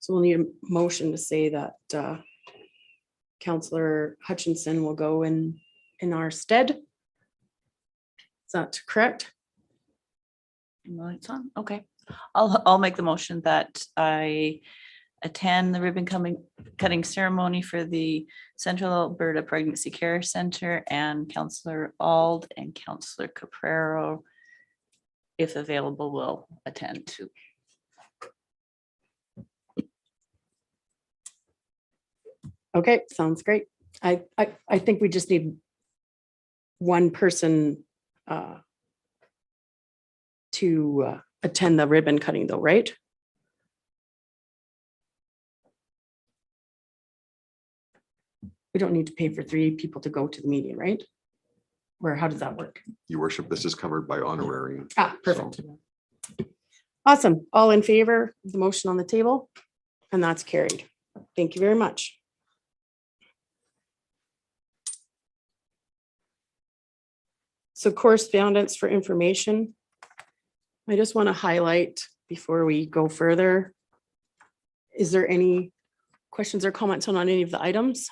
so we'll need a motion to say that Councillor Hutchinson will go in our stead. Is that correct? No, it's on. Okay. I'll make the motion that I attend the ribbon cutting ceremony for the Central Alberta Pregnancy Care Center, and Councillor Ald and Councillor Caprero, if available, will attend too. Okay, sounds great. I think we just need one person to attend the ribbon cutting though, right? We don't need to pay for 3 people to go to the meeting, right? Or how does that work? Your worship, this is covered by honorarium. Ah, perfect. Awesome. All in favor of the motion on the table? And that's carried. Thank you very much. So correspondence for information. I just want to highlight before we go further. Is there any questions or comments on any of the items?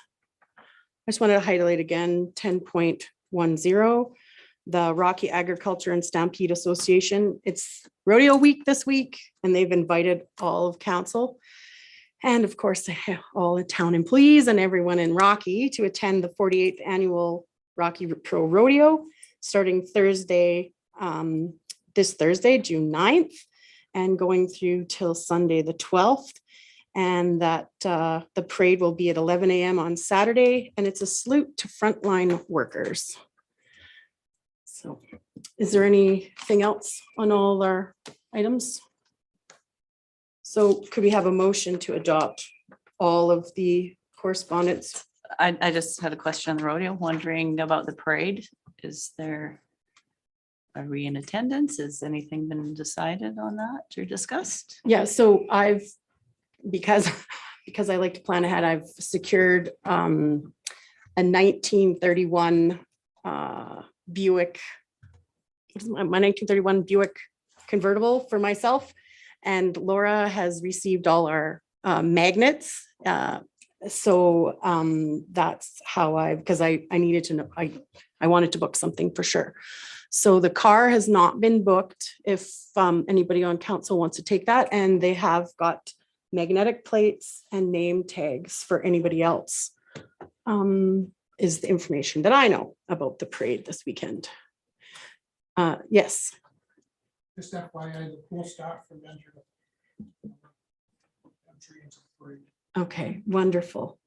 I just wanted to highlight again 10.10, the Rocky Agriculture and Stampede Association. It's rodeo week this week, and they've invited all of council. And of course, all the town employees and everyone in Rocky to attend the 48th annual Rocky Pro Rodeo, starting Thursday, this Thursday, June 9th, and going through till Sunday, the 12th. And that the parade will be at 11 a.m. on Saturday, and it's a salute to frontline workers. So is there anything else on all our items? So could we have a motion to adopt all of the correspondence? I just had a question on the rodeo, wondering about the parade. Are we in attendance? Has anything been decided on that or discussed? Yeah, so because I like to plan ahead, I've secured a 1931 Buick. What is my 1931 Buick convertible for myself, and Laura has received all our magnets. So that's how because I needed to know, I wanted to book something for sure. So the car has not been booked. If anybody on council wants to take that, and they have got magnetic plates and name tags for anybody else, is the information that I know about the parade this weekend. Yes. Just FYI, the pool staff from entry into the parade. Okay, wonderful.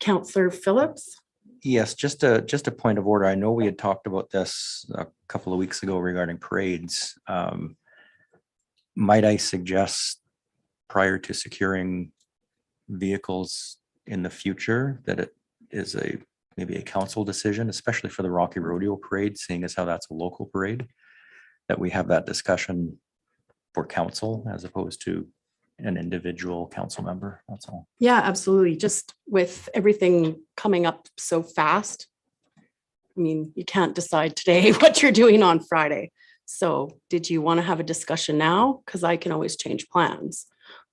Councillor Phillips. Yes, just a point of order. I know we had talked about this a couple of weeks ago regarding parades. Might I suggest, prior to securing vehicles in the future, that it is maybe a council decision, especially for the Rocky Rodeo Parade, seeing as how that's a local parade, that we have that discussion for council as opposed to an individual council member. That's all. Yeah, absolutely. Just with everything coming up so fast. I mean, you can't decide today what you're doing on Friday. So did you want to have a discussion now? Because I can always change plans.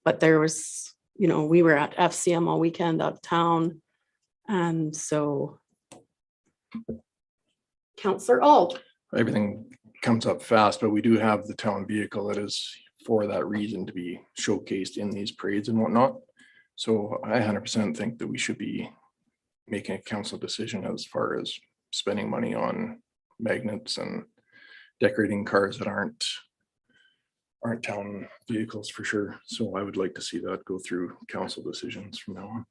But there was, we were at FCM all weekend out of town. And so Councillor Auld. Everything comes up fast, but we do have the town vehicle that is for that reason to be showcased in these parades and whatnot. So I 100% think that we should be making a council decision as far as spending money on magnets and decorating cars that aren't town vehicles for sure. So I would like to see that go through council decisions from now on.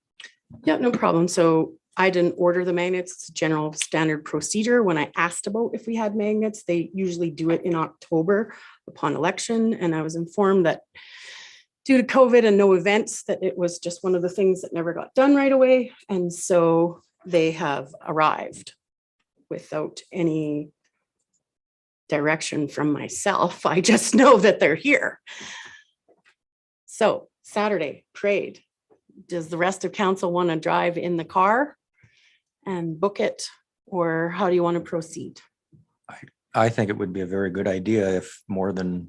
Yeah, no problem. So I didn't order the magnets. It's a general standard procedure. When I asked about if we had magnets, they usually do it in October upon election. And I was informed that due to COVID and no events, that it was just one of the things that never got done right away. And so they have arrived without any direction from myself. I just know that they're here. So Saturday parade. Does the rest of council want to drive in the car and book it, or how do you want to proceed? I think it would be a very good idea if more than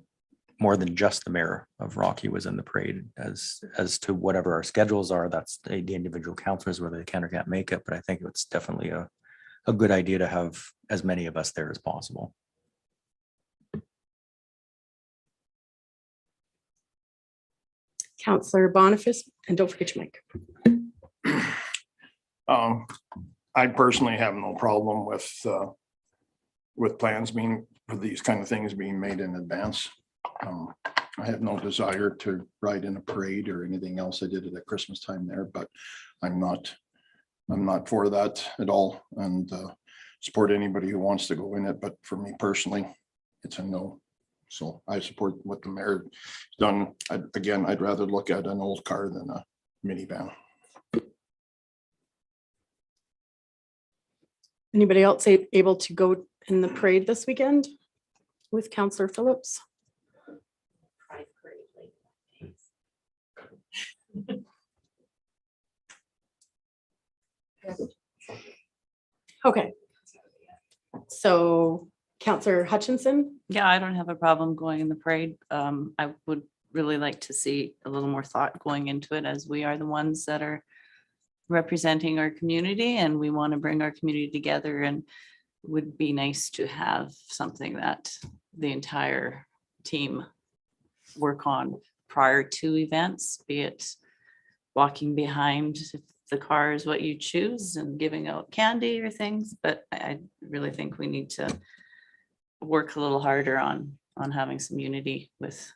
just the mayor of Rocky was in the parade, as to whatever our schedules are. That's the individual councilors, whether they can or can't make it. But I think it's definitely a good idea to have as many of us there as possible. Councillor Boniface, and don't forget your mic. I personally have no problem with plans being, for these kind of things being made in advance. I have no desire to ride in a parade or anything else. I did it at Christmas time there, but I'm not for that at all, and support anybody who wants to go in it. But for me personally, it's a no. So I support what the mayor done. I'd rather look at an old car than a minivan. Anybody else able to go in the parade this weekend with Councillor Phillips? Okay. So Councillor Hutchinson? Yeah, I don't have a problem going in the parade. I would really like to see a little more thought going into it, as we are the ones that are representing our community, and we want to bring our community together, and would be nice to have something that the entire team work on prior to events, be it walking behind if the car is what you choose and giving out candy or things, but I really think we need to work a little harder on having some unity with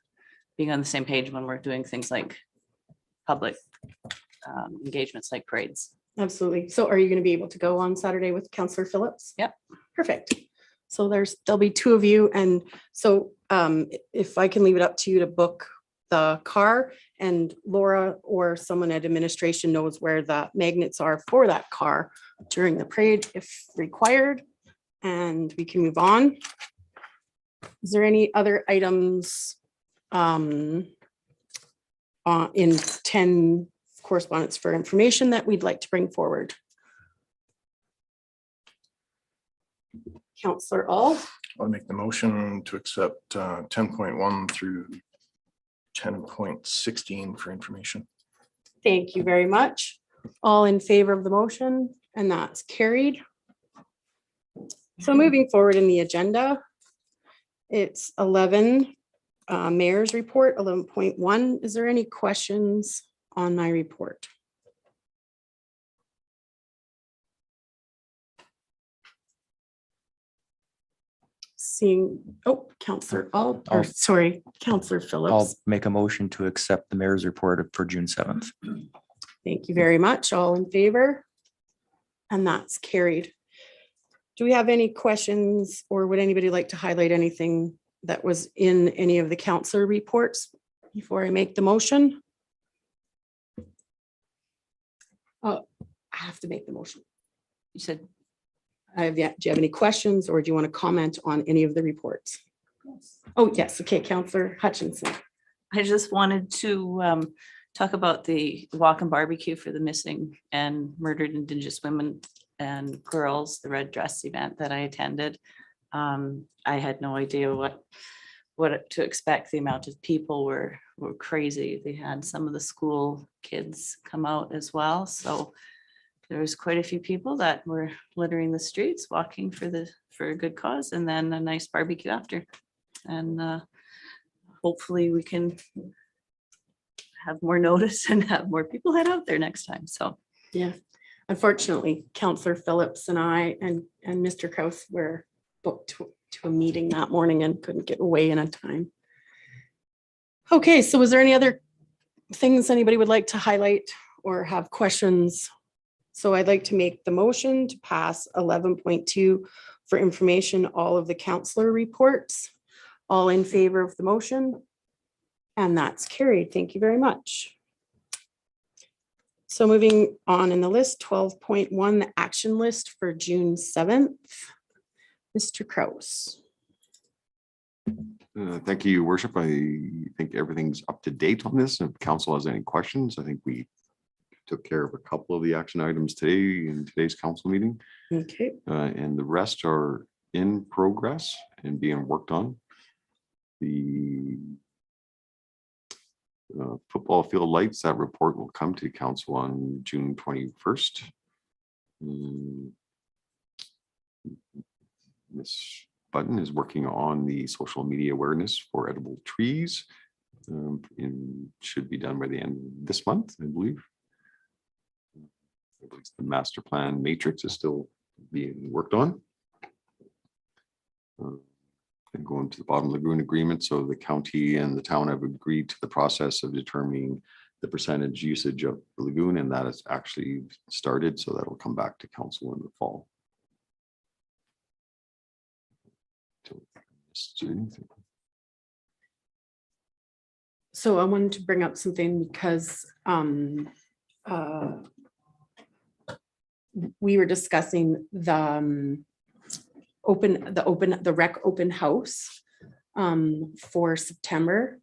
being on the same page when we're doing things like public engagements like parades. Absolutely. So are you going to be able to go on Saturday with Councillor Phillips? Yep. Perfect. So there'll be two of you. And so if I can leave it up to you to book the car, and Laura or someone at administration knows where the magnets are for that car during the parade if required, and we can move on. Is there any other items in 10 correspondence for information that we'd like to bring forward? Councillor All. I'll make the motion to accept 10.1 through 10.16 for information. Thank you very much. All in favor of the motion, and that's carried. So moving forward in the agenda, it's 11, Mayor's report, 11.1. Is there any questions on my report? Seeing, Councillor All, or sorry, Councillor I'll Phillips. make a motion to accept the mayor's report for June 7th. Thank you very much. All in favor? And that's carried. Do we have any questions, or would anybody like to highlight anything that was in any of the councillor reports before I make the motion? Oh, I have to make the motion. You said, Do you have any questions, or do you want to comment on any of the reports? Oh, yes. Okay, Councillor Hutchinson. I just wanted to talk about the walk and barbecue for the missing and murdered Indigenous women and girls, the red dress event that I attended. I had no idea what to expect. The amount of people were crazy. They had some of the school kids come out as well. So there was quite a few people that were littering the streets, walking for a good cause, and then a nice barbecue after. And hopefully we can have more notice and have more people head out there next time. So yeah, unfortunately, Councillor Phillips and I and Mr. Kraus were booked to a meeting that morning and couldn't get away in a time. Okay, so was there any other things anybody would like to highlight or have questions? So I'd like to make the motion to pass 11.2 for information, all of the councillor reports. All in favor of the motion? And that's carried. Thank you very much. So moving on in the list, 12.1, the action list for June 7th. Mr. Kraus. Thank you, Your Worship. I think everything's up to date on this. If council has any questions, I think we took care of a couple of the action items today in today's council meeting. Okay. And the rest are in progress and being worked on. The football field lights, that report will come to council on June 21st. Ms. Button is working on the social media awareness for edible trees. And should be done by the end of this month, I believe. At least the master plan matrix is still being worked on. And going to the bottom lagoon agreement. So the county and the town have agreed to the process of determining the percentage usage of the lagoon, and that has actually started. So that'll come back to council in the fall. So I wanted to bring up something because we were discussing the rec open house for September,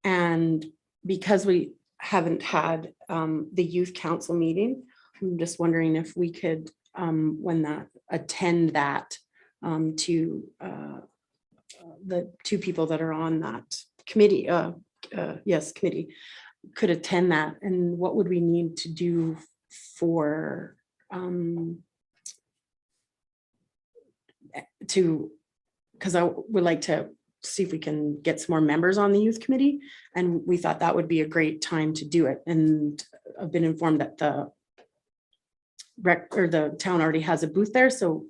and because we haven't had the youth council meeting, I'm just wondering if we could attend that to the two people that are on that committee, committee could attend that, and what would we need to do for because I would like to see if we can get some more members on the youth committee. And we thought that would be a great time to do it. And I've been informed that the town already has a booth there. So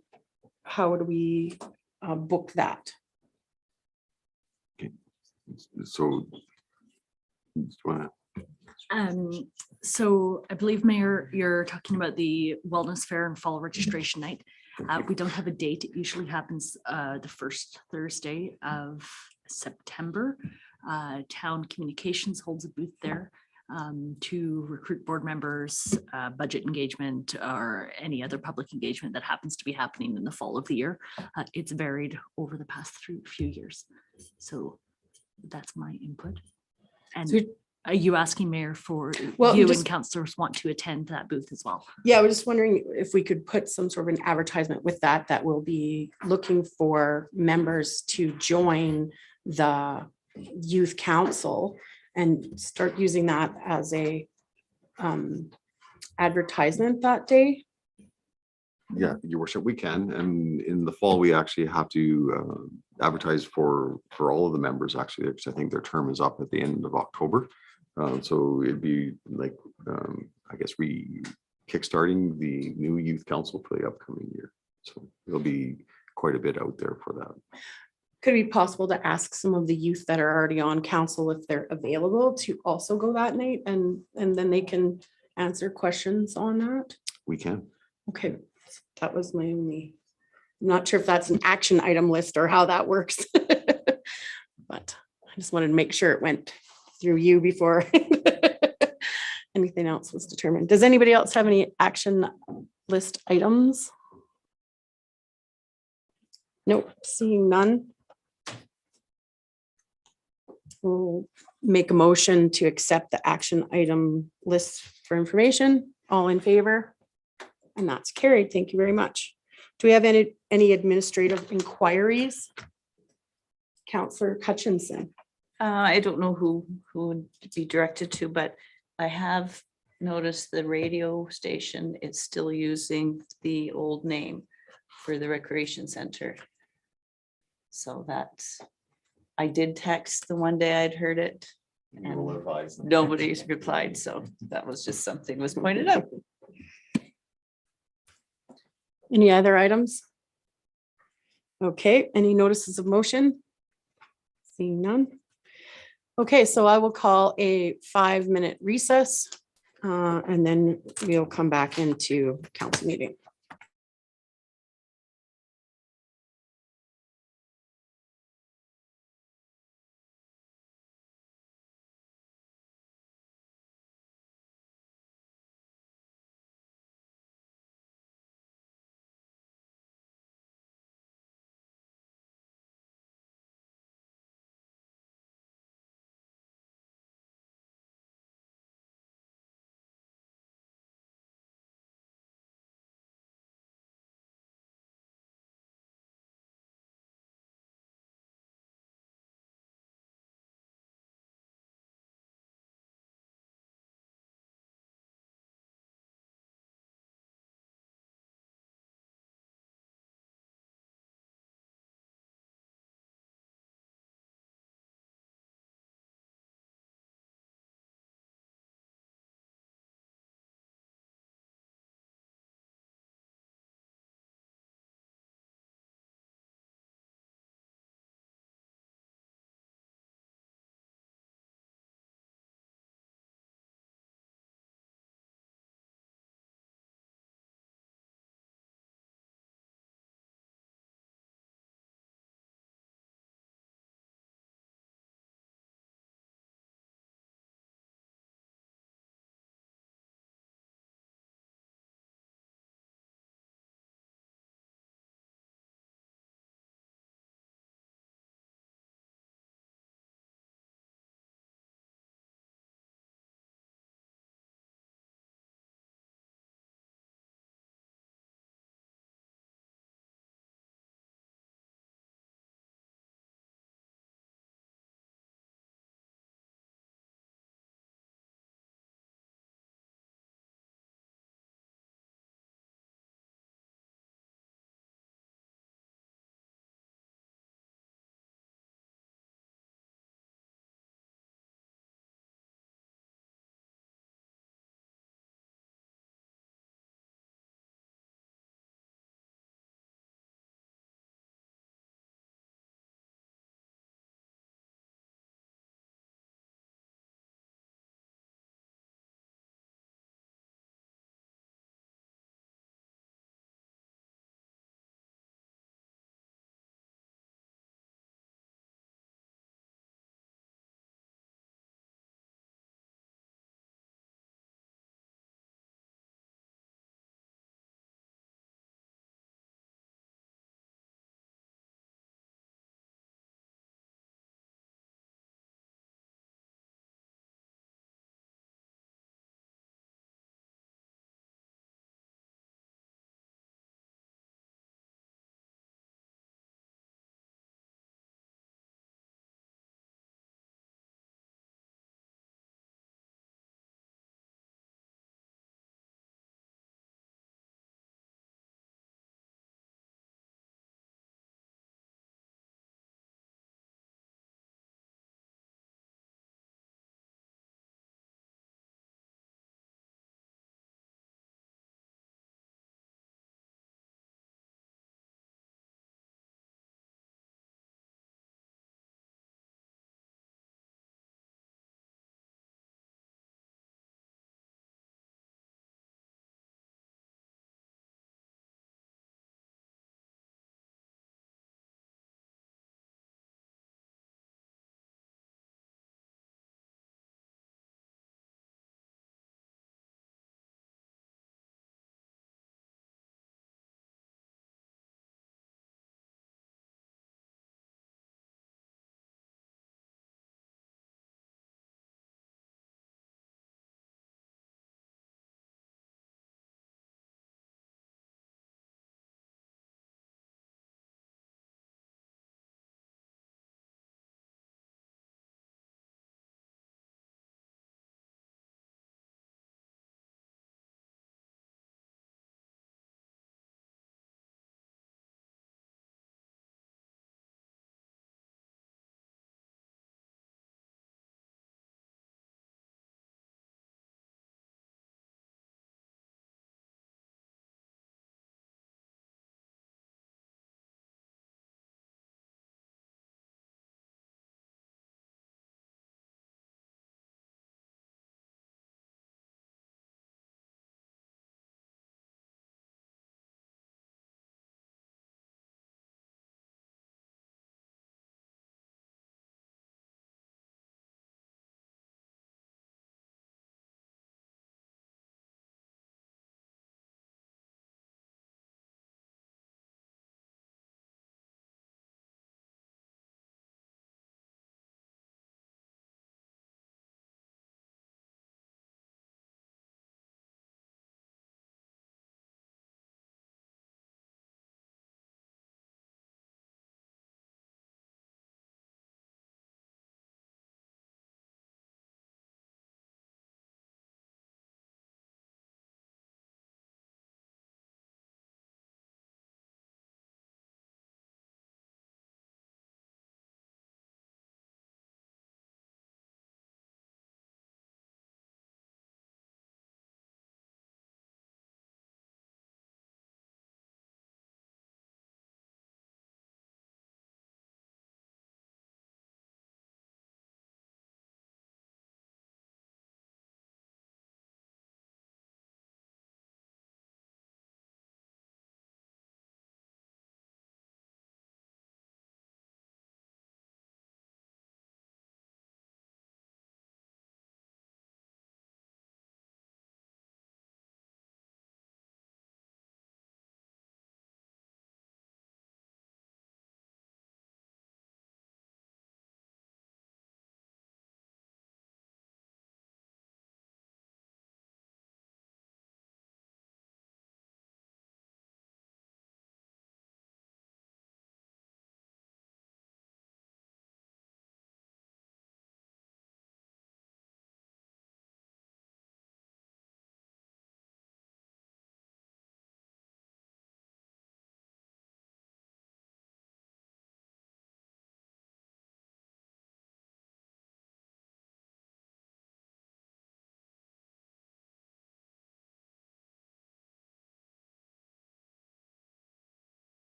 how do we book that? So. So I believe, Mayor, you're talking about the Wellness Fair and Fall Registration Night. We don't have a date. It usually happens the first Thursday of September. Town Communications holds a booth there to recruit board members, budget engagement, or any other public engagement that happens to be happening in the fall of the year. It's varied over the past few years. So that's my input. And So are you asking, Mayor, for Well, you just- and councillors want to attend that booth as well? Yeah, I was just wondering if we could put some sort of an advertisement with that will be looking for members to join the youth council and start using that as a advertisement that day. Yeah, your worship, we can. And in the fall, we actually have to advertise for all of the members actually, because I think their term is up at the end of October. So it'd be like, I guess kickstarting the new youth council for the upcoming year. So there'll be quite a bit out there for that. Could it be possible to ask some of the youth that are already on council if they're available to also go that night and then they can answer questions on that? We can. Okay, that was my only, I'm not sure if that's an action item list or how that works. But I just wanted to make sure it went through you before anything else was determined. Does anybody else have any action list items? Nope, seeing none. We'll make a motion to accept the action item list for information. All in favor? And that's carried. Thank you very much. Do we have any administrative inquiries? Councillor Hutchinson. I don't know who would be directed to, but I have noticed the radio station is still using the old name for the recreation center. So that's, I did text the one day I'd heard it and nobody's replied. So that was just something was pointed out. Any other items? Okay, any notices of motion? Seeing none. Okay, so I will call a 5-minute recess and then we'll come back into council meeting.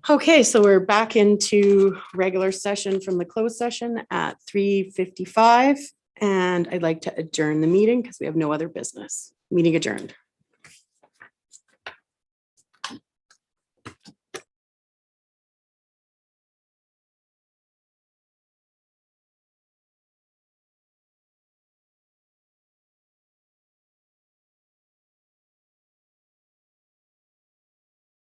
Okay, so we're back into regular session from the closed session at 3:55. And I'd like to adjourn the meeting because we have no other business. Meeting adjourned.